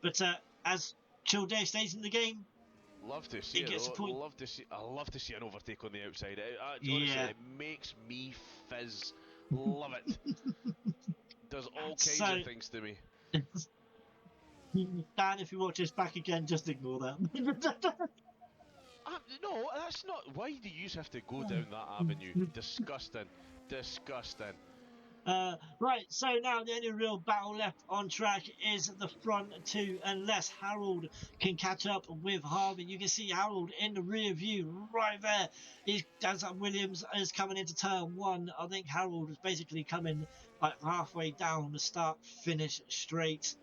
But as Chill Dave stays in the game, love to see it. I love to see an overtake on the outside. Honestly, it makes me fizz. Love it. Does all kinds of things to me. Dan, if you watch this back again, just ignore that. No, that's not. Why do you have to go down that avenue? Disgusting. Right, so now the only real battle left on track is the front two, unless Harold can catch up with Harvey. You can see Harold in the rear view right there. As Williams is coming into turn one. I think Harold is basically coming like halfway down the start-finish straight.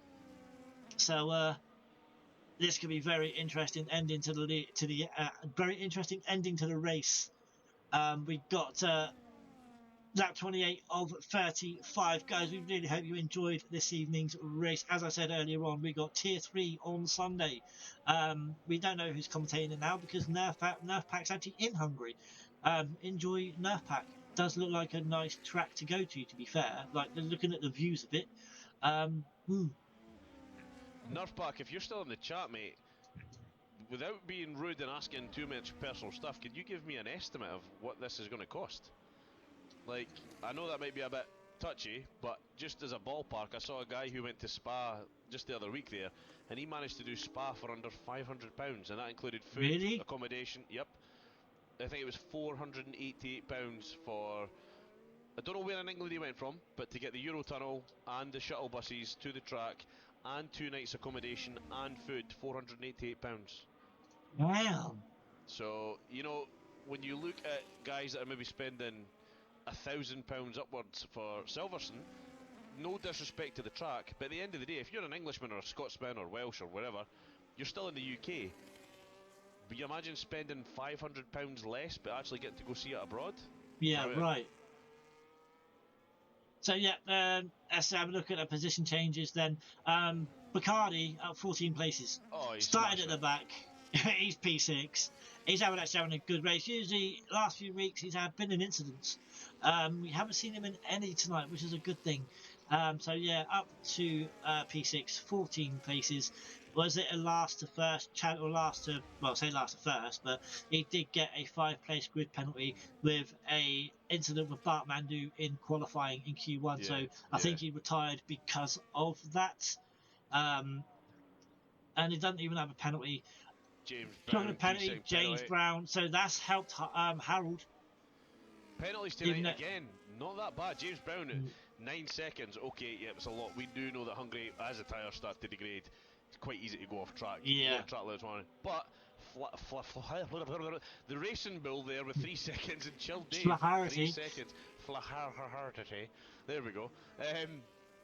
So this could be very interesting ending to the very interesting ending to the race. We got lap 28 of 35. Guys, we really hope you enjoyed this evening's race. As I said earlier on, we got tier 3 on Sunday. We don't know who's commentating it now because Nerf Pack's actually in Hungary. Enjoy Nerf Pack. Does look like a nice track to go to be fair. Like, looking at the views of it. Nerf Pack, if you're still in the chat, mate, without being rude and asking too much personal stuff, could you give me an estimate of what this is going to cost? Like, I know that might be a bit touchy, but just as a ballpark, I saw a guy who went to Spa just the other week there, and he managed to do Spa for under £500, and that included food, accommodation, yep. I think it was £488 for, I don't know where in England he went from, but to get the Eurotunnel and the shuttle buses to the track, and 2 nights accommodation and food, £488. Wow. So, you know, when you look at guys that are maybe spending £1,000 upwards for Silverstone, no disrespect to the track, but at the end of the day, if you're an Englishman or a Scotsman or Welsh or wherever, you're still in the UK. But you imagine spending £500 less, but actually getting to go see it abroad? Yeah, Brilliant. right. So yeah, let's have a look at the position changes then. Bacardi up 14 places. Oh, he's Started smashing at the it. back. He's P6. He's actually having a good race. Usually, last few weeks he's been in incidents. We haven't seen him in any tonight, which is a good thing. So yeah, up to P6, 14 places. Was it a last to first or last to, well, say last to first, but he did get a 5-place grid penalty with a incident with Bart Mandu in qualifying in Q1. Yeah, So I yeah. think he retired because of that. And he doesn't even have a penalty. James Talking Brown, of penalty, P6 James penalty. Brown. So that's helped Harold. Penalties Even tonight though- again, not that bad. James Brown, Mm. 9 seconds. Okay, yeah, it's a lot. We do know that Hungary, as the tyres start to degrade, it's quite easy to go off track. Yeah. Go track later on. But the racing bull there with 3 seconds and chill Dave. Flaharity. 3 seconds. Flaharity. There we go.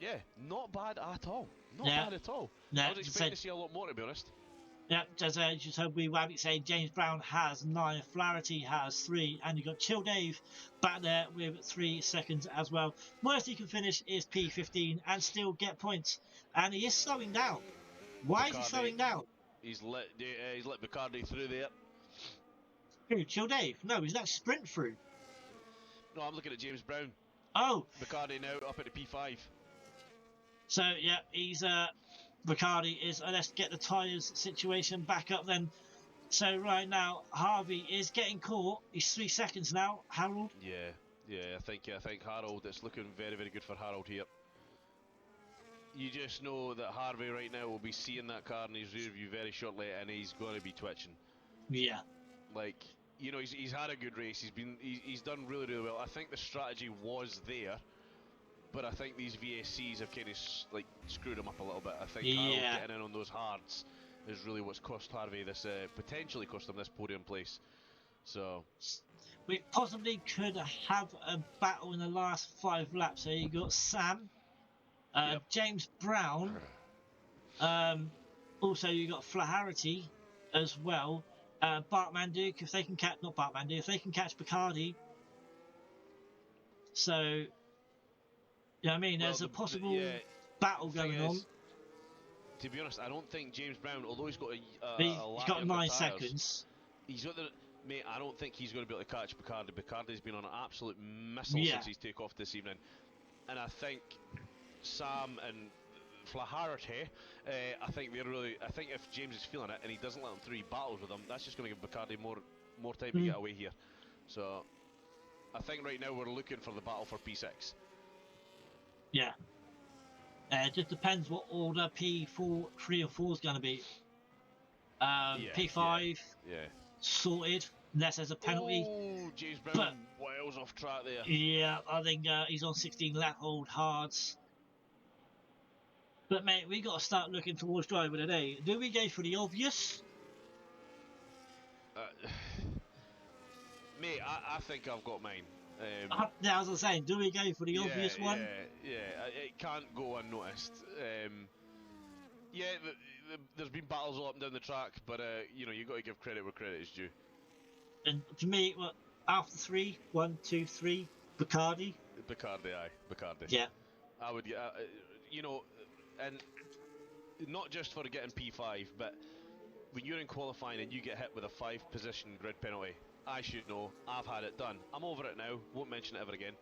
Yeah, not bad at all. Not Yeah. bad at all. Yeah, I was expecting to see a lot more, to be honest. Yeah, as you just heard we Wabbit say, James Brown has 9, Flaherty has 3, and you got Chill Dave back there with 3 seconds as well. Worst he can finish is P15 and still get points, and he is slowing down. Why is he Bacardi. slowing down? He's let Bacardi through there. Who? Chill Dave? No, he's not sprint through. No, I'm looking at James Brown. Oh, Bacardi now up at the P5. so yeah, he's Bacardi is. Let's get the tyres situation back up then. So right now, Harvey is getting caught. He's 3 seconds now. Harold. Yeah, I think Harold. It's looking very, very good for Harold here. You just know that Harvey right now will be seeing that car in his rear view very shortly, and he's going to be twitching. Yeah. Like, you know, he's had a good race. He's done really, really well. I think the strategy was there, but I think these VSCs have kind of like screwed him up a little bit. I think Harold getting in on those hards is really what's cost Harvey this, potentially cost him this podium place. So We possibly could have a battle in the last 5 laps. So you got Sam, James Brown, also you got Flaharity as well. Bart Manduk, if they can catch, not Bart Manduk, if they can catch Bacardi. So, you know what I mean? There's a possible battle going on. To be honest, I don't think James Brown, although he's got He's got 9 tires, seconds. He's got the mate. I don't think he's going to be able to catch Bacardi. Bacardi's been on an absolute missile since he's taken off this evening, and I think Sam and Flaharity, I think they're really. I think if James is feeling it and he doesn't let them through, he battles with them. That's just going to give Bacardi more time to get away here. So I think right now we're looking for the battle for P6. Yeah. It just depends what order P4, 3 or 4 is going to be. P5 sorted, unless there's a penalty. Oh, James Brown miles off track there. Yeah, I think he's on 16 lap hold hards. But mate, we got to start looking towards driver today. Do we go for the obvious? Mate, I think I've got mine. Now, as I was saying, do we go for the obvious one? Yeah, it can't go unnoticed. There's been battles all up and down the track, but you know, you got to give credit where credit is due. And to me, well, after 3, 1, 2, 3, Bacardi. Bacardi. Yeah. I would, you know, and not just for getting P5, but when you're in qualifying and you get hit with a 5-position grid penalty, I should know. I've had it done. I'm over it now. Won't mention it ever again.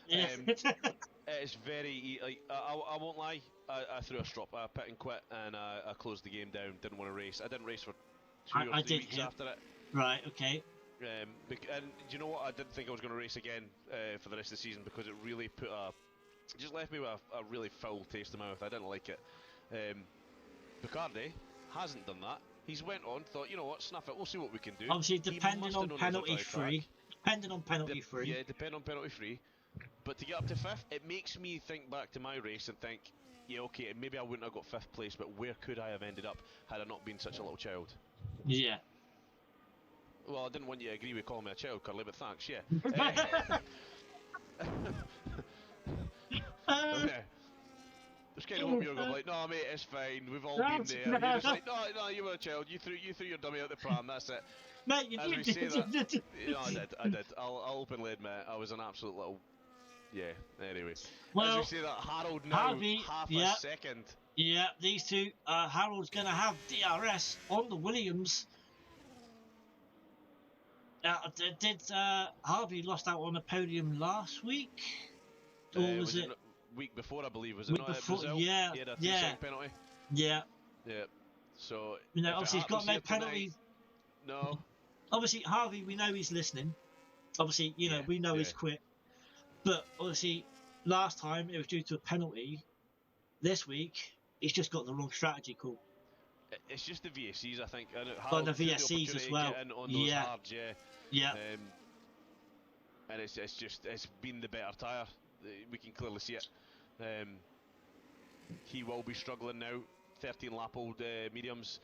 It's very like I won't lie. I threw a strop. I pit and quit, and I closed the game down. Didn't want to race. I didn't race for 2 or 3 weeks after it. Right. Okay. And do you know what? I didn't think I was going to race again for the rest of the season because it really just left me with a really foul taste in my mouth. I didn't like it. Bacardi hasn't done that. He's went on, thought, you know what, snuff it, we'll see what we can do. Obviously, depending on penalty free. Yeah, depending on penalty free. But to get up to 5th, it makes me think back to my race and think, yeah, okay, maybe I wouldn't have got 5th place, but where could I have ended up had I not been such a little child? Yeah. Well, I didn't want you to agree with calling me a child, Curly, but thanks, yeah. Okay. It's kind of hope you're going to be like, no, mate, it's fine. We've all been there. You're just like, no, you were a child. You threw your dummy out the pram. That's it. Mate, you As we did. say that, you know, I did. I'll openly admit I was an absolute little. Yeah. Anyway, as Well, we say that, Harold now Harvey, half yeah. a second. Yeah, these two. Harold's going to have DRS on the Williams. Did Harvey lost out on the podium last week? Or was it week before? I believe was week it not before? at Brazil? Yeah, He had a yeah, 3-second penalty. yeah. Yeah. So You know, if it obviously he's got happens no here tonight- penalty. No. Obviously, Harvey, we know he's listening. Obviously, you know, Yeah, we know he's yeah. quit. But obviously, last time it was due to a penalty. This week, he's just got the wrong strategy call. It's just the VSCs, I think. And Oh, the Harold took VSCs as opportunity to well. get in on those Yeah. hards, yeah. Yeah. And it's been the better tyre. We can clearly see it. He will be struggling now. 13 lap old mediums.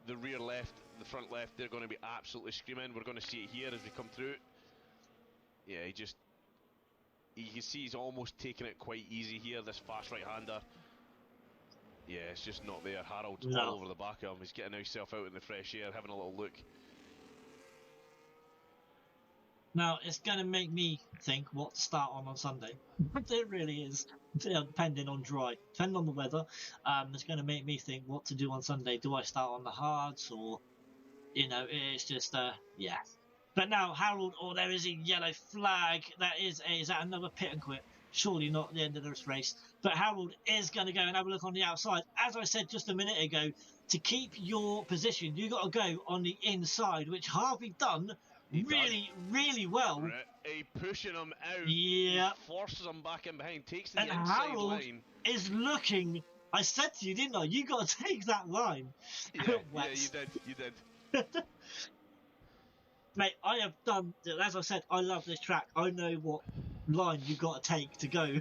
The rear left, the front left, they're going to be absolutely screaming. We're going to see it here as we come through. Yeah, you can see he's almost taking it quite easy here, this fast right-hander. Yeah, it's just not there. Harold's all over the back of him. He's getting himself out in the fresh air, having a little look. Now, it's going to make me think what to start on Sunday. It really is. Depending on the weather. It's going to make me think what to do on Sunday. Do I start on the hards or, you know, it's just, yeah. But now, Harold, there is a yellow flag. Is that another pit and quit? Surely not the end of this race. But Harold is going to go and have a look on the outside. As I said just a minute ago, to keep your position, you got to go on the inside, which Harvey done really well. Right. He pushing him out. Yeah. He forces him back in behind, takes the And inside Harold line. is looking. I said to you, didn't I? You got to take that line. Yeah, you did. Mate, I have done, as I said, I love this track. I know what line you've got to take to go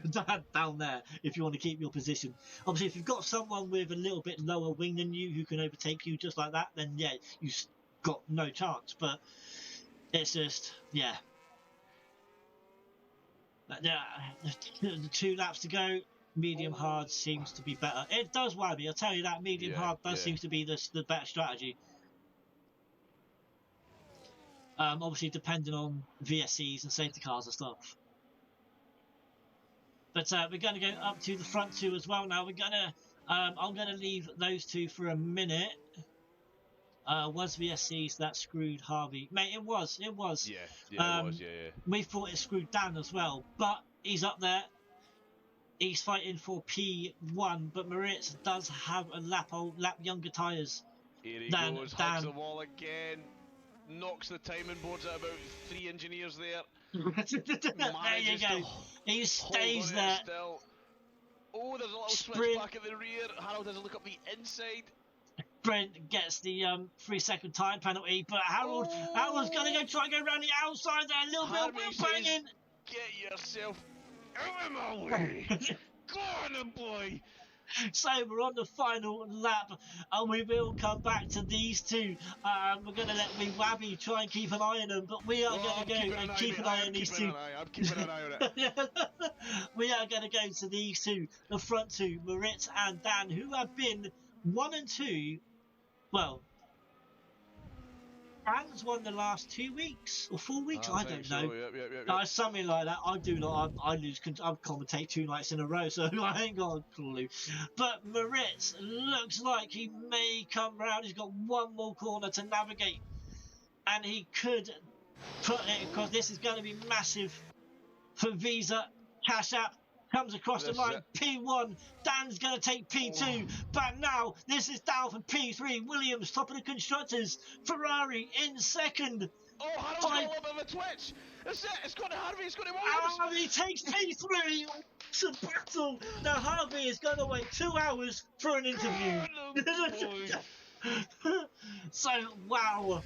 down there if you want to keep your position. Obviously, if you've got someone with a little bit lower wing than you who can overtake you just like that, then yeah, you've got no chance. But it's just, yeah. The 2 laps to go. Medium hard seems to be better. It does worry me. I'll tell you that medium hard does seem to be the better strategy. Obviously, depending on VSCs and safety cars and stuff. But we're going to go up to the front 2 as well now. I'm going to leave those 2 for a minute. Was VSCs that screwed Harvey? Mate, it was. Yeah, it was, yeah. We thought it screwed Dan as well, but he's up there. He's fighting for P1, but Moritz does have a lap younger tyres. Here he goes, hugs the wall again. Knocks the timing boards at about 3 engineers there. There you go. He stays there. Still. Oh, there's a little switch back at the rear. Harold has a look up the inside. Brent gets the 3-second time penalty, but Harold's going to try and go around the outside there. A little bit of wheel banging. Get yourself out of my way. Go on, boy. So we're on the final lap, and we will come back to these 2. We're going to let Wabby try and keep an eye on them, but we are going to go and keep an eye on these 2. I'm keeping an eye on it. We are going to go to these 2, the front 2, Moritz and Dan, who have been 1 and 2. Well, Dan's won the last 2 weeks or 4 weeks. I don't know. Yep. Something like that. I do not. I lose. I commentate 2 nights in a row, so I ain't got a clue. But Moritz looks like he may come round. He's got 1 more corner to navigate, and he could put it, because this is going to be massive for Visa. Cash App comes across the line. P1. Dan's going to take P2. But now this is down for P3. Williams top of the constructors. Ferrari in second. Oh, Harold's got a little bit of a twitch. That's it. It's got to Harvey. It's got to Williams. Harvey takes P3. It's a battle. Now Harvey is going to wait 2 hours for an interview. So, wow.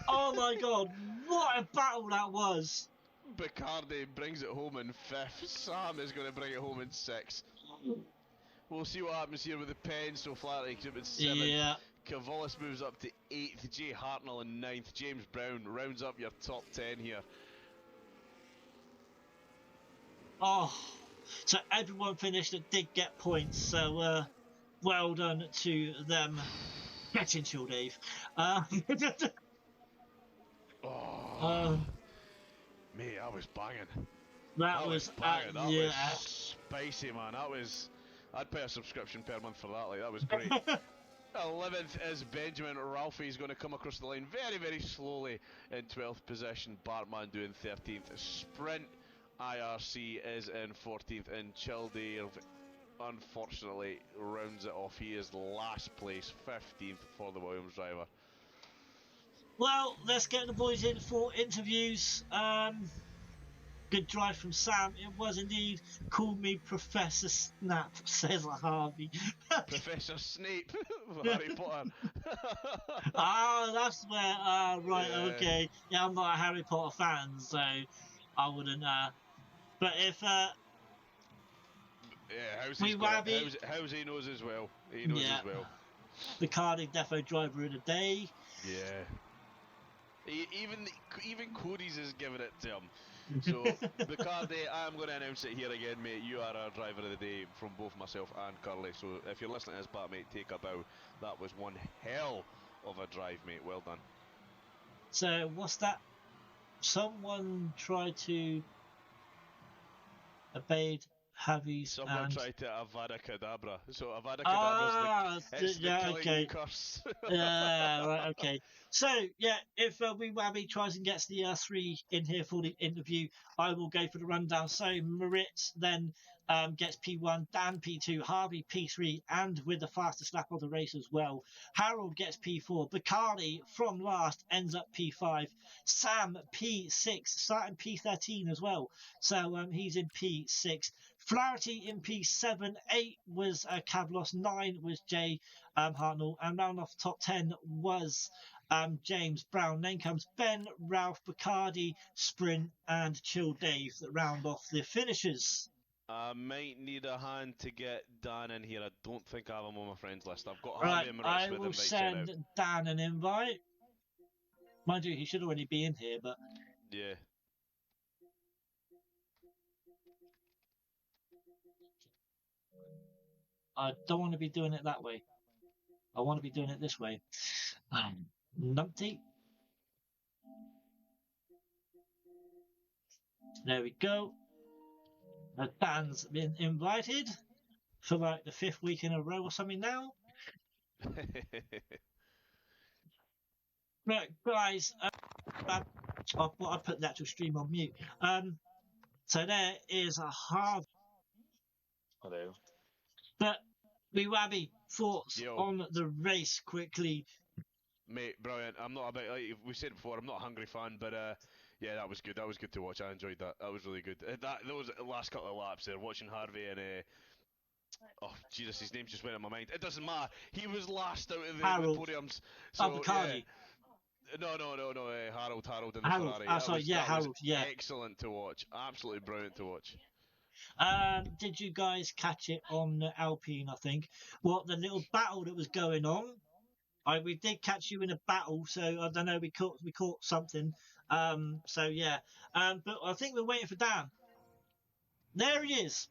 Oh my God. What a battle that was. Bacardi brings it home in 5th. Sam is going to bring it home in 6th. We'll see what happens here with the pen. So Flaherty exhibit 7th. Yeah. Cavallis moves up to 8th. Jay Hartnell in 9th. James Brown rounds up your top 10 here. Oh, so everyone finished that did get points. So well done to them. Get in, Chill Dave. Oh, mate, I was banging. That was banging. That yeah. was spicy, man. That was. I'd pay a subscription per month for that. Like that was great. 11th is Benjamin Ralphie's going to come across the line very, very slowly in 12th position. Bartman doing 13th. Sprint IRC is in 14th, and Childave unfortunately rounds it off. He is last place, 15th for the Williams driver. Well, let's get the boys in for interviews. Good drive from Sam. It was indeed. Call me Professor Snap, says Harvey. Professor Snape, Harry Potter. That's where. Right, Yeah. okay. Yeah, I'm not a Harry Potter fan, so I wouldn't. But if Yeah, how's he knows as well. He knows yeah. as well. The Cardiff Defo driver of the day. Yeah. Even Cody's is giving it to him. So, Bacardi, I'm going to announce it here again, mate. You are our driver of the day from both myself and Curly. So, if you're listening to this, mate, take a bow. That was one hell of a drive, mate. Well done. So, what's that? Someone tried to evade Javi's. Someone tried to Avada Kedavra. So, Avada Kedavra is the killing curse. Yeah, right, okay. So, yeah, if Wee Wabby tries and gets the 3 in here for the interview, I will go for the rundown. So, Moritz then gets P1, Dan P2, Harvey P3, and with the fastest lap of the race as well. Harold gets P4. Bacardi from last ends up P5. Sam P6, starting P13 as well. So, he's in P6. Flaherty in P7, 8 was Cavlos, 9 was Jay Hartnell, and round off top 10 was James Brown. Then comes Ben, Ralph, Bacardi, Sprint, and Chill Dave that round off the finishers. I might need a hand to get Dan in here. I don't think I have him on my friends list. I've got Right, Harvey and Moritz I with will invites send out. Dan an invite. Mind you, he should already be in here, but Yeah. I don't want to be doing it that way. I want to be doing it this way. Numpty. There we go. Dan's been invited for like the 5th week in a row or something now. Right, guys. I put that to stream on mute. So there is a half. Hello. But Wee Wabby, thoughts Yo. on the race quickly? Mate, brilliant. I'm not about, like we said before, I'm not a Hungary fan, but yeah, that was good. That was good to watch. I enjoyed that. That was really good. Those last couple of laps there, watching Harvey and oh Jesus, his name just went in my mind. It doesn't matter. He was last out of the podiums. So Bacardi. No. Harold in the Harold. Ferrari. Sorry, yeah, Harold. Yeah. Excellent to watch. Absolutely brilliant to watch. Did you guys catch it on Alpine? I think. Well, the little battle that was going on. We did catch you in a battle, so I don't know. We caught something. So yeah. But I think we're waiting for Dan. There he is.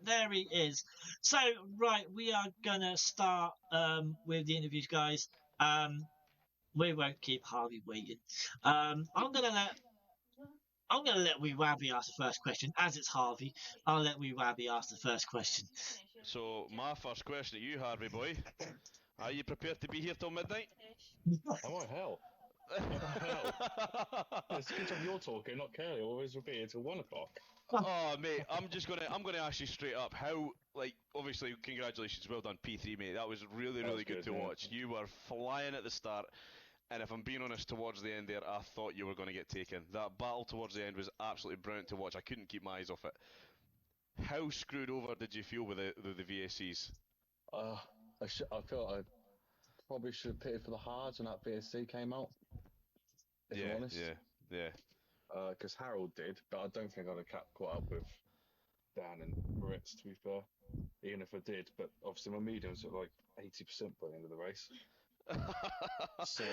There he is. So right, we are gonna start with the interviews, guys. We won't keep Harvey waiting. I'm gonna let Wee Wabby ask the first question. As it's Harvey, I'll let Wee Wabby ask the first question. So my first question to you, Harvey boy, are you prepared to be here till midnight? Oh hell. Hell. It's a good job you're talking, not Curly. Always will be here till 1 o'clock. Oh mate, I'm gonna ask you straight up. How, like, obviously, congratulations, well done, P3 mate. That was really good to watch. You were flying at the start, and if I'm being honest, towards the end there, I thought you were going to get taken. That battle towards the end was absolutely brilliant to watch. I couldn't keep my eyes off it. How screwed over did you feel with the VSCs? I feel I probably should have pitted for the hards when that VSC came out. If I'm honest. Yeah. Because Harold did, but I don't think I'd have caught up with Dan and Moritz, to be fair. even if I did. But obviously my mediums were like 80% by the end of the race. So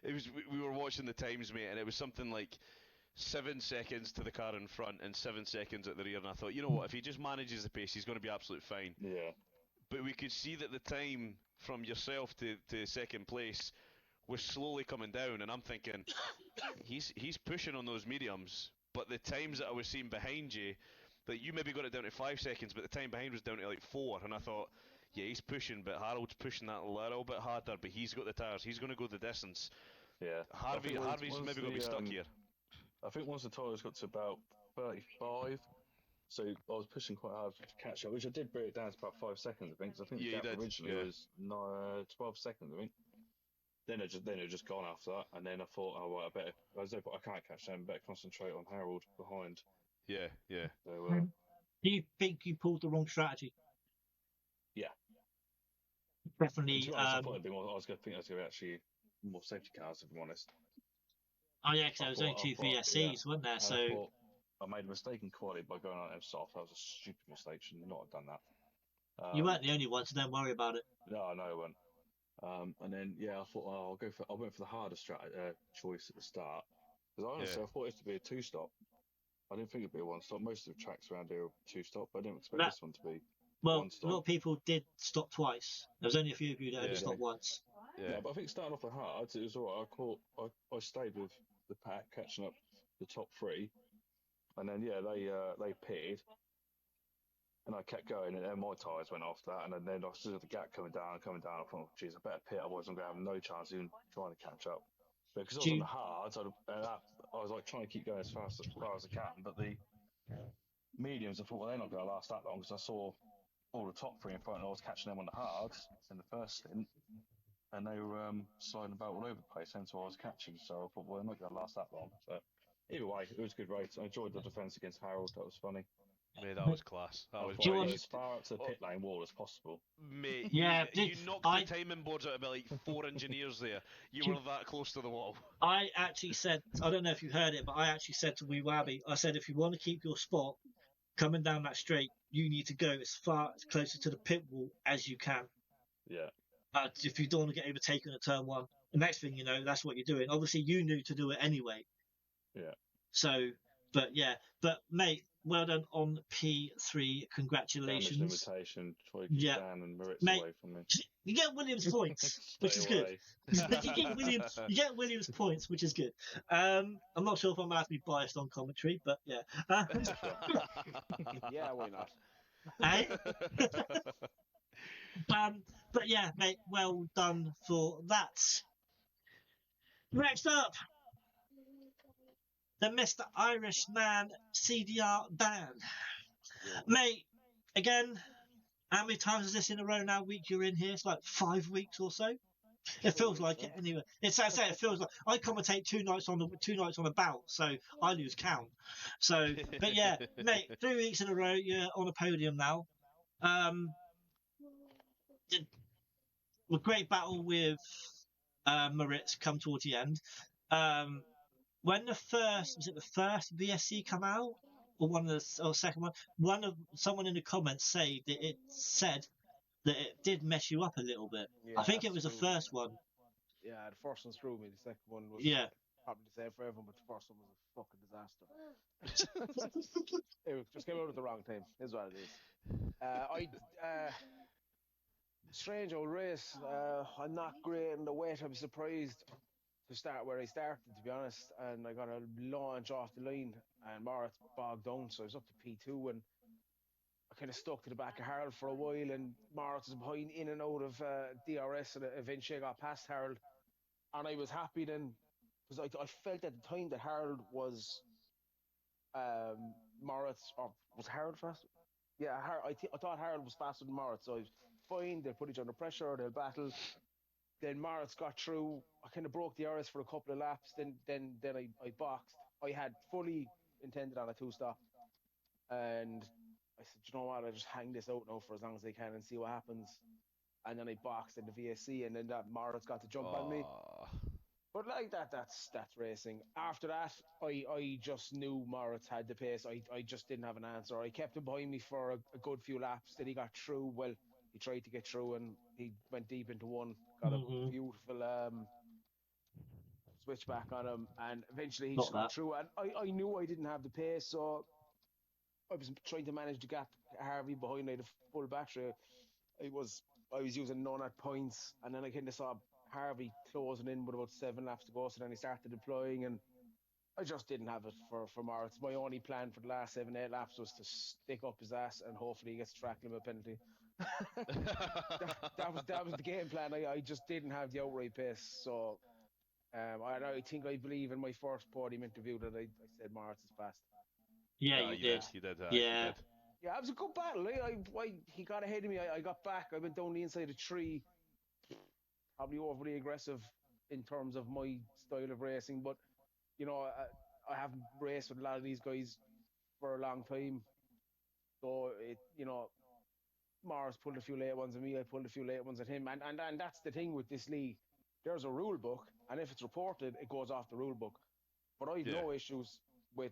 It was we were watching the times, mate, and it was something like 7 seconds to the car in front and 7 seconds at the rear, and I thought, you know what, if he just manages the pace, he's going to be absolutely fine. yeah, But we could see that the time from yourself to second place was slowly coming down, and I'm thinking, he's pushing on those mediums, but the times that I was seeing behind you, that you maybe got it down to 5 seconds, but the time behind was down to like 4, and I thought, yeah, he's pushing, but Harold's pushing that a little bit harder, but he's got the tyres, he's going to go the distance. yeah. I think Harvey's maybe going to be stuck here. I think once the tyres got to about 35, so I was pushing quite hard to catch up, which I did bring it down to about 5 seconds, I think. 'Cause I think Yeah, the you gap did. originally Yeah. was 12 seconds, I think. Then it just gone after that, and then I thought, oh, well, I can't catch them. Better concentrate on Harold behind. Yeah, yeah. So Do you think you pulled the wrong strategy? yeah, Definitely. to be honest, I thought it'd be more. I was going to think there's going to be actually more safety cars, if I'm honest. Oh yeah, because there was only two VSCs, weren't there? And So I thought I made a mistake in quality by going on them soft. That was a stupid mistake. Should not have done that. you weren't the only one, so don't worry about it. No, no, I won't. And then I thought, well, I went for the harder choice at the start because honestly, I thought it to be a two-stop. I didn't think it'd be a one-stop. Most of the tracks around here are two-stop, but I didn't expect this one to be Well, one a stop. lot of people did stop twice. There was only a few of you that only stopped once. Yeah. But I think starting off the hard, it was all right. I stayed with the pack, catching up the top three, and then they pitted, and I kept going, and then my tyres went off that, and then I saw the gap coming down. I thought, oh, geez, I better pit, otherwise I'm going to have no chance of even trying to catch up. But because I was on the hards, I was like trying to keep going as far as I can, but the mediums, I thought, well, they're not going to last that long because I saw all the top three in front, and I was catching them on the hards in the first stint, and they were sliding about all over the place, hence why I was catching. So I thought, well, they're not going to last that long. But either way, it was a good race. I enjoyed the defence against Harold. That was funny. Mate, that was class. That was brilliant. As far up to the pit lane wall as possible. Mate, Yeah, you knocked the timing boards out about like 4 engineers there. You were that close to the wall. I actually said, I don't know if you heard it, but I actually said to Wee Wabby, I said, if you want to keep your spot coming down that straight, you need to go as far as closer to the pit wall as you can. Yeah. If you don't want to get overtaken at turn one, the next thing you know, that's what you're doing. Obviously, you knew to do it anyway. Yeah. So, but mate, well done on P3. Congratulations. Damaged invitation. Try to Yeah. Dan and Moritz Mate, away from me. You get Williams points, which is good. you get Williams points, which is good. I'm not sure if I'm allowed to be biased on commentary, but yeah. Yeah, why not? Hey? But yeah, mate, well done for that. Next up, the Mr. Irishman CDR band. Mate, again, how many times is this in a row now? Week you're in here? It's like 5 weeks or so. It feels like it anyway. It's I say it feels like I commentate 2 nights on the bout, so I lose count. So, but yeah, mate, 3 weeks in a row, you're on a podium now. A great battle with Moritz come towards the end. When the first VSC come out, or second one, someone in the comments said that it did mess you up a little bit. Yeah, I think it was the first one. Yeah, the first one screwed me. The second one was probably the same for everyone, but the first one was a fucking disaster. It just came out at the wrong time. Is what it is. Strange old race. I'm not great in the weight. I'm surprised to start where I started, to be honest, and I got a launch off the line, and Moritz bogged down, so I was up to P2, and I kind of stuck to the back of Harold for a while, and Moritz was behind in and out of DRS, and eventually I got past Harold, and I was happy then, because I felt at the time that Harold was Moritz, or was Harold fast? Yeah, I thought Harold was faster than Moritz, so I was fine. They'll put each other under pressure, they'll battle. Then Moritz got through. I kind of broke the RS for a couple of laps. Then I boxed. I had fully intended on a 2-stop, and I said, you know what? I'll just hang this out now for as long as I can and see what happens. And then I boxed in the VSC, and then that Moritz got to jump on me. But like that's racing. After that, I just knew Moritz had the pace. I just didn't have an answer. I kept him behind me for a good few laps. Then he got through. Well, he tried to get through and he went deep into one. Got a Hmm. beautiful switch back on him, and eventually he Got just got that. through. And I knew I didn't have the pace, so I was trying to manage the gap. Harvey behind. I had a full battery. I was I was using none at points, and then I kind of saw Harvey closing in with about 7 laps to go. So then he started deploying, and I just didn't have it for Moritz. My only plan for the last 7, 8 laps was to stick up his ass and hopefully he gets a track limit penalty. that was the game plan. I just didn't have the outright pace, so I think I believe in my first podium interview that I said Moritz is fast. Yeah, Ah, you you did, did. you did, you Yeah. did. Yeah, it was a good battle. He got ahead of me. I got back. I went down the inside of three, probably overly aggressive in terms of my style of racing. But I haven't raced with a lot of these guys for a long time, so Morris pulled a few late ones at me. I pulled a few late ones at him, and that's the thing with this league. There's a rule book, and if it's reported, it goes off the rule book. But I've Yeah. no issues with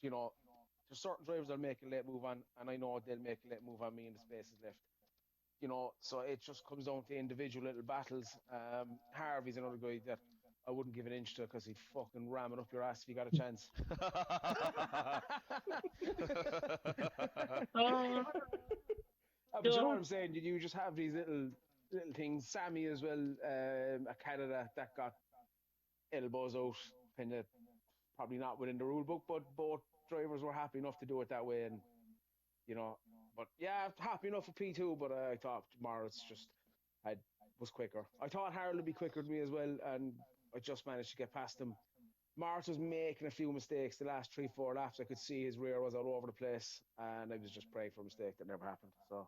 there's certain drivers that'll make a late move on, and I know they'll make a late move on me in the spaces left. So it just comes down to individual little battles. Harvey's another guy that I wouldn't give an inch to because he'd fucking ram it up your ass if you got a chance. Oh, But you know what God. I'm saying? You just have these little things. Sammy as well, a Canada that got elbows out, kind of probably not within the rule book, but both drivers were happy enough to do it that way, and you know. But yeah, happy enough for P2. But I thought Moritz just had was quicker. I thought Harold would be quicker than me as well, and I just managed to get past him. Moritz was making a few mistakes the last 3, 4 laps. I could see his rear was all over the place, and I was just praying for a mistake that never happened. So,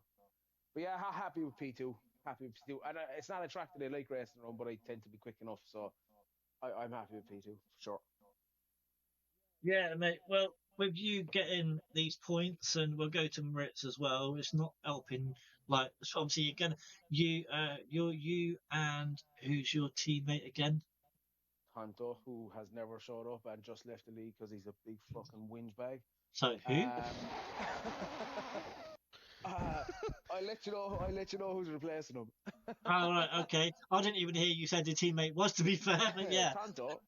but yeah, happy with P2. Happy with P2. And it's not a track that I like racing around, but I tend to be quick enough. So I'm happy with P2 for sure. Yeah, mate. Well, with you getting these points, and we'll go to Moritz as well. It's not helping. Like, so obviously, you're gonna you and who's your teammate again? Tonto, who has never showed up and just left the league because he's a big fucking whinge bag. So who? Uh, I'll let you know. I'll let you know who's replacing him. Oh, right, okay. I didn't even hear you said the teammate was, to be fair, but yeah, Tonto.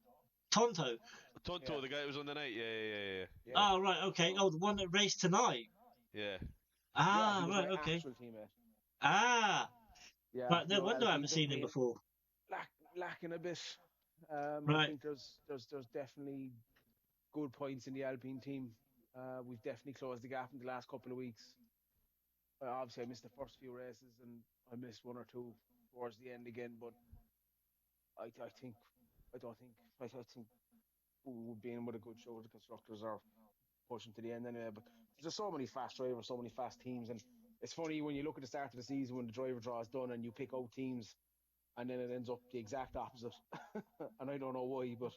Tonto. Tonto, Yeah. the guy who was on the night. Yeah. Yeah. Oh, right, okay. Oh, the one that raced tonight. Yeah. Yeah, he Ah, was right, my okay. actual teammate. Ah, Yeah, right. No no, wonder I LP haven't seen him being before. lacking a bit. I Right. think there's definitely good points in the Alpine team. We've definitely closed the gap in the last couple of weeks. Obviously, I missed the first few races, and I missed one or two towards the end again. But I think I don't think I think we'll be in with a good show. The constructors are pushing to the end anyway. But there's so many fast drivers, so many fast teams, and it's funny when you look at the start of the season when the driver draw is done and you pick out teams, and then it ends up the exact opposite. And I don't know why, but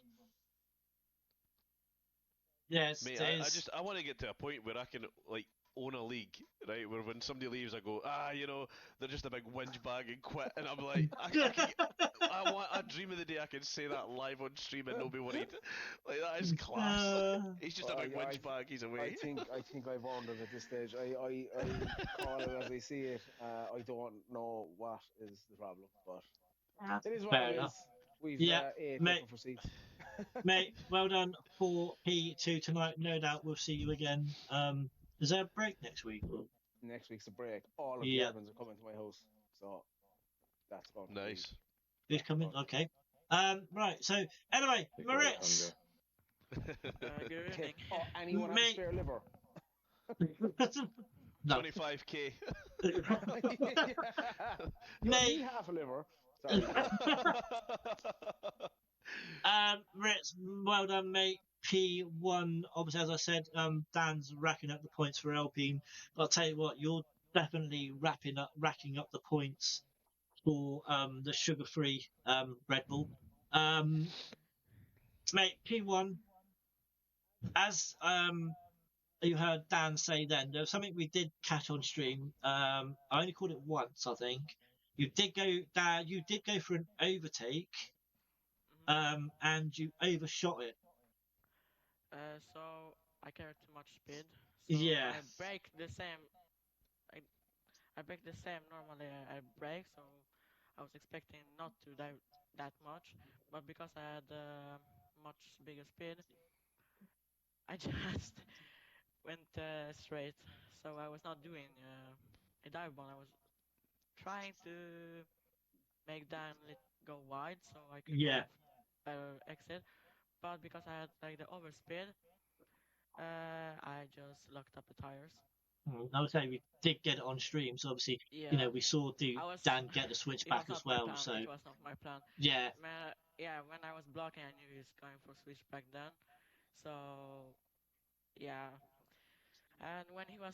Yes, Mate, it I is. just I want to get to a point where I can like own a league, right? Where when somebody leaves, I go, they're just a big whinge bag and quit, and I'm like, I dream of the day I can say that live on stream and nobody worried. Like that is class. Uh, He's just a big whinge bag. He's I away. think I've earned it at this stage. I call it as I see it. I don't know what is the problem, but it is what fair it enough. is. We've Yeah, 8 mate. looking for seats. Mate, well done for P2 tonight. No doubt we'll see you again. Is there a break next week? Or? Next week's a break. All of the Yeah, admins are coming to my house, so that's going to be Nice. this coming. Okay. Right. So anyway, The great Moritz, Good okay. evening. Oh, anyone have a mate. spare liver? No, 25k. You'll mate. need half a liver. Sorry. Moritz, well done, mate. P1. Obviously, as I said, Dan's racking up the points for Alpine. But I'll tell you what, you're definitely racking up the points for the sugar-free Red Bull. Mate, P1, as you heard Dan say then, there was something we did catch on stream. I only caught it once, I think. You did go for an overtake, and you overshot it. So I carried too much speed. So Yeah. I brake the same. I, I brake the same normally I brake. So I was expecting not to dive that much, but because I had much bigger speed, I just went straight. So I was not doing a dive bomb. I was trying to make Dan go wide so I could Yeah. have better exit. But because I had like the overspeed, I just locked up the tires. I would say we did get it on stream, so obviously, Yeah, we saw I was. Dan get the switch It was back as not my well. plan. So It was not my plan. yeah, Yeah, when I was blocking, I knew he was going for switchback then. So yeah, and when he was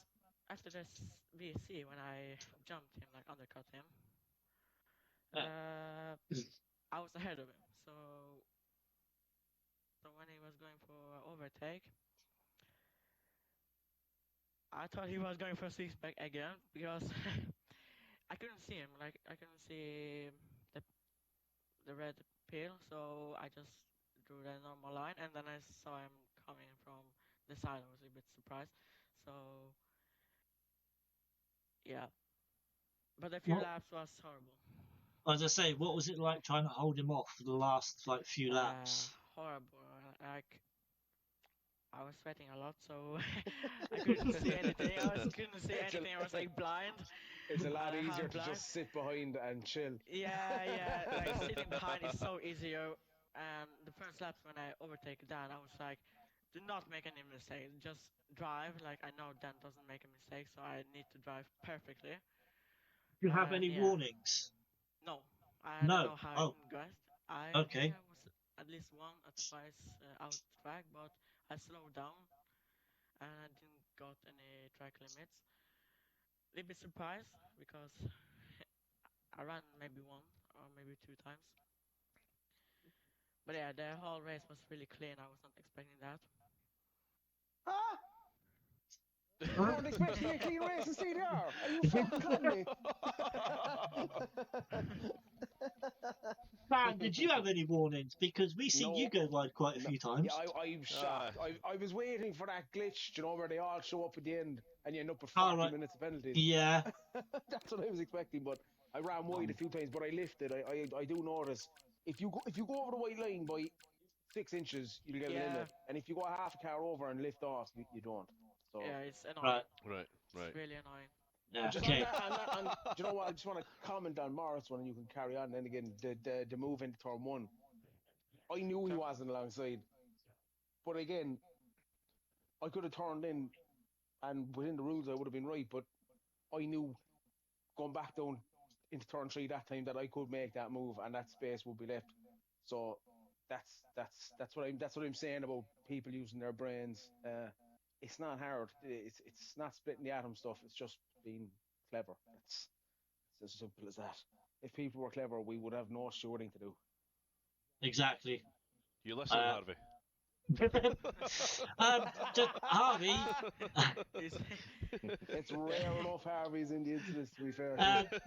after this VC, when I jumped him, like undercut him, Yeah. I was ahead of him. So when he was going for overtake, I thought he was going for switchback again because I couldn't see him. Like I couldn't see the the red pill, so I just drew the normal line, and then I saw him coming from the side. I was a bit surprised. So yeah, but a few what laps was horrible. as I say, what was it like trying to hold him off for the last few laps? Horrible. Like I was sweating a lot, so I couldn't see anything. Couldn't see It's a, anything. I was like blind, it's a lot easier half to blind. just sit behind and chill. Yeah. Like sitting behind is so easier. And the first laps when I overtake Dan, I was like, do not make any mistake. Just drive. Like I know Dan doesn't make a mistake, so I need to drive perfectly. Do you have And any yeah, warnings? no, I don't No. know how it Oh, progressed. I think okay. I was at least one or twice out track, but I slowed down and I didn't got any track limits. A little bit surprised because I ran maybe one or maybe two times. But yeah, the whole race was really clean. I was not expecting that. Ah! You Huh? weren't expecting a clean race in CDR? Are you fucking kidding me? Dan, did you have any warnings? Because we see you No. go wide quite a No. few Yeah, times. I'm Ah, shocked. I was waiting for that glitch, you know, where they all show up at the end and you end up with All 40 right. minutes of penalties. Yeah. That's what I was expecting, but I ran wide a few times, but I lifted. I do notice if you go over the white line by 6 inches, you'll get a Yeah, limit, and if you go half a car over and lift off, you don't. So yeah, it's annoying. Right. right, It's right. really annoying. Yeah. just Okay. do you know what? I just want to comment on Morris one, and you can carry on. Then again, the move into turn one, I knew he So, wasn't alongside, but again, I could have turned in, and within the rules, I would have been right. But I knew going back down into turn three that time that I could make that move, and that space would be left. So that's what I'm saying about people using their brains. It's not hard. It's not splitting the atom stuff. It's just being clever. It's as simple as that. If people were clever, we would have no shooting to do. Exactly. You listen, Uh, Harvey. Harvey, it's It's rare enough Harvey's in the incidents, to be fair.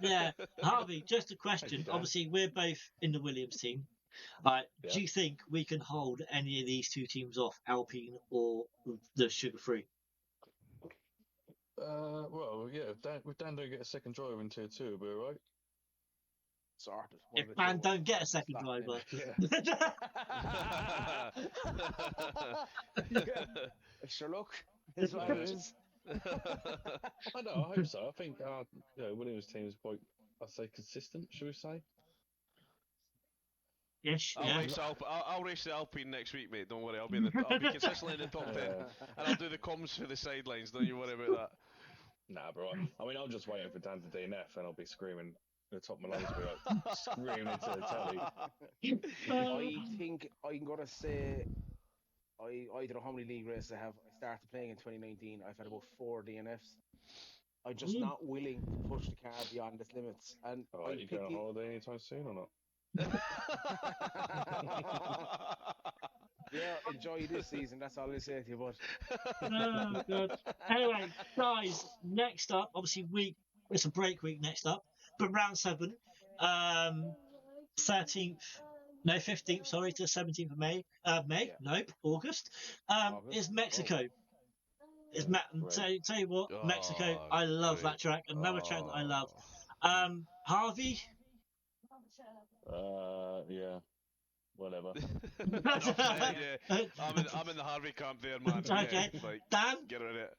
yeah, Harvey. Just a Thank question. you, Dan. Obviously, we're both in the Williams team. Yeah. Do you think we can hold any of these two teams off, Alpine or the Sugar Free? Well, yeah. If Dan don't get a second driver in tier 2, it'll be all right. Sorted. If man don't get a second Stop driver, Yeah. Yeah. Sure, look, is what it is. I know. I hope so. I think Williams' team is quite, I'd say, consistent. Should we say? yes, I'll yeah. race I'll race the Alpine next week, mate. Don't worry. I'll be consistently in the top 10, Yeah. and I'll do the comms for the sidelines. Don't you worry about that. Nah, bro. I mean, I'm just waiting for Dan to DNF, and I'll be screaming at the top of my lungs, be like screaming into the telly. I think I'm gonna say I don't know how many league races I have. I started playing in 2019. I've had about 4 DNFs. I'm just not willing to push the car beyond its limits, and All I right, you pick going on the. holiday anytime soon or not? Yeah, enjoy this season. That's all I say to you, but. Oh god. Anyway, guys, next up, obviously it's a break week next up, but round 7, 13th No, 15th, sorry, to the 17th of May. May? Yeah. Nope, August. August? Is Mexico. Yeah, great. Tell you what, Mexico, Oh, I love great. that track. Another track that I love. Oh. Harvey? Yeah, whatever. Enough, man, yeah. I'm in the Harvey camp there, man. Okay. Yeah, like, Dan? get rid of it.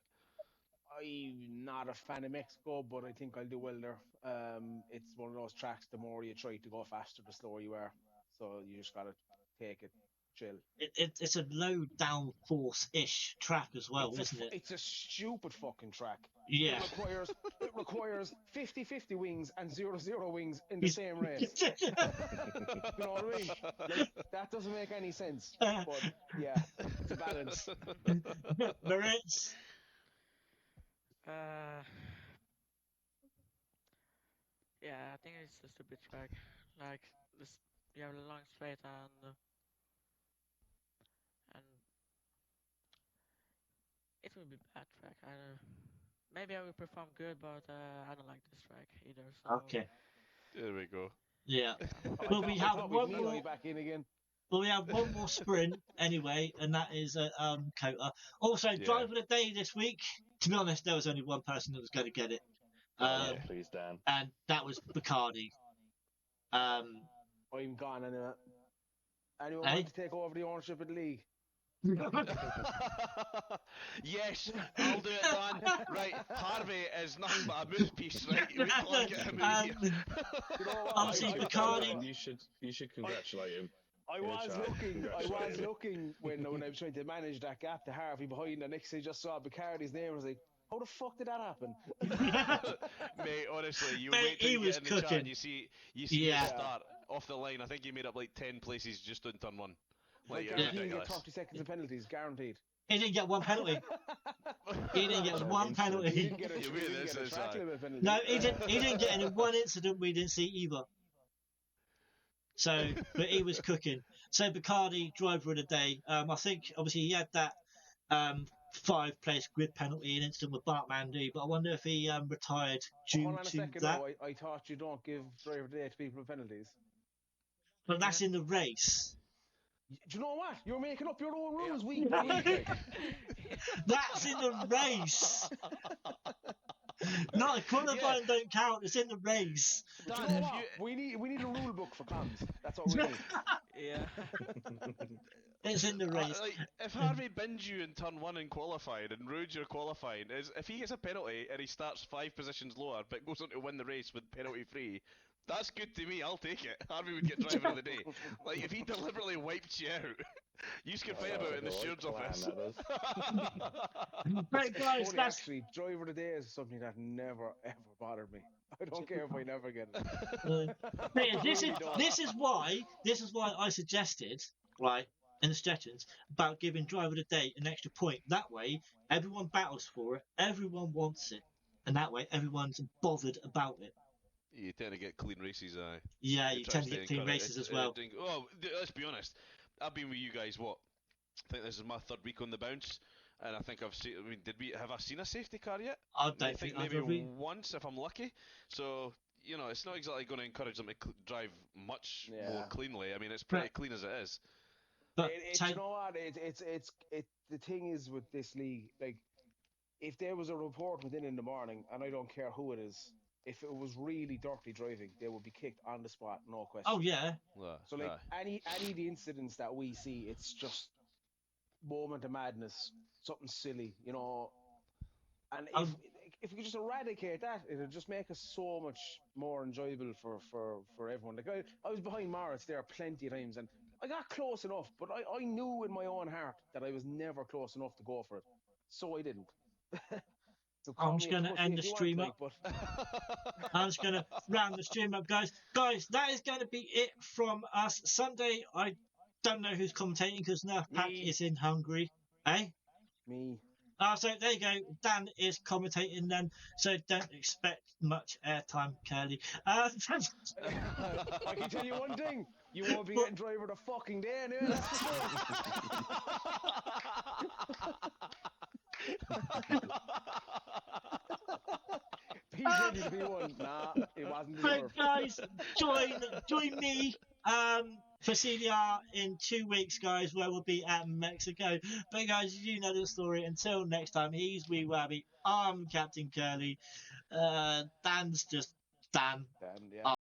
I'm not a fan of Mexico, but I think I'll do well there. It's one of those tracks. The more you try to go faster, the slower you are. So you just gotta take it, chill. It's a low down force-ish track as well, isn't it? It's a stupid fucking track. Yeah. It requires 50-50 wings and 0-0 wings in the same race. You know what I mean? Like, that doesn't make any sense. But yeah, it's a balance. Moritz? Yeah, I think it's a stupid track. Like this, you have a long straight and it will be bad track. I don't. Maybe I will perform good, but I don't like this track either. So Okay. There we go. Yeah. yeah. Well, we have one Nino more. back in again. Well, we have one more sprint anyway, and that is Kota. Also, Yeah. driver of the day this week. To be honest, there was only one person that was going to get it, Yeah, please, Dan. and that was Bacardi. I'm gone anyway. Anyone Hey? want to take over the ownership of the league? Yes, I'll do it, Dan. Right, Harvey is nothing but a mouthpiece, right? We can't get him in here. You know what? Obviously, Bacardi. You should congratulate him. I Yeah, was Charlie, looking. I was congratulations. looking when I was trying to manage that gap to Harvey behind, and next thing I just saw Bacardi's name. I was like, "How the fuck did that happen?" Mate, honestly, you Mate, wait till he you was get in the chat cooking. and you see Yeah. the start off the line. I think he made up like 10 places just on turn one. Like, Like, it's he didn't get ridiculous. 30 seconds of penalties, guaranteed. He didn't get one penalty. He didn't get one He penalty. didn't get a, Yeah, he really, didn't get a this is, track limit penalty. No, he didn't. He didn't get any one incident we didn't see either. So, but he was cooking. So Bacardi, driver of the day. I think obviously he had that 5-place grid penalty in incident with Bart Mandy, but I wonder if he retired due Hold on a to second, that. though. I thought you don't give driver of the day to people with penalties. But that's in the race. Do you know what? You're making up your own rules week by week. That's in the race. No, qualifying don't count. It's in the race. Do Dan, you know if what? you, We need a rule book for cons. That's what we need. Yeah. It's in the race. like, if Harvey bins you in turn one in qualifying and ruins your qualifying, if he gets a penalty and he starts 5 positions lower but goes on to win the race with penalty free, that's good to me. I'll take it. Harvey would get driver of the day. Like, if he deliberately wiped you out, you can fight about it in the steward's office. Right, guys, Only that's actually, driver of the day is something that never ever bothered me. I don't care if I never get it. Mate, this is why I suggested, right, in the suggestions about giving driver of the day an extra point. That way, everyone battles for it, everyone wants it, and that way everyone's bothered about it. You tend to get clean races, aye. Yeah, It you tries tend to get clean encourage- races it- as well. let's be honest. I've been with you guys. What? I think this is my 3rd week on the bounce, and I think I've seen. I mean, have I seen a safety car yet? I don't think maybe either of you. once if I'm lucky. So it's not exactly going to encourage them to drive much more Yeah. cleanly. I mean, it's pretty Right. clean as it is. But You know what? The thing is with this league, like, if there was a report within in the morning, and I don't care who it is, if it was really dirty driving, they would be kicked on the spot, no question. oh yeah, So like any of the incidents that we see, it's just moment of madness, something silly, And if we could just eradicate that, it would just make us so much more enjoyable for everyone. Like I was behind Morris there plenty of times, and I got close enough, but I knew in my own heart that I was never close enough to go for it, so I didn't. So call I'm just me a going to pussy end if the you want, stream like, up. but I'm just going to round the stream up, guys. Guys, that is going to be it from us. Sunday, I don't know who's commentating because Nerf Pack Me. is in Hungary. Eh? me. So there you go. Dan is commentating then, so don't expect much airtime, Curly. I can tell you one thing: you won't be getting driver the fucking day, anyway. That's for sure. He's ready to be one. Nah, it wasn't the Right, nerve. guys, join me. for CDR in 2 weeks, guys, where we'll be at Mexico. But guys, you know the story. Until next time, he's Wee Wabby. I'm Captain Curly. Dan's just Dan. Then, yeah.